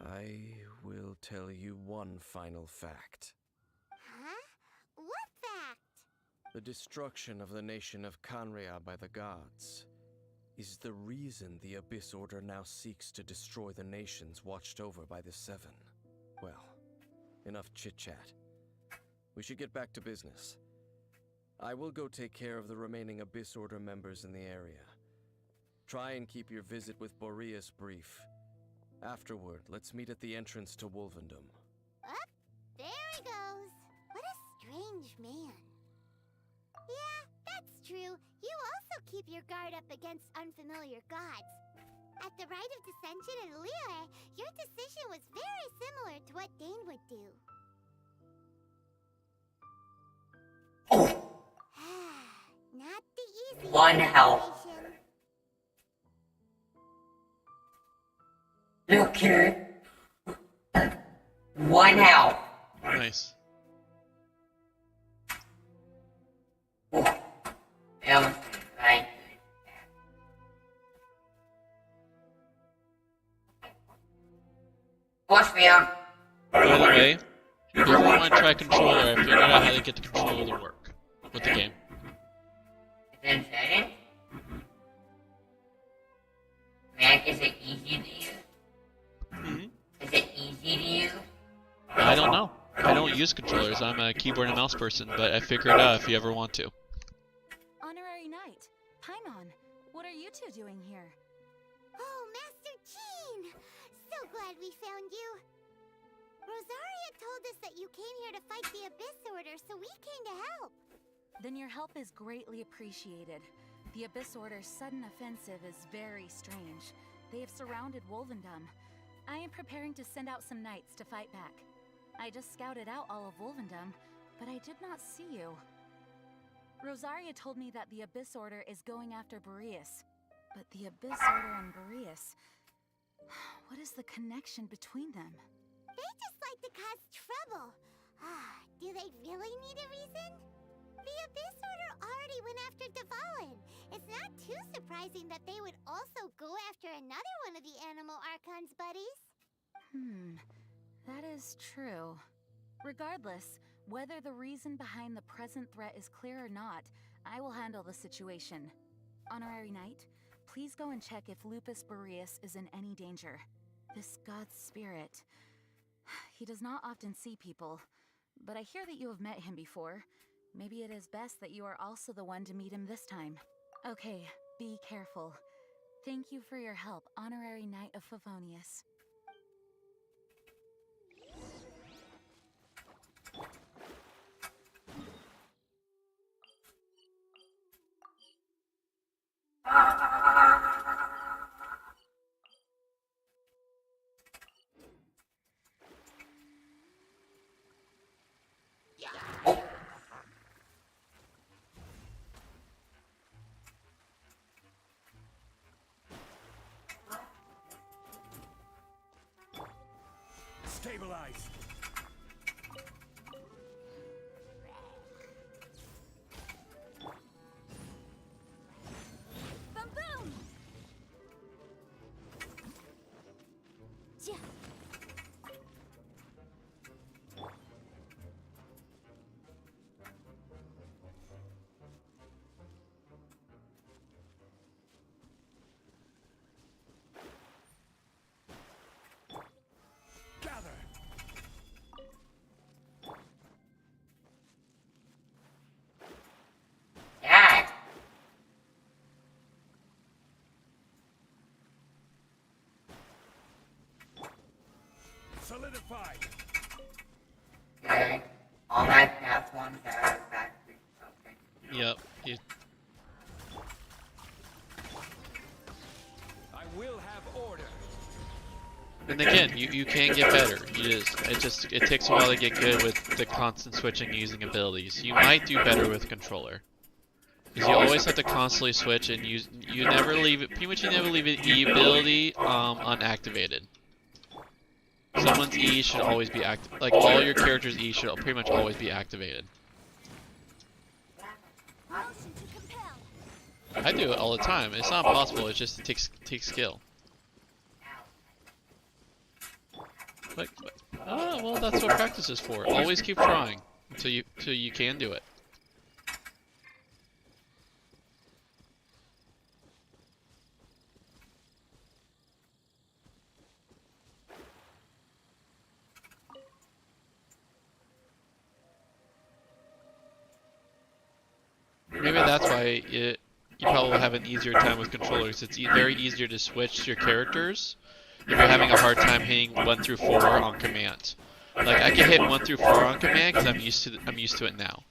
[SPEAKER 6] I will tell you one final fact.
[SPEAKER 8] Huh? What fact?
[SPEAKER 6] The destruction of the nation of Canria by the gods is the reason the Abyss Order now seeks to destroy the nations watched over by the Seven. Well, enough chit-chat. We should get back to business. I will go take care of the remaining Abyss Order members in the area. Try and keep your visit with Boreas brief. Afterward, let's meet at the entrance to Wolvendom.
[SPEAKER 8] Up, there he goes. What a strange man. Yeah, that's true. You also keep your guard up against unfamiliar gods. At the Rite of Dissension in Liyue, your decision was very similar to what Dane would do. Not the easy
[SPEAKER 4] One health.
[SPEAKER 8] situation.
[SPEAKER 4] Okay. One health.
[SPEAKER 3] Nice.
[SPEAKER 4] Right. Push me up.
[SPEAKER 3] By the way, if you ever want to try controller, I figured out how to get the controller to work with the game.
[SPEAKER 4] Then setting. Mac, is it easy to use?
[SPEAKER 3] Mm-hmm.
[SPEAKER 4] Is it easy to use?
[SPEAKER 3] I don't know. I don't use controllers. I'm a keyboard and mouse person, but I figured it out if you ever want to.
[SPEAKER 9] Honorary Knight, Paimon, what are you two doing here?
[SPEAKER 8] Oh, Master Jean! So glad we found you. Rosaria told us that you came here to fight the Abyss Order, so we came to help.
[SPEAKER 9] Then your help is greatly appreciated. The Abyss Order's sudden offensive is very strange. They have surrounded Wolvendom. I am preparing to send out some knights to fight back. I just scouted out all of Wolvendom, but I did not see you. Rosaria told me that the Abyss Order is going after Boreas. But the Abyss Order and Boreas... What is the connection between them?
[SPEAKER 8] They just like to cause trouble. Do they really need a reason? The Abyss Order already went after Dvalin. It's not too surprising that they would also go after another one of the Animal Archon's buddies.
[SPEAKER 9] That is true. Regardless, whether the reason behind the present threat is clear or not, I will handle the situation. Honorary Knight, please go and check if Lupus Boreas is in any danger. This god's spirit... He does not often see people, but I hear that you have met him before. Maybe it is best that you are also the one to meet him this time. Okay, be careful. Thank you for your help, Honorary Knight of Favonius.
[SPEAKER 6] Stabilize!
[SPEAKER 5] Boom boom! Yeah.
[SPEAKER 10] Solidified.
[SPEAKER 4] Okay. All my path ones are back to okay.
[SPEAKER 3] Yep. You,
[SPEAKER 10] I will have order.
[SPEAKER 3] and again, you can get better. It takes a while to get good with the constant switching using abilities. You might do better with controller. Because you always have to constantly switch, and you never leave it. Pretty much, you never leave an E ability unactivated. Someone's E should always be active. Like all your characters' E should pretty much always be activated. I do it all the time. It's not possible. It takes skill. Like, well, that's what practice is for. Always keep trying until you can do it. Maybe that's why you probably have an easier time with controllers. It's very easier to switch your characters if you're having a hard time hitting 1 through 4 on command. Like I can hit 1 through 4 on command because I'm used to it now.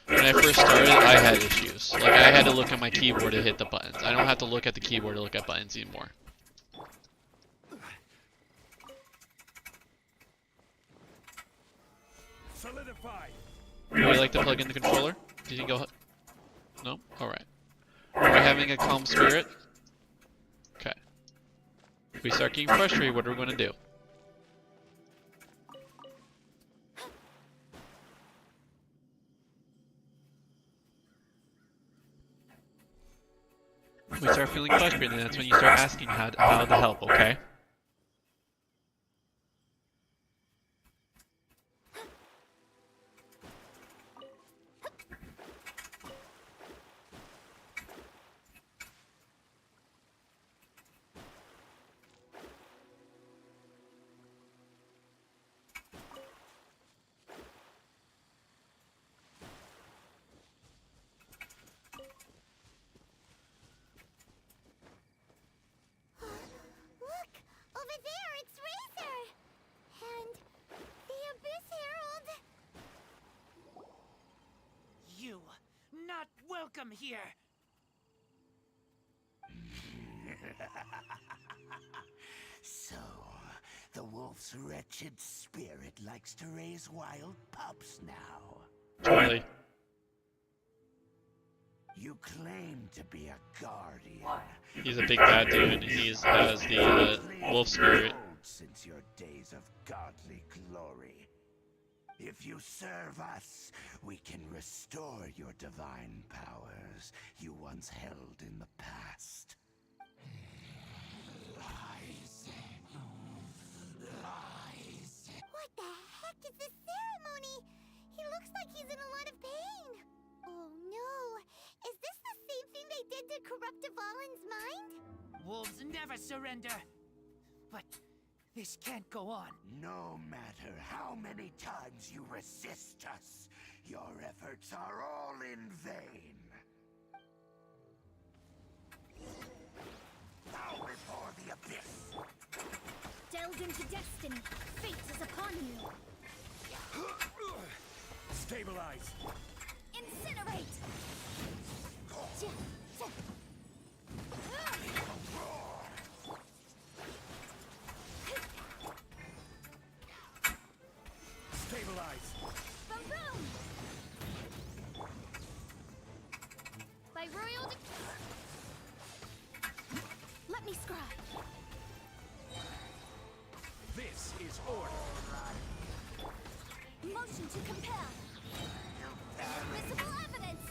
[SPEAKER 3] When I first started, I had issues. Like I had to look at my keyboard to hit the buttons. I don't have to look at the keyboard to look at buttons anymore.
[SPEAKER 10] Solidified.
[SPEAKER 3] Would you like to plug in the controller? Did you go? No? Alright. Are we having a calm spirit? Okay. If we start getting frustrated, what are we going to do? When we start feeling frustrated, then that's when you start asking how to help, okay?
[SPEAKER 8] Look! Over there, it's Razor! And the Abyss Herald!
[SPEAKER 10] You not welcome here.
[SPEAKER 11] So, the wolf's wretched spirit likes to raise wild pups now.
[SPEAKER 3] Totally.
[SPEAKER 11] You claim to be a guardian.
[SPEAKER 3] He's a big bad dude, and he has the wolf spirit.
[SPEAKER 11] Since your days of godly glory. If you serve us, we can restore your divine powers you once held in the past. Lies. Lies.
[SPEAKER 8] What the heck is this ceremony? He looks like he's in a lot of pain. Oh no! Is this the same thing they did to corrupt Dvalin's mind?
[SPEAKER 10] Wolves never surrender. But this can't go on.
[SPEAKER 11] No matter how many times you resist us, your efforts are all in vain. Bow before the abyss.
[SPEAKER 5] Delve into destiny. Fate is upon you.
[SPEAKER 10] Stabilize.
[SPEAKER 5] Incinerate!
[SPEAKER 10] Stabilize.
[SPEAKER 5] Boom! By royal let me scribe.
[SPEAKER 10] This is order.
[SPEAKER 5] Motion to compel. Invisible evidence.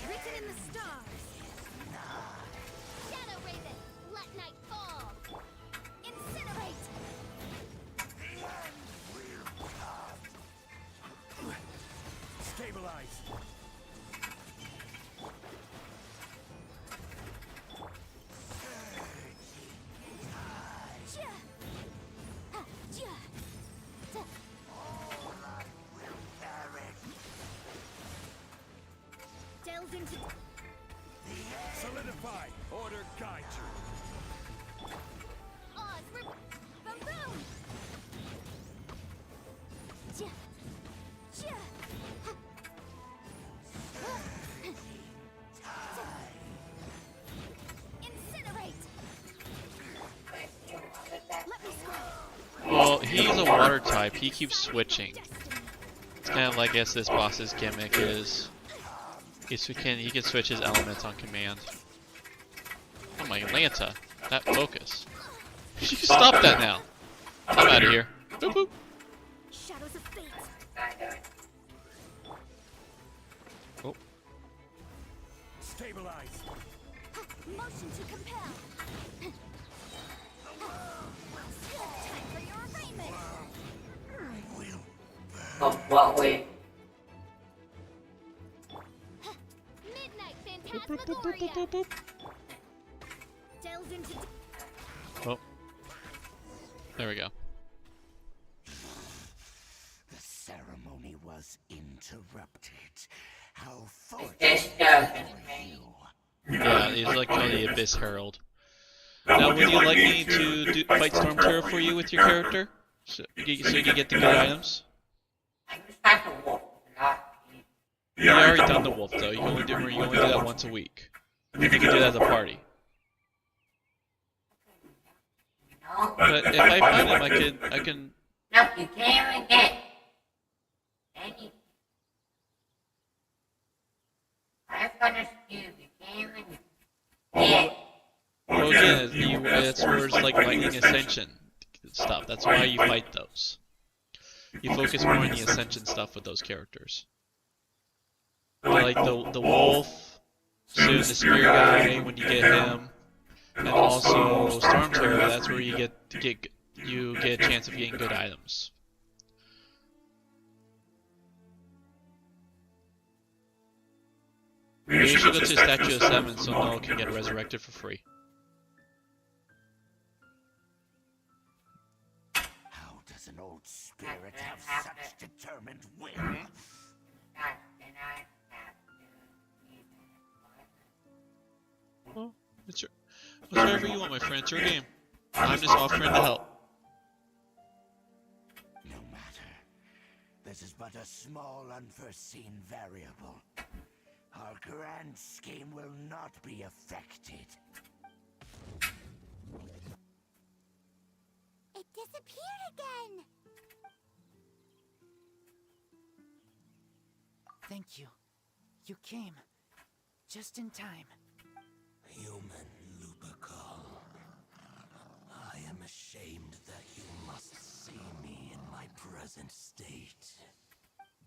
[SPEAKER 5] Written in the stars. Shadow Raven, let night fall. Incinerate.
[SPEAKER 10] Stabilize.
[SPEAKER 5] Delve into
[SPEAKER 10] Solidify.
[SPEAKER 11] order guide you.
[SPEAKER 5] Oz, Baboon! Incinerate! Let me scry.
[SPEAKER 3] Well, he's a water type. He keeps switching. It's kind of like, I guess this boss's gimmick is he can switch his elements on command. Oh my Lanta, that focus. You should stop that now. I'm out of here. Boop boop.
[SPEAKER 5] Shadows of fate.
[SPEAKER 3] Oh.
[SPEAKER 11] Stabilize.
[SPEAKER 5] Motion to compel. Time for your arraignment.
[SPEAKER 4] What way?
[SPEAKER 5] Midnight Phantasmagoria. Delves into.
[SPEAKER 3] Oh. There we go.
[SPEAKER 11] The ceremony was interrupted. How
[SPEAKER 4] This
[SPEAKER 11] fortunate for you.
[SPEAKER 3] Yeah, he's like the Abyss Herald. Now, would you like me to fight Storm Terror for you with your character? So you can get the good items? You already done the wolf though. You only do that once a week. You can do that as a party. But if I find him, I can.
[SPEAKER 4] No, you can't even get any. I'm gonna steal. You can't even get.
[SPEAKER 3] Well, again, that's where it's like Lightning Ascension stuff. That's why you fight those. You focus more on the Ascension stuff with those characters. Like the wolf, soon the spear guy when you get him, and also Storm Terror. That's where you get a chance of getting good items. You should go to Statue of 7 so Noel can get resurrected for free.
[SPEAKER 11] How does an old spirit have such determined will?
[SPEAKER 3] Well, it's whatever you want, my friend. It's your game. I'm just offering to help.
[SPEAKER 11] No matter. This is but a small unforeseen variable. Our grand scheme will not be affected.
[SPEAKER 8] It disappeared again.
[SPEAKER 10] Thank you. You came. Just in time.
[SPEAKER 11] Human Lupercal. I am ashamed that you must see me in my present state.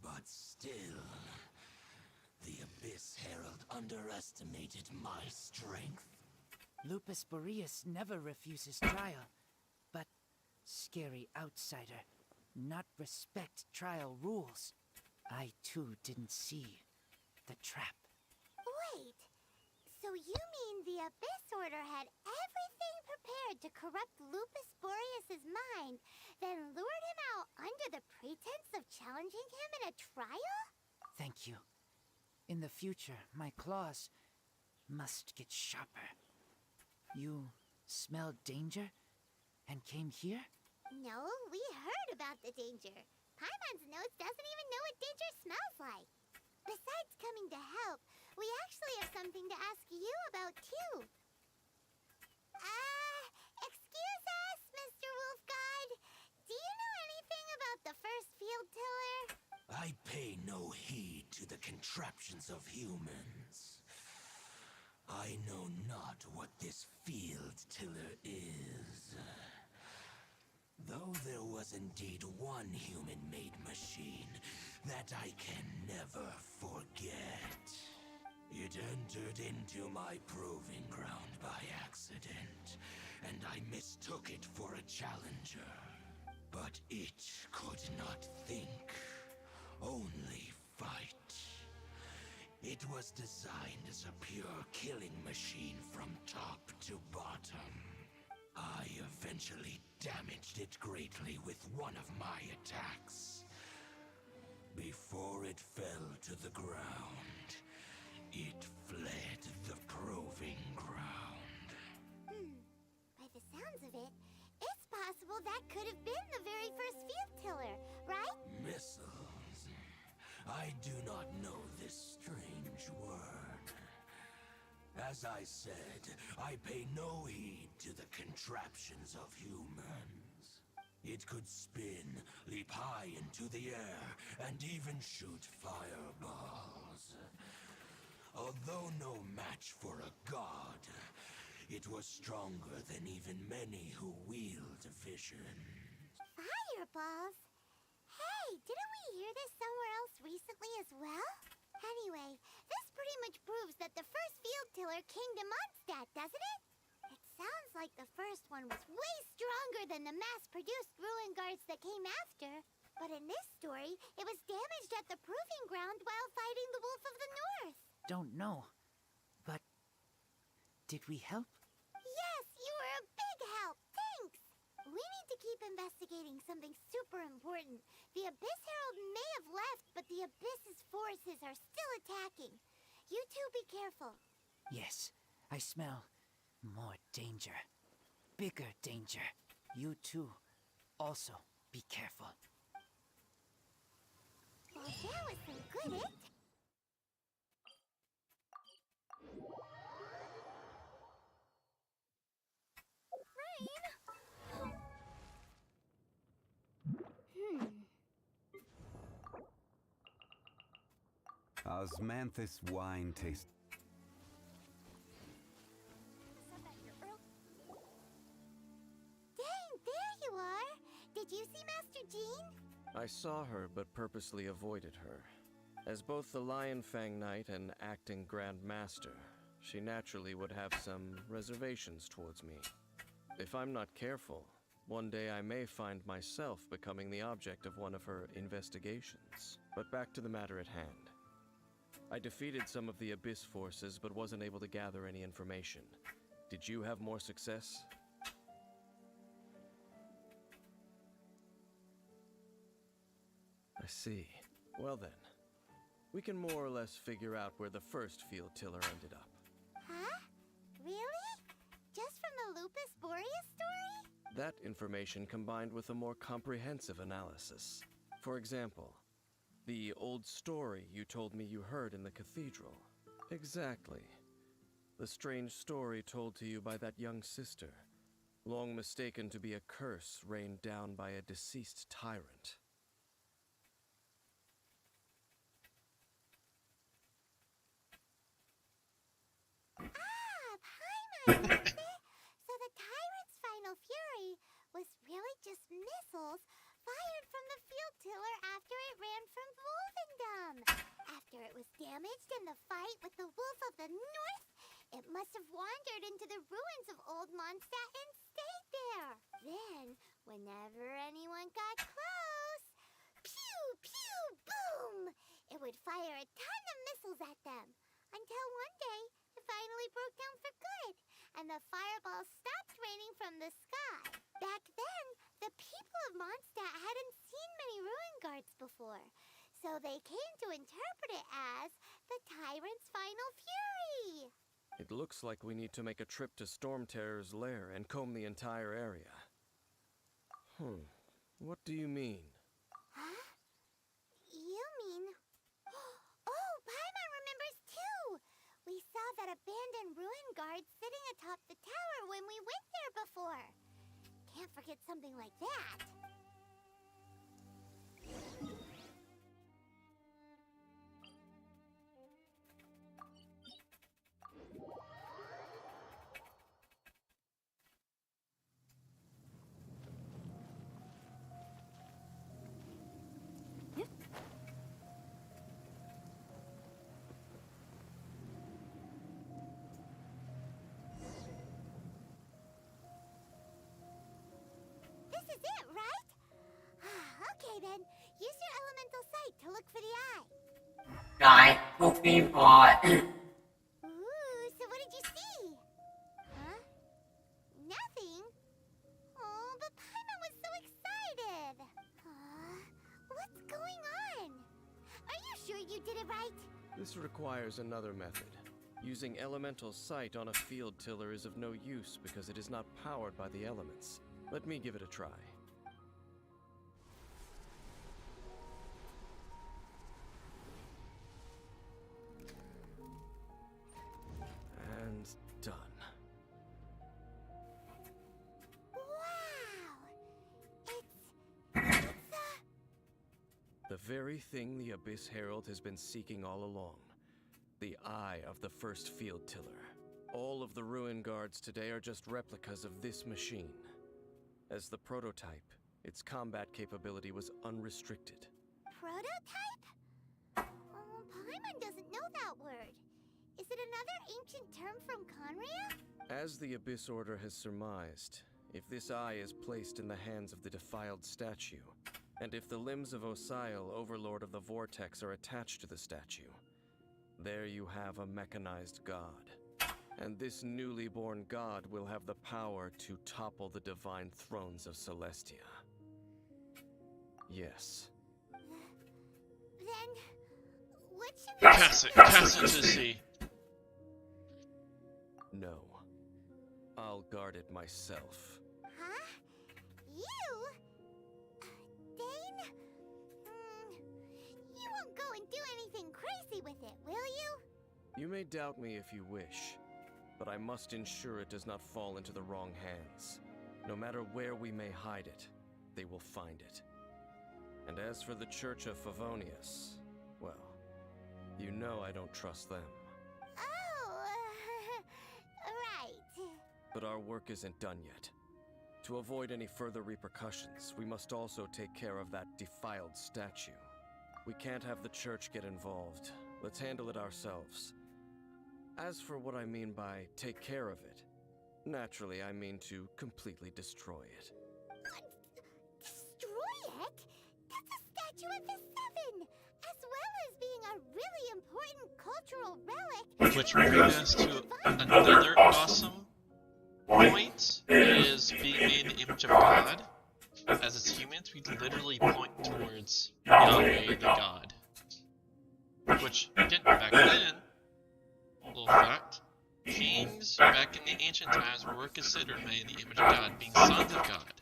[SPEAKER 11] But still, the Abyss Herald underestimated my strength.
[SPEAKER 10] Lupus Boreas never refuses trial. But scary outsider, not respect trial rules. I too didn't see the trap.
[SPEAKER 8] Wait, so you mean the Abyss Order had everything prepared to corrupt Lupus Boreas' mind, then lured him out under the pretense of challenging him in a trial?
[SPEAKER 10] Thank you. In the future, my claws must get sharper. You smelled danger and came here?
[SPEAKER 8] No, we heard about the danger. Paimon's nose doesn't even know what danger smells like. Besides coming to help, we actually have something to ask you about too. Excuse us, Mr. Wolf God. Do you know anything about the first field tiller?
[SPEAKER 11] I pay no heed to the contraptions of humans. I know not what this field tiller is. Though there was indeed one human-made machine that I can never forget. It entered into my proving ground by accident, and I mistook it for a challenger. But it could not think, only fight. It was designed as a pure killing machine from top to bottom. I eventually damaged it greatly with one of my attacks. Before it fell to the ground, it fled the proving ground.
[SPEAKER 8] that could have been the very first field tiller, right?
[SPEAKER 11] Missiles. I do not know this strange word. As I said, I pay no heed to the contraptions of humans. It could spin, leap high into the air, and even shoot fireballs. Although no match for a god, it was stronger than even many who wield vision.
[SPEAKER 8] Fireballs? Hey, didn't we hear this somewhere else recently as well? Anyway, this pretty much proves that the first field tiller came to Mondstadt, doesn't it? It sounds like the first one was way stronger than the mass-produced ruin guards that came after. But in this story, it was damaged at the proving ground while fighting the Wolf of the North.
[SPEAKER 10] Don't know. But did we help?
[SPEAKER 8] Yes, you were a big help. Thanks. We need to keep investigating something super important. The Abyss Herald may have left, but the Abyss's forces are still attacking. You two be careful.
[SPEAKER 10] Yes, I smell more danger. Bigger danger. You too. Also, be careful.
[SPEAKER 8] Well, there was some good
[SPEAKER 12] Osmanthus wine taste.
[SPEAKER 8] Dang, there you are! Did you see Master Jean?
[SPEAKER 6] I saw her, but purposely avoided her. As both the Lion Fang Knight and acting Grand Master, she naturally would have some reservations towards me. If I'm not careful, one day I may find myself becoming the object of one of her investigations. But back to the matter at hand. I defeated some of the Abyss forces, but wasn't able to gather any information. Did you have more success? I see. Well then, we can more or less figure out where the first field tiller ended up.
[SPEAKER 8] Huh? Really? Just from the Lupus Boreas story?
[SPEAKER 6] That information combined with a more comprehensive analysis. For example, the old story you told me you heard in the cathedral. Exactly. The strange story told to you by that young sister, long mistaken to be a curse rained down by a deceased tyrant.
[SPEAKER 8] Paimon! So the tyrant's final fury was really just missiles fired from the field tiller after it ran from Wolvendom. After it was damaged in the fight with the Wolf of the North, it must have wandered into the ruins of Old Mondstadt and stayed there. Then, whenever anyone got close, pew, pew, boom! It would fire a ton of missiles at them. Until one day, it finally broke down for good, and the fireballs stopped raining from the sky. Back then, the people of Mondstadt hadn't seen many ruin guards before, so they came to interpret it as the tyrant's final fury.
[SPEAKER 6] It looks like we need to make a trip to Storm Terror's lair and comb the entire area. What do you mean?
[SPEAKER 8] Huh? You mean... Oh, Paimon remembers too! We saw that abandoned ruin guard sitting atop the tower when we went there before. Can't forget something like that. This is it, right? Okay then, use your elemental sight to look for the eye.
[SPEAKER 4] Right, looking for it.
[SPEAKER 8] Ooh, so what did you see? Huh? Nothing? Oh, but Paimon was so excited. What's going on? Are you sure you did it right?
[SPEAKER 6] This requires another method. Using elemental sight on a field tiller is of no use because it is not powered by the elements. Let me give it a try. The very thing the Abyss Herald has been seeking all along. The eye of the first field tiller. All of the ruin guards today are just replicas of this machine. As the prototype, its combat capability was unrestricted.
[SPEAKER 8] Prototype? Oh, Paimon doesn't know that word. Is it another ancient term from Conria?
[SPEAKER 6] As the Abyss Order has surmised, if this eye is placed in the hands of the defiled statue, and if the limbs of Osial, Overlord of the Vortex, are attached to the statue, there you have a mechanized god. And this newly born god will have the power to topple the divine thrones of Celestia. Yes.
[SPEAKER 8] Then, what should we
[SPEAKER 3] Cast it to sea.
[SPEAKER 6] No. I'll guard it myself.
[SPEAKER 8] Huh? You? Dane? You won't go and do anything crazy with it, will you?
[SPEAKER 6] You may doubt me if you wish, but I must ensure it does not fall into the wrong hands. No matter where we may hide it, they will find it. And as for the Church of Favonius, well, you know I don't trust them.
[SPEAKER 8] Oh, right.
[SPEAKER 6] But our work isn't done yet. To avoid any further repercussions, we must also take care of that defiled statue. We can't have the Church get involved. Let's handle it ourselves. As for what I mean by take care of it, naturally I mean to completely destroy it.
[SPEAKER 8] Destroy it? That's a statue of the Seven, as well as being a really important cultural relic.
[SPEAKER 3] Which brings us to another awesome point, is being made in the image of God. As it's humans, we literally point towards Yahweh the God. Which, again, back then, little fact, kings back in the ancient times were considered made in the image of God, being sons of God.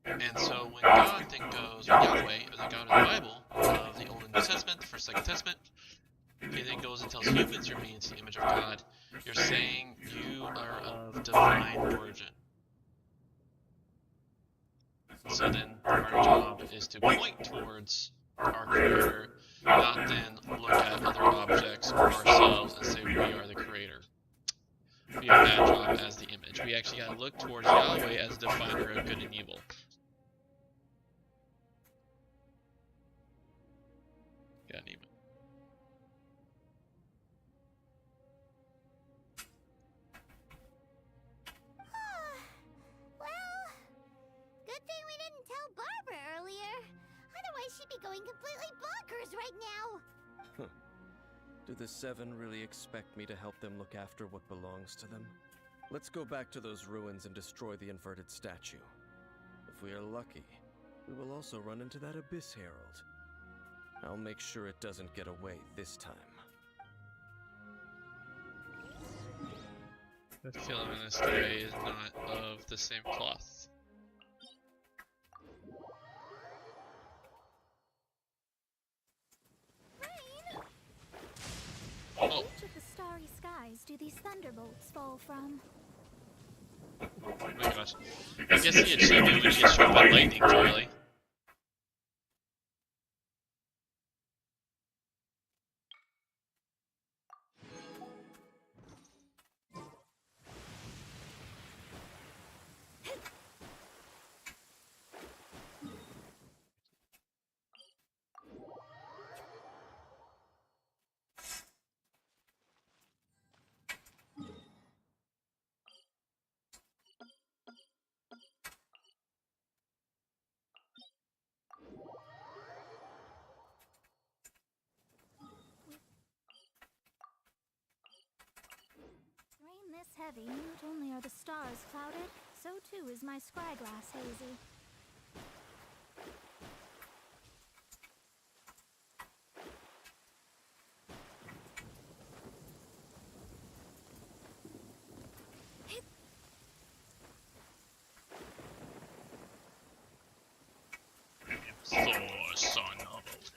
[SPEAKER 3] And so when God then goes, or Yahweh, or the God of the Bible, of the Old and New Testament, the First, Second Testament, he then goes and tells humans you're made in the image of God. You're saying you are of divine origin. So then our job is to point towards our Creator, not then look at other objects or ourselves and say we are the Creator. We have that job as the image. We actually gotta look towards Yahweh as the definer of good and evil. Yeah, Neiman.
[SPEAKER 8] Well, good thing we didn't tell Barbara earlier. Otherwise she'd be going completely bonkers right now.
[SPEAKER 6] Do the Seven really expect me to help them look after what belongs to them? Let's go back to those ruins and destroy the inverted statue. If we are lucky, we will also run into that Abyss Herald. I'll make sure it doesn't get away this time.
[SPEAKER 3] The feeling in this guy is not of the same cloth. Oh.
[SPEAKER 5] Which of the starry skies do these thunderbolts fall from?
[SPEAKER 3] Oh my gosh. I guess he achieved it when he gets struck by lightning, Charlie.
[SPEAKER 5] Rain this heavy, not only are the stars clouded, so too is my scryglass hazy.
[SPEAKER 3] Thor, son of a...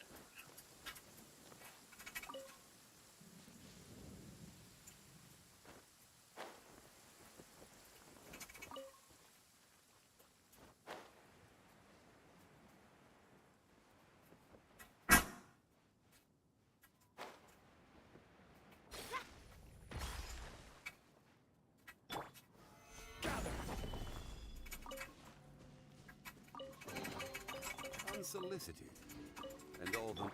[SPEAKER 12] solicitude, and all the...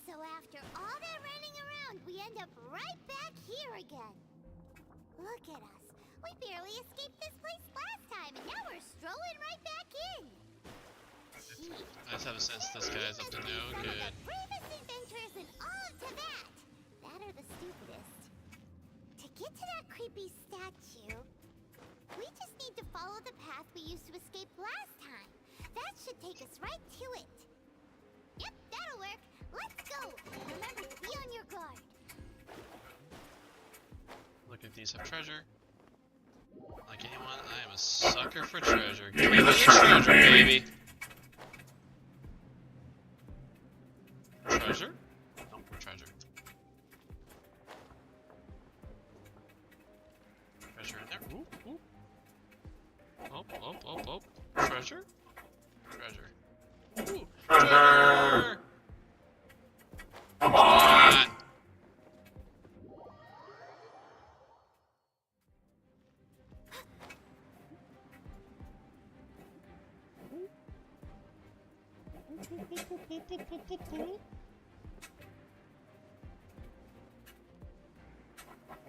[SPEAKER 8] So after all that running around, we end up right back here again. Look at us. We barely escaped this place last time, and now we're strolling right back in.
[SPEAKER 3] I just have a sense this guy's up to no good.
[SPEAKER 8] The bravest adventurers in all of Tibet. That are the stupidest. To get to that creepy statue, we just need to follow the path we used to escape last time. That should take us right to it. Yep, that'll work. Let's go. Remember to be on your guard.
[SPEAKER 3] Look if these have treasure. Like anyone, I am a sucker for treasure. Give me the treasure, baby. Treasure? No, treasure. Treasure in there. Ooh, ooh. Oh, oh, oh, oh. Treasure? Treasure. Ooh, treasure!
[SPEAKER 7] Come on!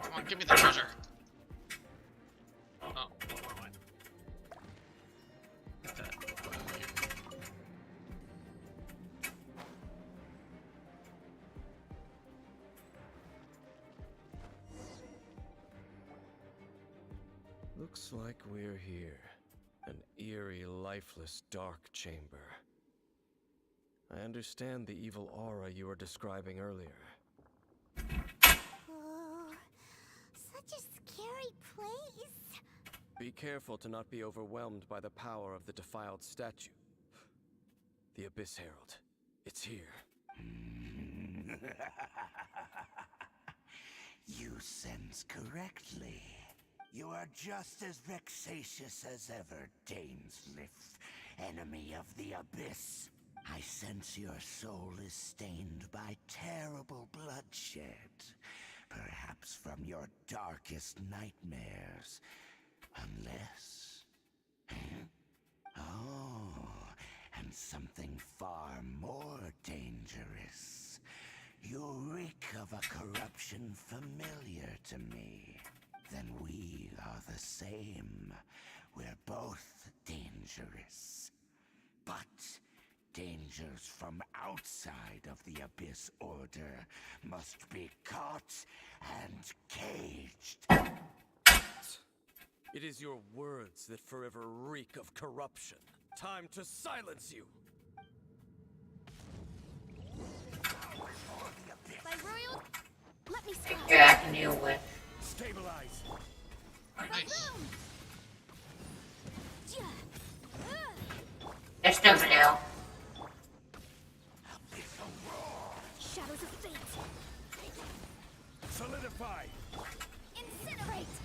[SPEAKER 3] Come on, give me the treasure. Oh, never mind. Get that.
[SPEAKER 6] Looks like we're here. An eerie, lifeless, dark chamber. I understand the evil aura you were describing earlier.
[SPEAKER 8] Oh, such a scary place.
[SPEAKER 6] Be careful to not be overwhelmed by the power of the defiled statue. The Abyss Herald. It's here.
[SPEAKER 11] You sense correctly. You are just as vexatious as ever, Dainsliff, enemy of the Abyss. I sense your soul is stained by terrible bloodshed, perhaps from your darkest nightmares. Unless... Oh, and something far more dangerous. You reek of a corruption familiar to me. Then we are the same. We're both dangerous. But dangers from outside of the Abyss Order must be caught and caged.
[SPEAKER 6] It is your words that forever reek of corruption. Time to silence you!
[SPEAKER 8] By royal... Let me stop.
[SPEAKER 4] Yeah, I knew it.
[SPEAKER 6] Stabilize!
[SPEAKER 3] Nice.
[SPEAKER 4] There's no blue.
[SPEAKER 8] Shadows of fate.
[SPEAKER 6] Solidify!
[SPEAKER 8] Incinerate.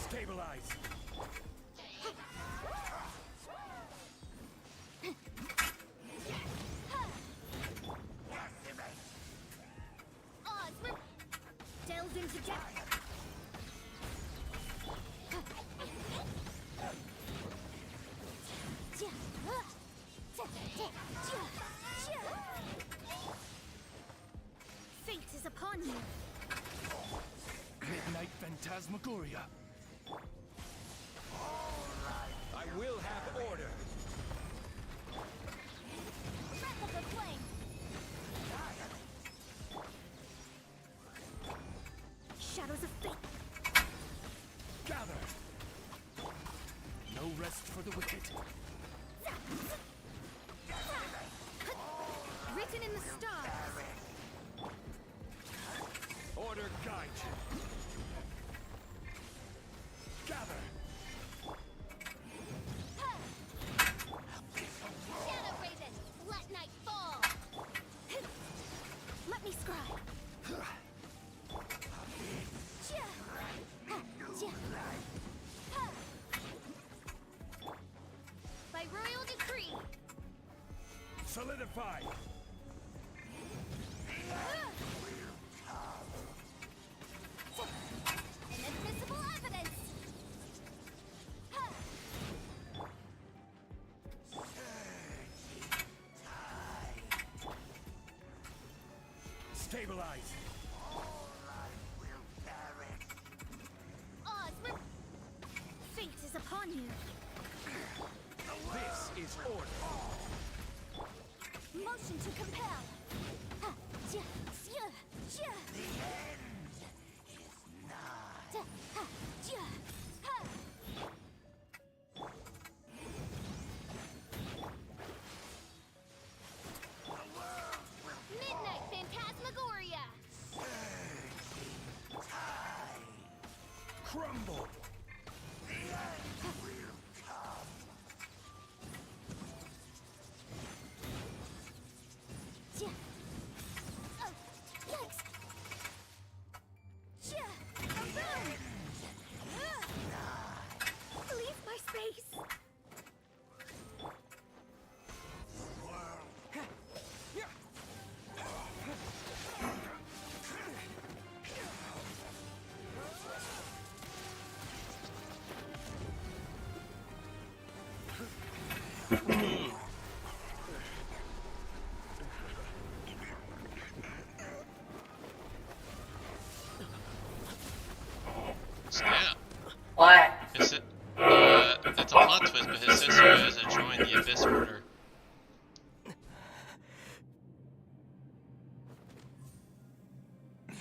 [SPEAKER 6] Stabilize!
[SPEAKER 8] Odds, delves into depth. Fate is upon you.
[SPEAKER 13] Midnight Phantasmagoria.
[SPEAKER 6] I will have order!
[SPEAKER 8] Breath of the flame. Shadows of fate.
[SPEAKER 13] Gather. No rest for the wicked.
[SPEAKER 8] Written in the stars.
[SPEAKER 6] Order guide you!
[SPEAKER 13] Gather.
[SPEAKER 8] Shadow Raven, let night fall.
[SPEAKER 5] Let me scry.
[SPEAKER 8] By royal decree.
[SPEAKER 13] Solidify.
[SPEAKER 8] Inadmissible evidence.
[SPEAKER 13] Stabilize.
[SPEAKER 8] Oz,
[SPEAKER 5] Fate is upon you.
[SPEAKER 13] This is order.
[SPEAKER 5] Motion to compel.
[SPEAKER 8] Midnight Phantasmagoria.
[SPEAKER 13] Crumble.
[SPEAKER 5] Leave my space.
[SPEAKER 3] Snap.
[SPEAKER 4] What?
[SPEAKER 3] It's a plot twist, but his sister has joined the Abyss Order.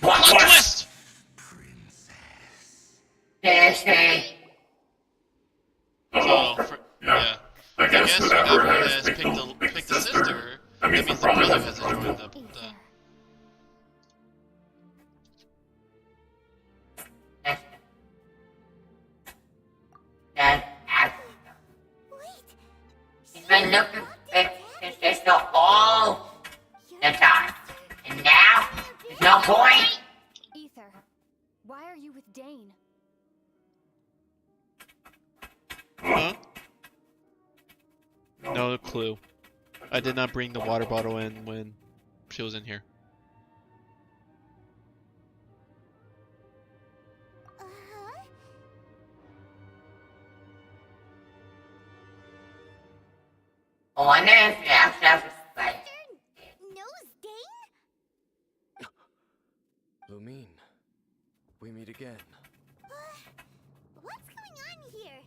[SPEAKER 3] Plot twist!
[SPEAKER 4] Seriously?
[SPEAKER 3] So, yeah. I guess whoever has picked the sister, that means the brother has joined the
[SPEAKER 4] He's been looking for his sister all the time. And now, there's no point?
[SPEAKER 5] Ether, why are you with Dane?
[SPEAKER 3] Huh? No clue. I did not bring the water bottle in when she was in here.
[SPEAKER 4] I wonder if you have like...
[SPEAKER 8] Knows Dane?
[SPEAKER 6] Lumine, we meet again.
[SPEAKER 8] What's going on here?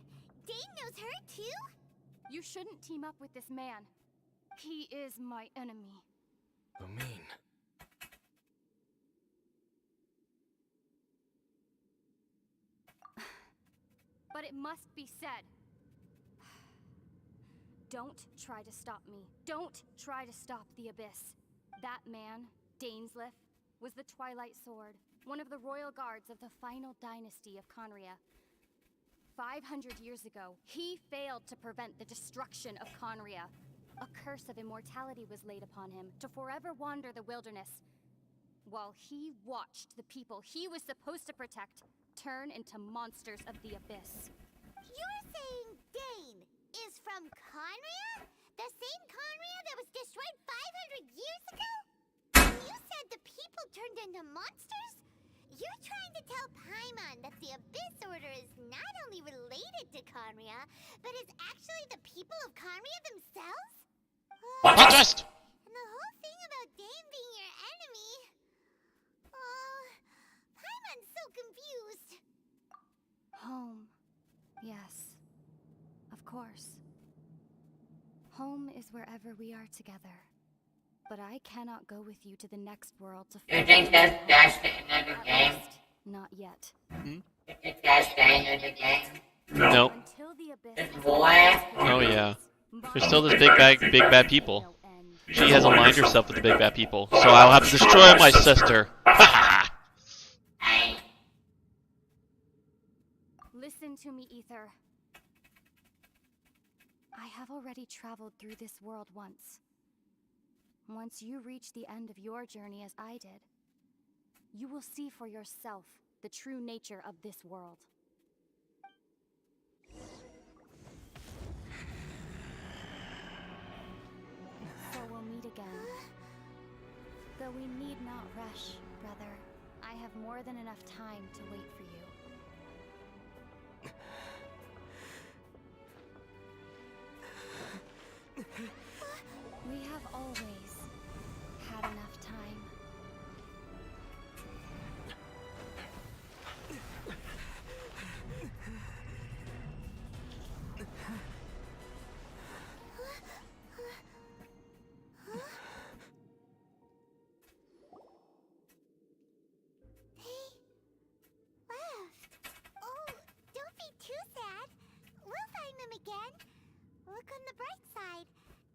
[SPEAKER 8] Dane knows her too?
[SPEAKER 5] You shouldn't team up with this man. He is my enemy.
[SPEAKER 6] Lumine.
[SPEAKER 5] But it must be said. Don't try to stop me. Don't try to stop the Abyss. That man, Dainsleif, was the Twilight Sword, one of the royal guards of the final dynasty of Conria. 500 years ago, he failed to prevent the destruction of Conria. A curse of immortality was laid upon him to forever wander the wilderness, while he watched the people he was supposed to protect turn into monsters of the Abyss.
[SPEAKER 8] You're saying Dane is from Conria? The same Conria that was destroyed 500 years ago? You said the people turned into monsters? You're trying to tell Paimon that the Abyss Order is not only related to Conria, but is actually the people of Conria themselves?
[SPEAKER 3] Plot twist!
[SPEAKER 8] And the whole thing about Dane being your enemy... Oh, Paimon's so confused.
[SPEAKER 5] Home. Yes. Of course. Home is wherever we are together. But I cannot go with you to the next world to
[SPEAKER 4] You think that's the end of the game?
[SPEAKER 5] Not yet.
[SPEAKER 3] Hmm?
[SPEAKER 4] You think that's the end of the game?
[SPEAKER 3] Nope.
[SPEAKER 5] Until the Abyss
[SPEAKER 4] There's more?
[SPEAKER 3] Oh yeah. There's still this big bad people. She has aligned herself with the big bad people, so I'll have to destroy my sister.
[SPEAKER 5] Listen Listen to me, Ether. I have already traveled through this world once. Once you reach the end of your journey as I did, you will see for yourself the true nature of this world. So we'll meet again. Though we need not rush, brother. I have more than enough time to wait for you. We have always had enough time.
[SPEAKER 8] Again? Look on the bright side.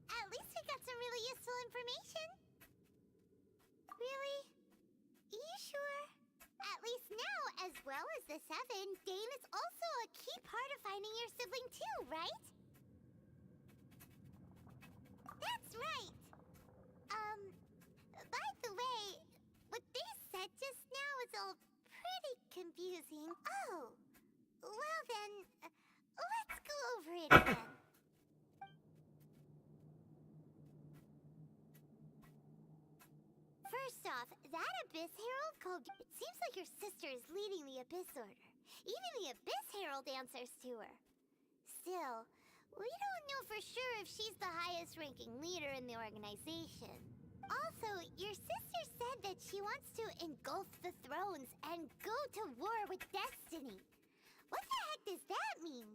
[SPEAKER 8] At least we got some really useful information. Really? Are you sure? At least now, as well as the 7, Dane is also a key part of finding your sibling too, right? That's right. By the way, what they said just now is all pretty confusing. Oh, well then, let's go over it again. First off, that Abyss Herald called... It seems like your sister is leading the Abyss Order. Even the Abyss Herald answers to her. Still, we don't know for sure if she's the highest-ranking leader in the organization. Also, your sister said that she wants to engulf the thrones and go to war with Destiny. What the heck does that mean?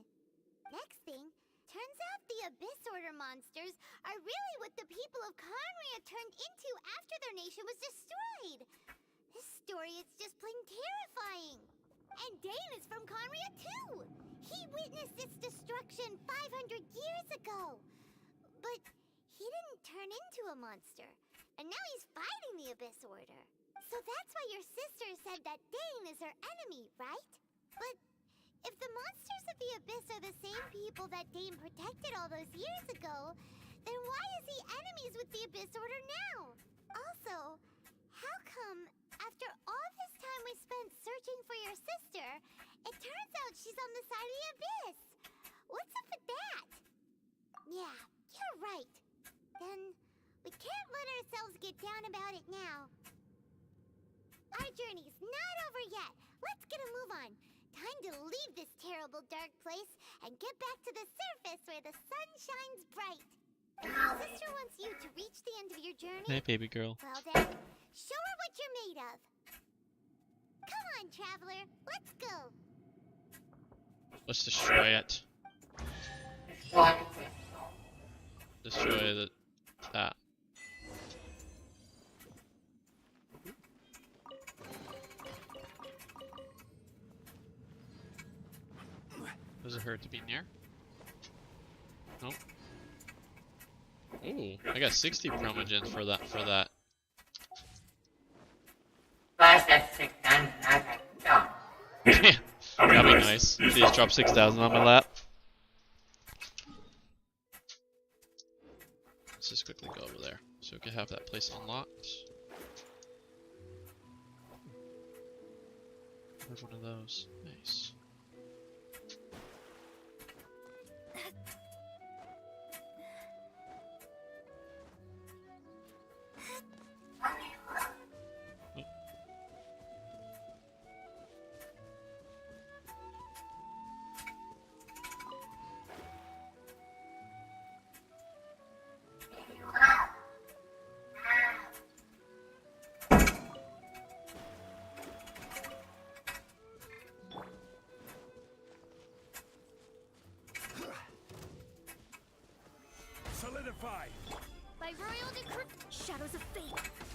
[SPEAKER 8] Next thing, turns out the Abyss Order monsters are really what the people of Conria turned into after their nation was destroyed. This story is just plain terrifying. And Dane is from Conria too. He witnessed its destruction 500 years ago. But he didn't turn into a monster. And now he's fighting the Abyss Order. So that's why your sister said that Dane is her enemy, right? But if the monsters of the Abyss are the same people that Dane protected all those years ago, then why is he enemies with the Abyss Order now? Also, how come, after all this time we spent searching for your sister, it turns out she's on the side of the Abyss? What's up with that? Yeah, you're right. Then we can't let ourselves get down about it now. Our journey's not over yet. Let's get a move on. Time to leave this terrible dark place and get back to the surface where the sun shines bright. If your sister wants you to reach the end of your journey,
[SPEAKER 3] Hey, baby girl.
[SPEAKER 8] well then, show her what you're made of. Come on, traveler, let's go.
[SPEAKER 3] Let's destroy it. Destroy that. Does it hurt to be near? Nope. Ooh, I got 60 promogens for that. Damn, that'd be nice. They just dropped 6,000 on my lap. Let's just quickly go over there so we can have that place unlocked. Have one of those. Nice.
[SPEAKER 13] Solidify!
[SPEAKER 5] By royal decree, shadows of fate,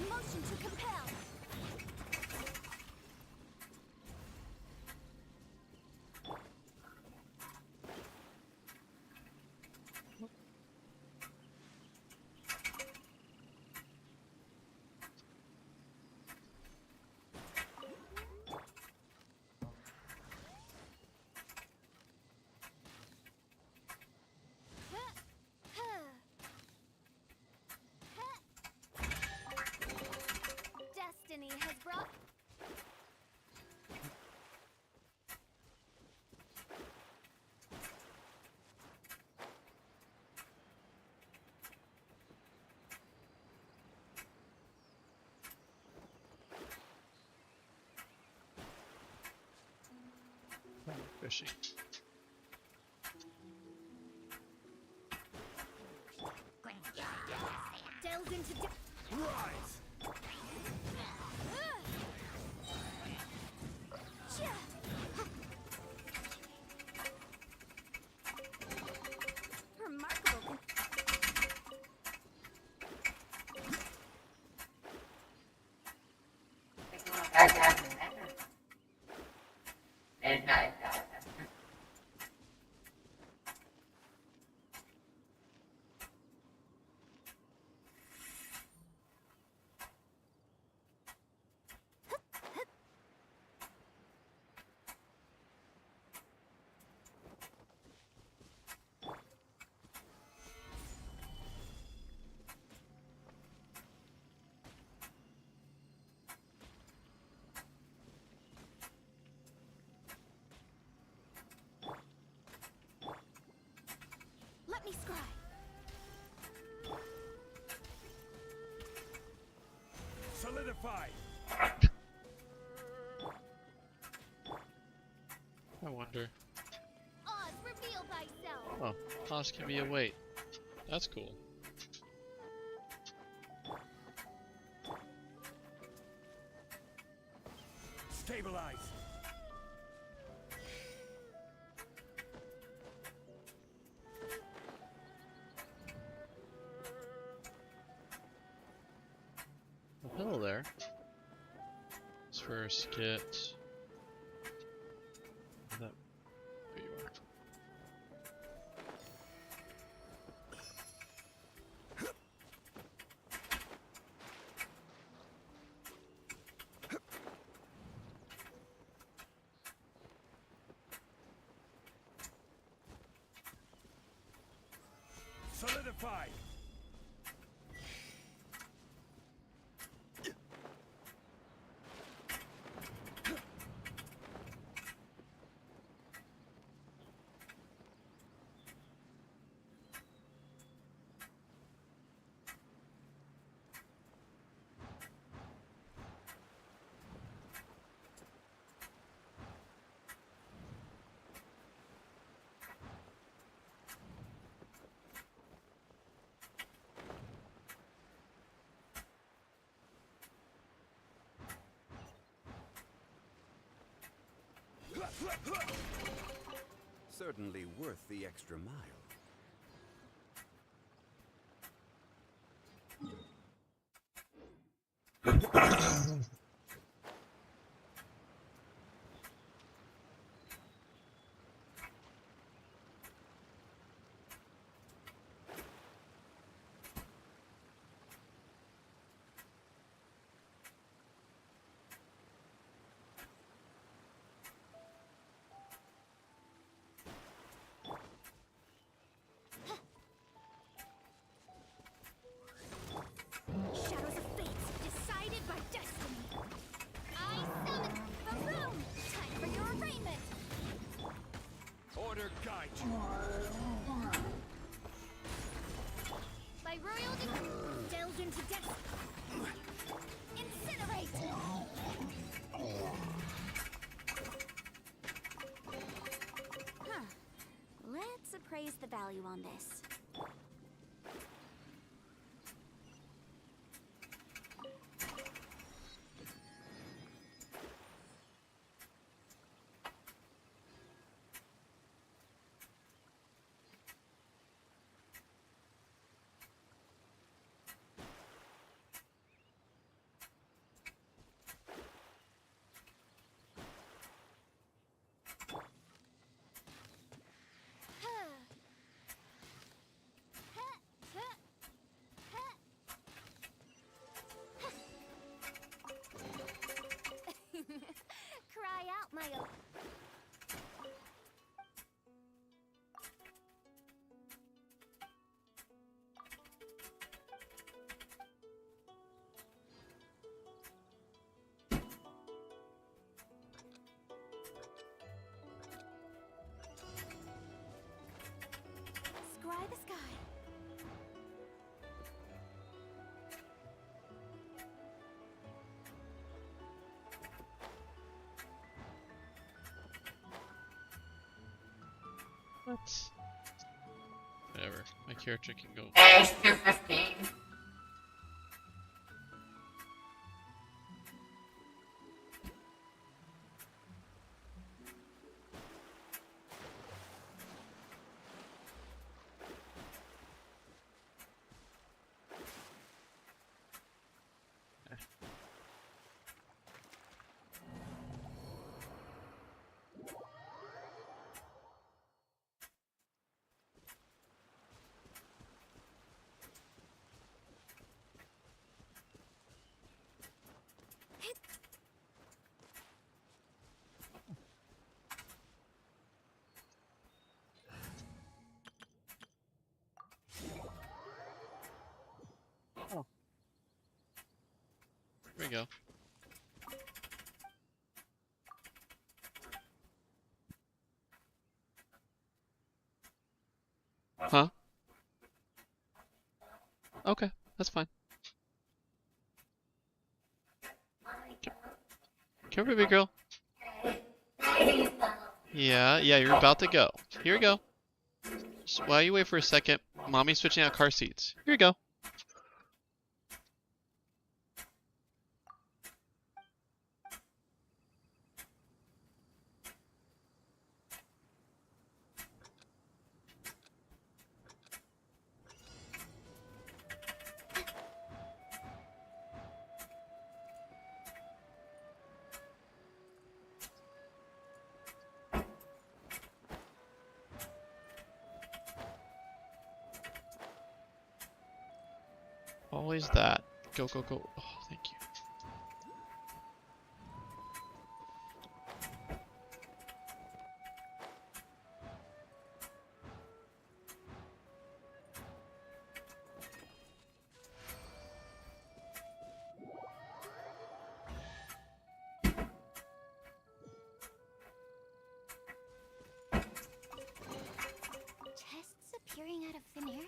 [SPEAKER 5] motion to compel.
[SPEAKER 3] Fishy.
[SPEAKER 5] Delved into
[SPEAKER 13] Rise!
[SPEAKER 5] remarkable. Let me scry.
[SPEAKER 13] Solidify!
[SPEAKER 3] I wonder.
[SPEAKER 5] Oz, reveal thyself.
[SPEAKER 3] Oh, Oz can be a weight. That's cool.
[SPEAKER 13] Stabilize!
[SPEAKER 3] Oh, hello there. Let's first get that. There you are.
[SPEAKER 13] Solidify!
[SPEAKER 12] Certainly worth the extra mile.
[SPEAKER 5] Shadows of fate, decided by destiny. I summon the room. Time for your arraignment.
[SPEAKER 13] Order guide you.
[SPEAKER 5] By royal delved into death. Incinerate. Huh. Let's appraise the value on this. Cry out, my oak. Scry the sky.
[SPEAKER 3] What? Whatever. My character can go.
[SPEAKER 4] Age 215.
[SPEAKER 3] Here we go. Huh? Okay, that's fine. Come here, big girl. Yeah, you're about to go. Here we go. Just while you wait for a second, mommy's switching out car seats. Here we go. Always that. Go, go, go. Oh, thank you.
[SPEAKER 8] Chests appearing out of thin air?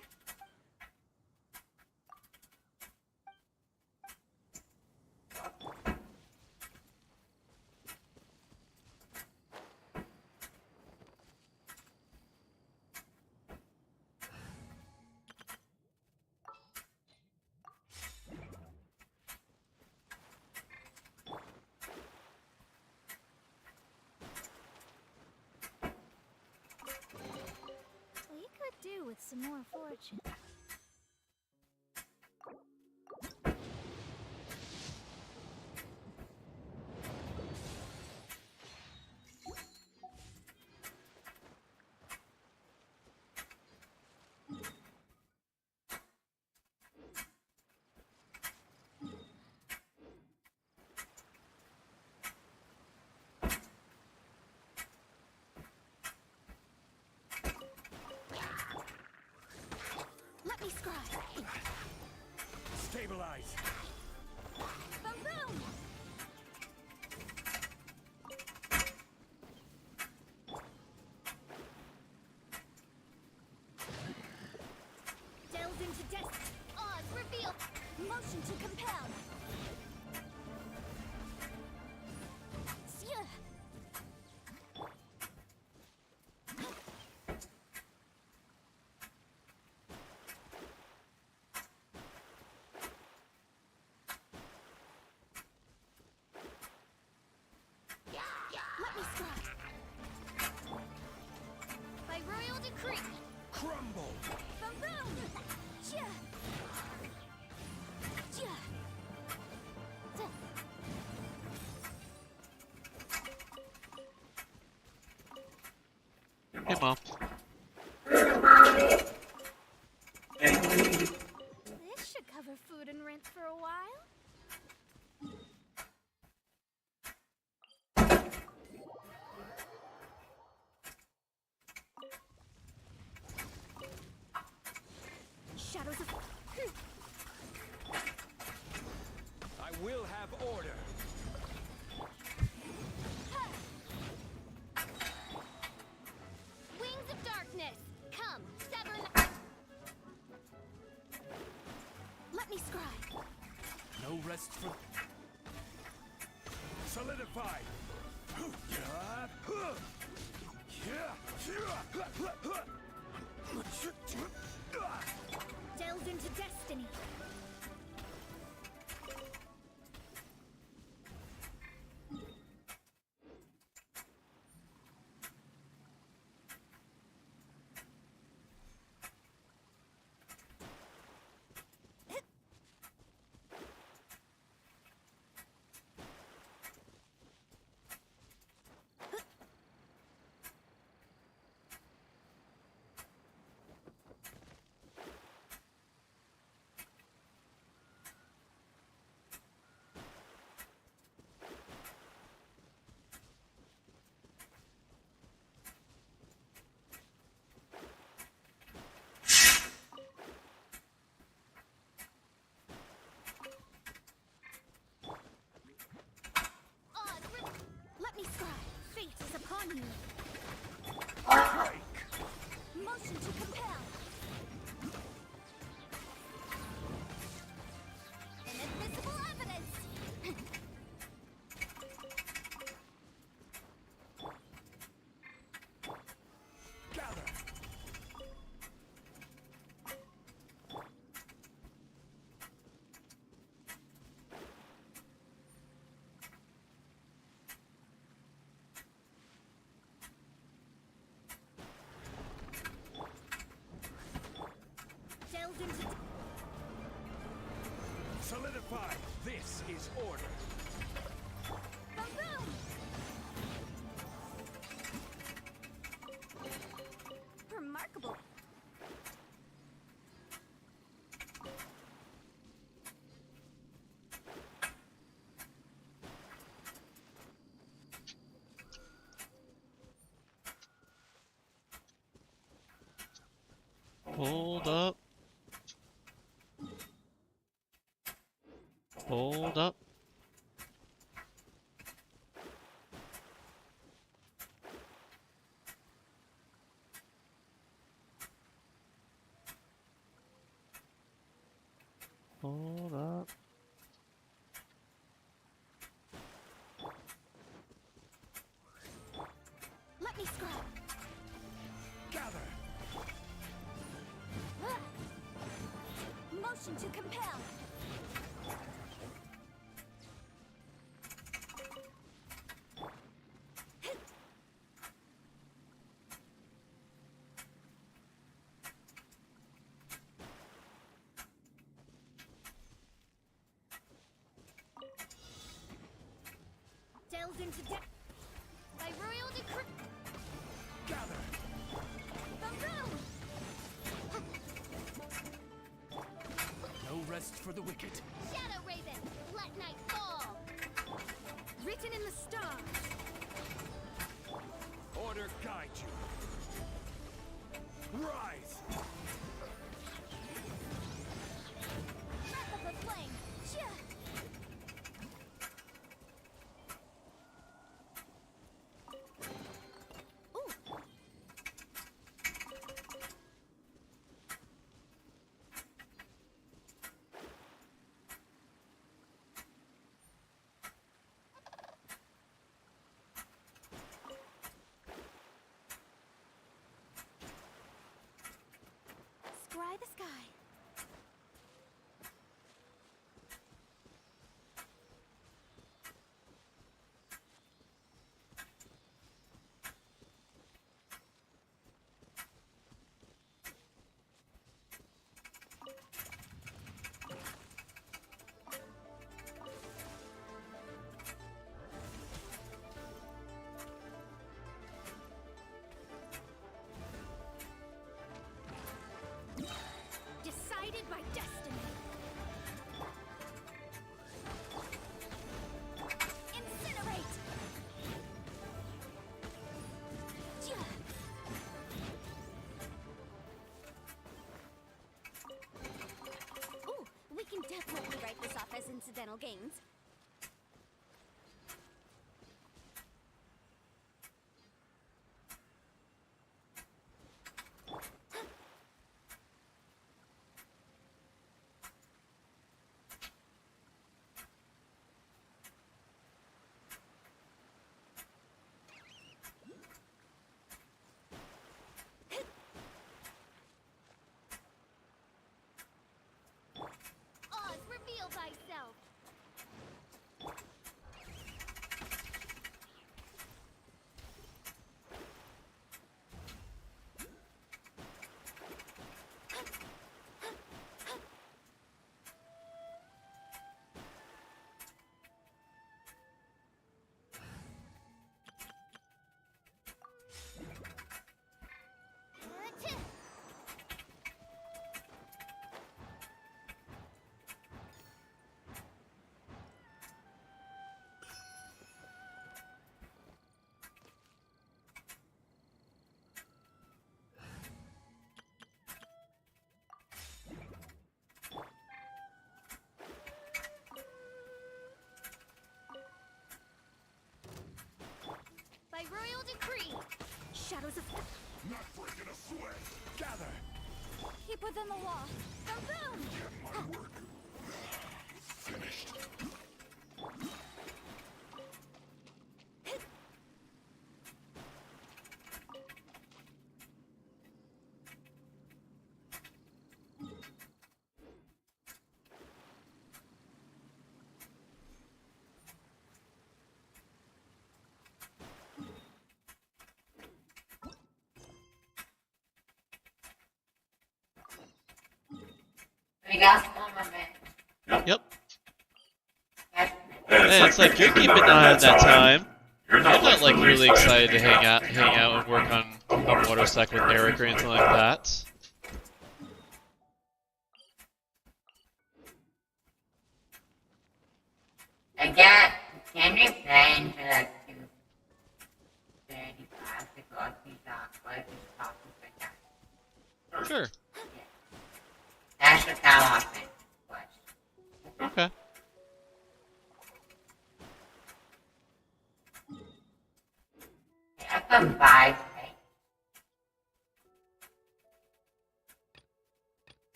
[SPEAKER 5] We could do with some more fortune.
[SPEAKER 8] Let me scry.
[SPEAKER 13] Stabilize.
[SPEAKER 8] Boom! Delve into death. Oz reveal. Motion to compel. Seer. Let me scry. By royal decree.
[SPEAKER 13] Crumble.
[SPEAKER 8] Boom! Chia. Chia.
[SPEAKER 3] Hey, Mom.
[SPEAKER 5] This should cover food and rent for a while.
[SPEAKER 8] Shadows of...
[SPEAKER 13] I will have order.
[SPEAKER 8] Wings of darkness. Come, sever... Let me scry.
[SPEAKER 13] No rest for... Solidify.
[SPEAKER 5] Delve into destiny. Let me scribe. Fate is upon you. Motion to compel. Inadmissible evidence.
[SPEAKER 13] Gather.
[SPEAKER 5] Delve into.
[SPEAKER 13] Solidify. This is order.
[SPEAKER 5] Boom! Remarkable.
[SPEAKER 3] Hold up. Hold up. Hold up.
[SPEAKER 5] Let me scribe.
[SPEAKER 13] Gather.
[SPEAKER 5] Motion to compel. Delve into depth. By royal decree.
[SPEAKER 13] Gather.
[SPEAKER 5] Boom!
[SPEAKER 13] No rest for the wicked.
[SPEAKER 5] Shadow Raven, let night fall. Written in the stars.
[SPEAKER 13] Order guide you. Rise.
[SPEAKER 5] Breath of the flame. Cheer. Ooh. Scry the sky. shadows of...
[SPEAKER 13] Not breaking a sweat. Gather.
[SPEAKER 5] Keep within the wall. Boom, boom!
[SPEAKER 13] Get my work. Finished.
[SPEAKER 4] We got some of it.
[SPEAKER 3] Yep.
[SPEAKER 7] Hey,
[SPEAKER 3] Hey, it's like you're keeping an eye on that time.
[SPEAKER 7] You're
[SPEAKER 3] You're not like really excited to hang out and work on a motorcycle with Eric or anything like that.
[SPEAKER 4] Again, can we play into the 2:35 because we talk what we talking about that?
[SPEAKER 3] Sure.
[SPEAKER 4] That's just how often it was.
[SPEAKER 3] Okay.
[SPEAKER 4] I've done 5, right?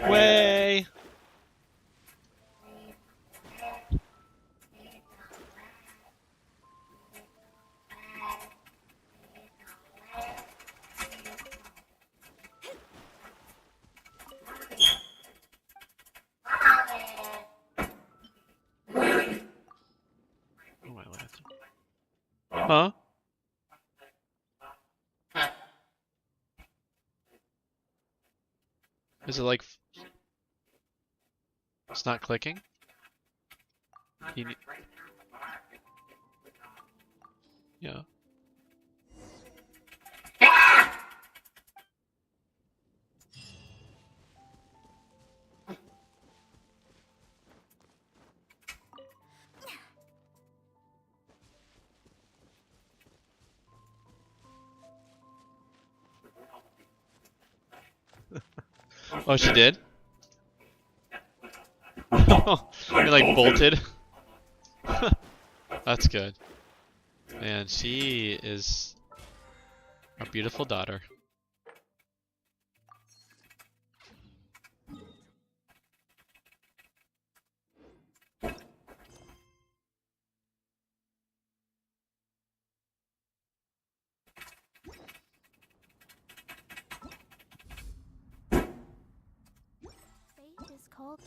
[SPEAKER 3] Way. Oh, my left. Huh? Is it like... It's not clicking? You need... Yeah. Oh, she did? You're like bolted. That's good. Man, she is a beautiful daughter.
[SPEAKER 5] Fate is cold.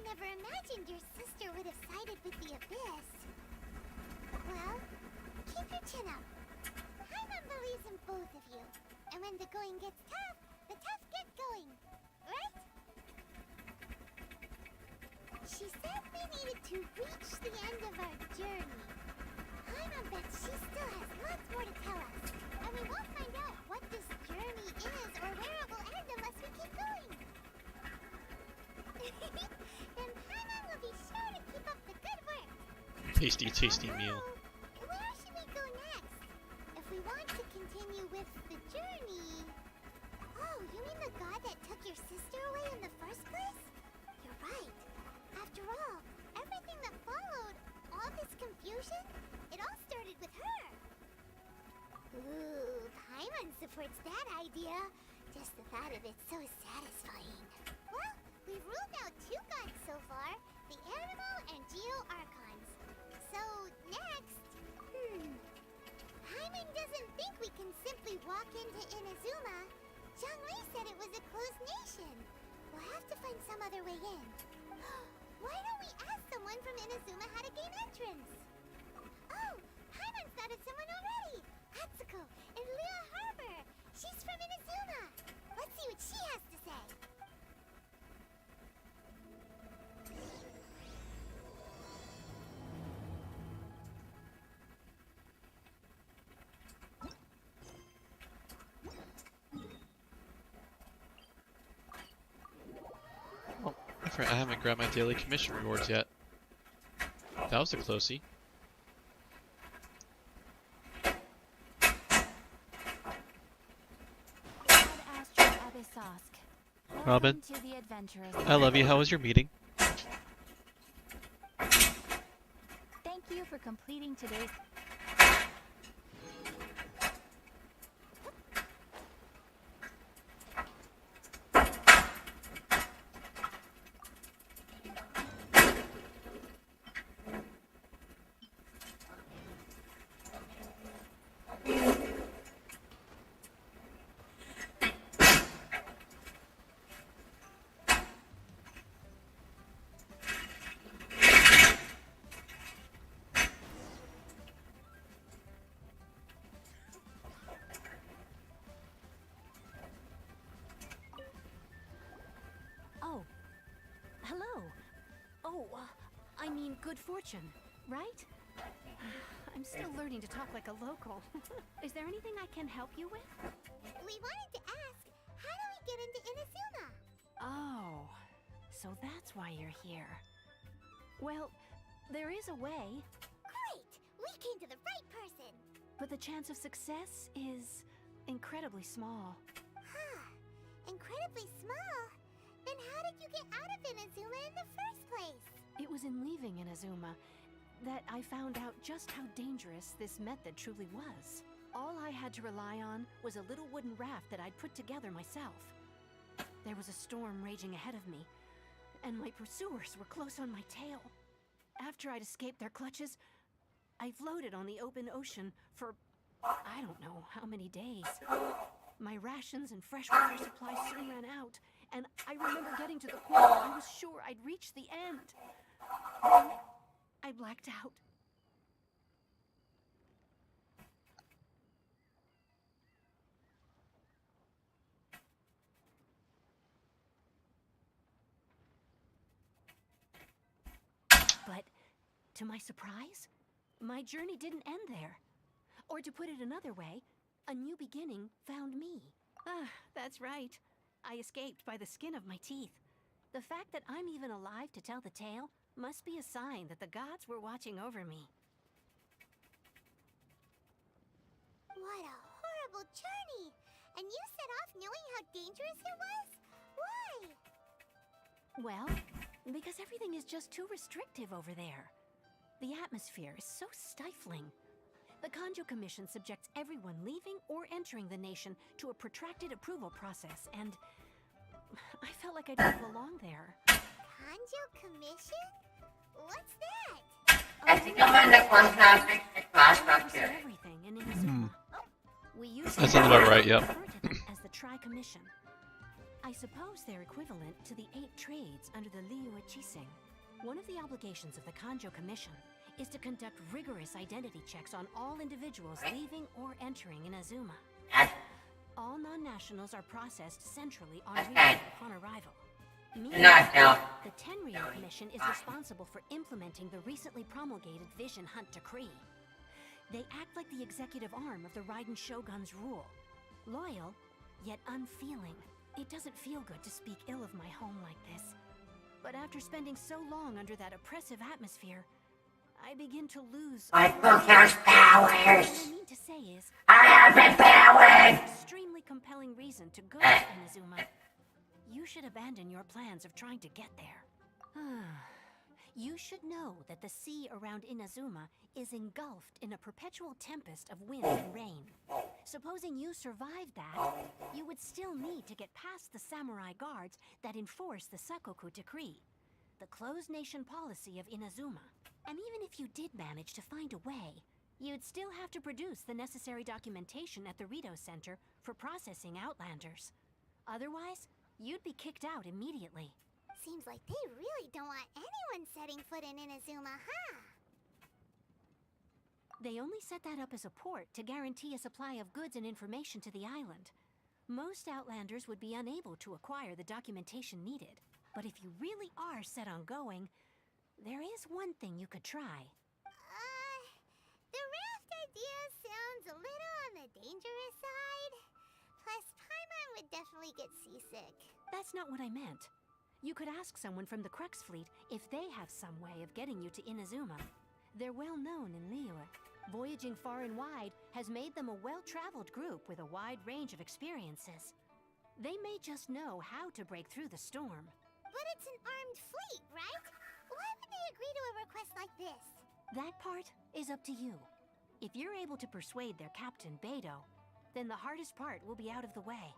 [SPEAKER 8] Never imagined your sister would have sided with the Abyss. Well, keep your chin up. Paimon believes in both of you. And when the going gets tough, the tough get going. Right? She said we needed to reach the end of our journey. Paimon bets she still has lots more to tell us. And we won't find out what this journey is or where it will end unless we keep going. Then Paimon will be sure to keep up the good work.
[SPEAKER 3] Tasty, tasty meal.
[SPEAKER 8] Where should we go next? If we want to continue with the journey... Oh, you mean the god that took your sister away in the first place? You're right. After all, everything that followed, all this confusion, it all started with her. Ooh, Paimon supports that idea. Just the thought of it so satisfying. Well, we've ruled out 2 gods so far, the Animal and Geo Archons. So, next, Paimon doesn't think we can simply walk into Inazuma. Zhongli said it was a closed nation. We'll have to find some other way in. Why don't we ask someone from Inazuma how to gain entrance? Oh, Paimon's thought of someone already! Atsuko in Lua Harbor! She's from Inazuma! Let's see what she has to say!
[SPEAKER 3] I haven't grabbed my daily commission rewards yet. That was a closey. Robin, I love you. How was your meeting?
[SPEAKER 5] Thank you for completing today's...
[SPEAKER 14] Hello. Oh, I mean good fortune, right? I'm still learning to talk like a local. Is there anything I can help you with?
[SPEAKER 8] We wanted to ask, how do we get into Inazuma?
[SPEAKER 14] Oh, so that's why you're here. Well, there is a way.
[SPEAKER 8] Great! We came to the right person!
[SPEAKER 14] But the chance of success is incredibly small.
[SPEAKER 8] Huh. Incredibly small? Then how did you get out of Inazuma in the first place?
[SPEAKER 14] It was in leaving Inazuma that I found out just how dangerous this method truly was. All I had to rely on was a little wooden raft that I'd put together myself. There was a storm raging ahead of me, and my pursuers were close on my tail. After I'd escaped their clutches, I floated on the open ocean for I don't know how many days. My rations and freshwater supplies soon ran out, and I remember getting to the point where I was sure I'd reached the end. Then I blacked out. But to my surprise, my journey didn't end there. Or to put it another way, a new beginning found me. Ah, that's right. I escaped by the skin of my teeth. The fact that I'm even alive to tell the tale must be a sign that the gods were watching over me.
[SPEAKER 8] What a horrible journey! And you set off knowing how dangerous it was? Why?
[SPEAKER 14] Well, because everything is just too restrictive over there. The atmosphere is so stifling. The Kanjo Commission subjects everyone leaving or entering the nation to a protracted approval process, and I felt like I didn't belong there.
[SPEAKER 8] Kanjo Commission? What's that?
[SPEAKER 14] Everything in Inazuma. We used
[SPEAKER 3] That sounds about right, yep.
[SPEAKER 14] as the Tri-Commission. I suppose they're equivalent to the 8 trades under the Liyue Chising. One of the obligations of the Kanjo Commission is to conduct rigorous identity checks on all individuals leaving or entering Inazuma. All non-nationals are processed centrally on Rio upon arrival. Meanwhile, the Tenryou Commission is responsible for implementing the recently promulgated Vision Hunt Decree. They act like the executive arm of the Raiden Shogun's rule. Loyal, yet unfeeling. It doesn't feel good to speak ill of my home like this. But after spending so long under that oppressive atmosphere, I begin to lose...
[SPEAKER 4] I broke your powers!
[SPEAKER 14] What I mean to say is...
[SPEAKER 4] I have been powered!
[SPEAKER 14] Extremely compelling reason reason to go to Inazuma. You should abandon your plans of trying to get there. You should know that the sea around Inazuma is engulfed in a perpetual tempest of wind and rain. Supposing you survived that, you would still need to get past the samurai guards that enforce the Sakoku Decree, the closed nation policy of Inazuma. And even if you did manage to find a way, you'd still have to produce the necessary documentation at the Rito Center for processing Outlanders. Otherwise, you'd be kicked out immediately.
[SPEAKER 8] Seems like they really don't want anyone setting foot in Inazuma, huh?
[SPEAKER 14] They only set that up as a port to guarantee a supply of goods and information to the island. Most Outlanders would be unable to acquire the documentation needed. But if you really are set on going, there is one thing you could try.
[SPEAKER 8] The raft idea sounds a little on the dangerous side. Plus, Paimon would definitely get seasick.
[SPEAKER 14] That's not what I meant. You could ask someone from the Crux Fleet if they have some way of getting you to Inazuma. They're well known in Liyue. Voyaging far and wide has made them a well-traveled group with a wide range of experiences. They may just know how to break through the storm.
[SPEAKER 8] But it's an armed fleet, right? Why would they agree to a request like this?
[SPEAKER 14] That part is up to you. If you're able to persuade their captain, Beidou, then the hardest part will be out of the way.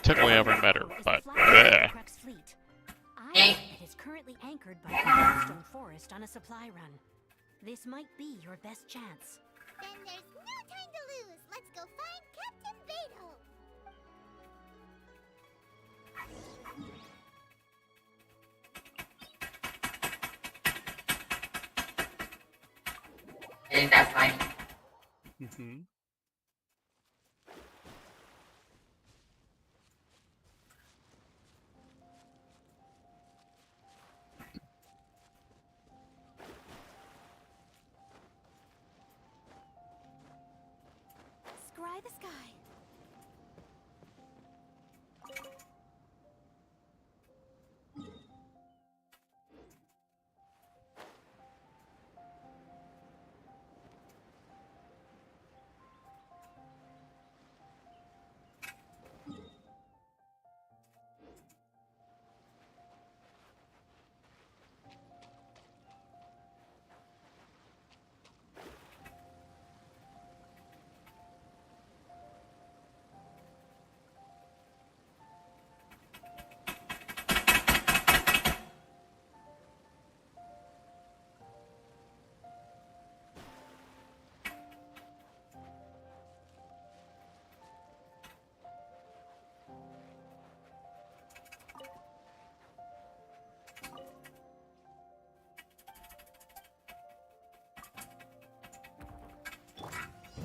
[SPEAKER 3] Took way over better, but
[SPEAKER 14] the Crux Fleet. It is currently anchored by the Yellowstone Forest on a supply run. This might be your best chance.
[SPEAKER 8] Then there's no time to lose. Let's go find Captain Beidou.
[SPEAKER 4] Isn't that funny?
[SPEAKER 2] Mm-hmm.
[SPEAKER 5] Scry the sky.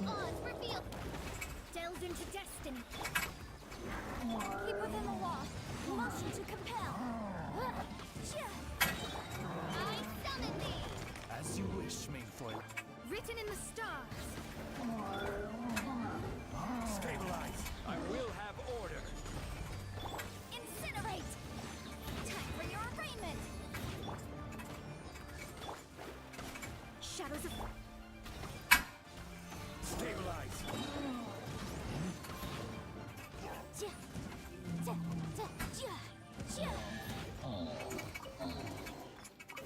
[SPEAKER 8] Odds revealed.
[SPEAKER 5] Delved into destiny. Keep within the law. Motion to compel.
[SPEAKER 8] I summon thee.
[SPEAKER 10] As you wish, Mainfoil.
[SPEAKER 5] Written in the stars.
[SPEAKER 10] Stabilize. I will have order.
[SPEAKER 5] Incinerate. Time for your arraignment. Shadows of...
[SPEAKER 10] Stabilize.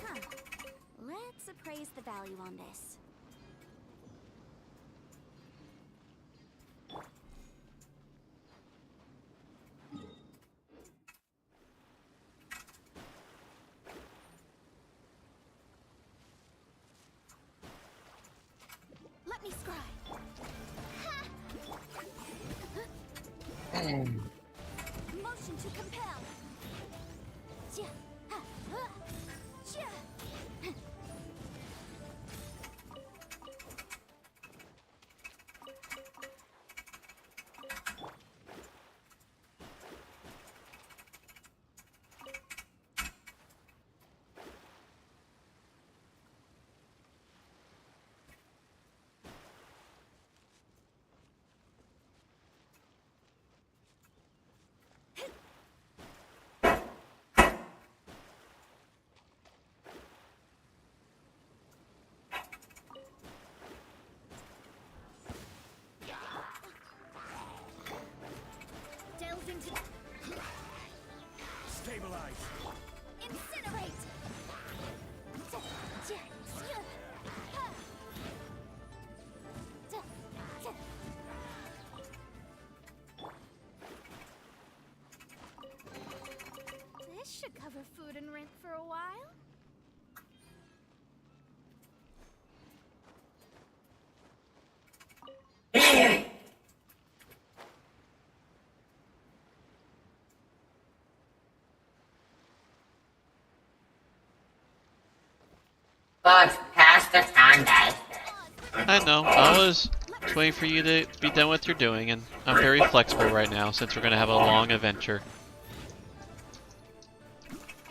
[SPEAKER 5] Huh. Let's appraise the value on this. Let me scry. Motion to compel. for food and rent for a while?
[SPEAKER 4] But pass the time, guys.
[SPEAKER 3] I know. I was waiting for you to be done with your doing, and I'm very flexible right now since we're gonna have a long adventure.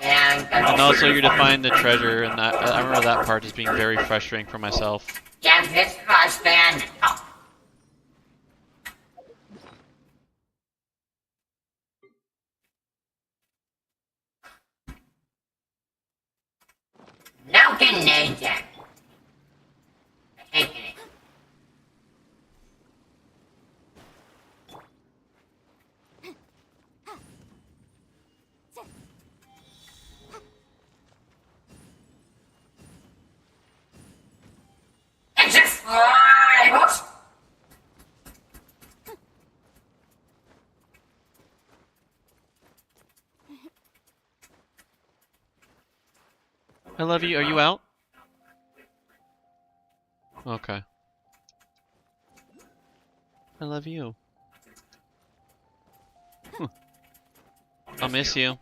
[SPEAKER 3] And also, you're to find the treasure, and I remember that part as being very frustrating for myself.
[SPEAKER 4] Yeah, this crossband. Oh. No can need it. Taking it. It's a fly!
[SPEAKER 3] I love you. Are you out? Okay. I love you. I'll miss you.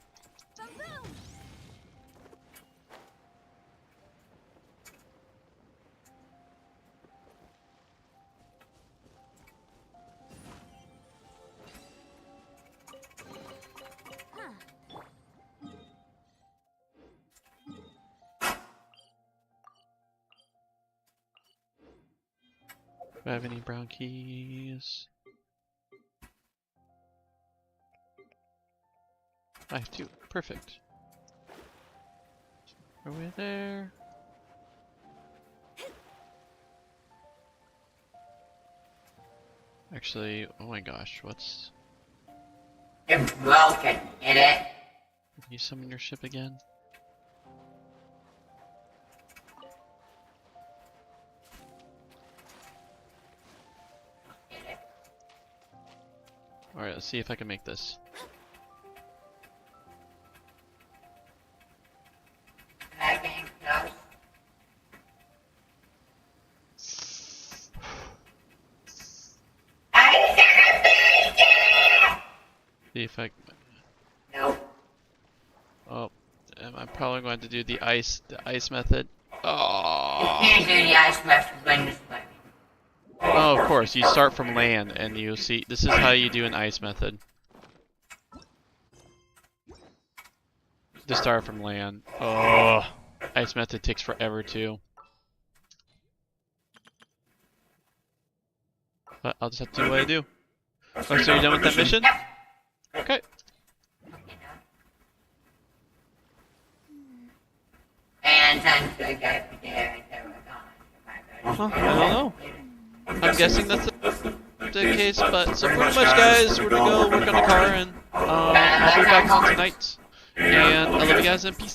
[SPEAKER 3] Do I have any brown keys? I have two. Perfect. Are we there? Actually, oh my gosh, what's...
[SPEAKER 4] You're broken, get it?
[SPEAKER 3] Can you summon your ship again? Alright, let's see if I can make this. See if I...
[SPEAKER 4] No.
[SPEAKER 3] Oh, I'm probably going to do the ice method. Oh.
[SPEAKER 4] You can't do the ice method when you're swimming.
[SPEAKER 3] Oh, of course. You start from land, and you see. This is how you do an ice method. To start from land. Oh, ice method takes forever too. But I'll just have to do what I do. Oh, so you're done with that mission? Okay.
[SPEAKER 4] And time to go there and they were gone.
[SPEAKER 3] Huh, I don't know. I'm guessing that's the case, but so pretty much, guys, we're gonna go work on the car, and I'll be back tonight. And I love you guys, and peace.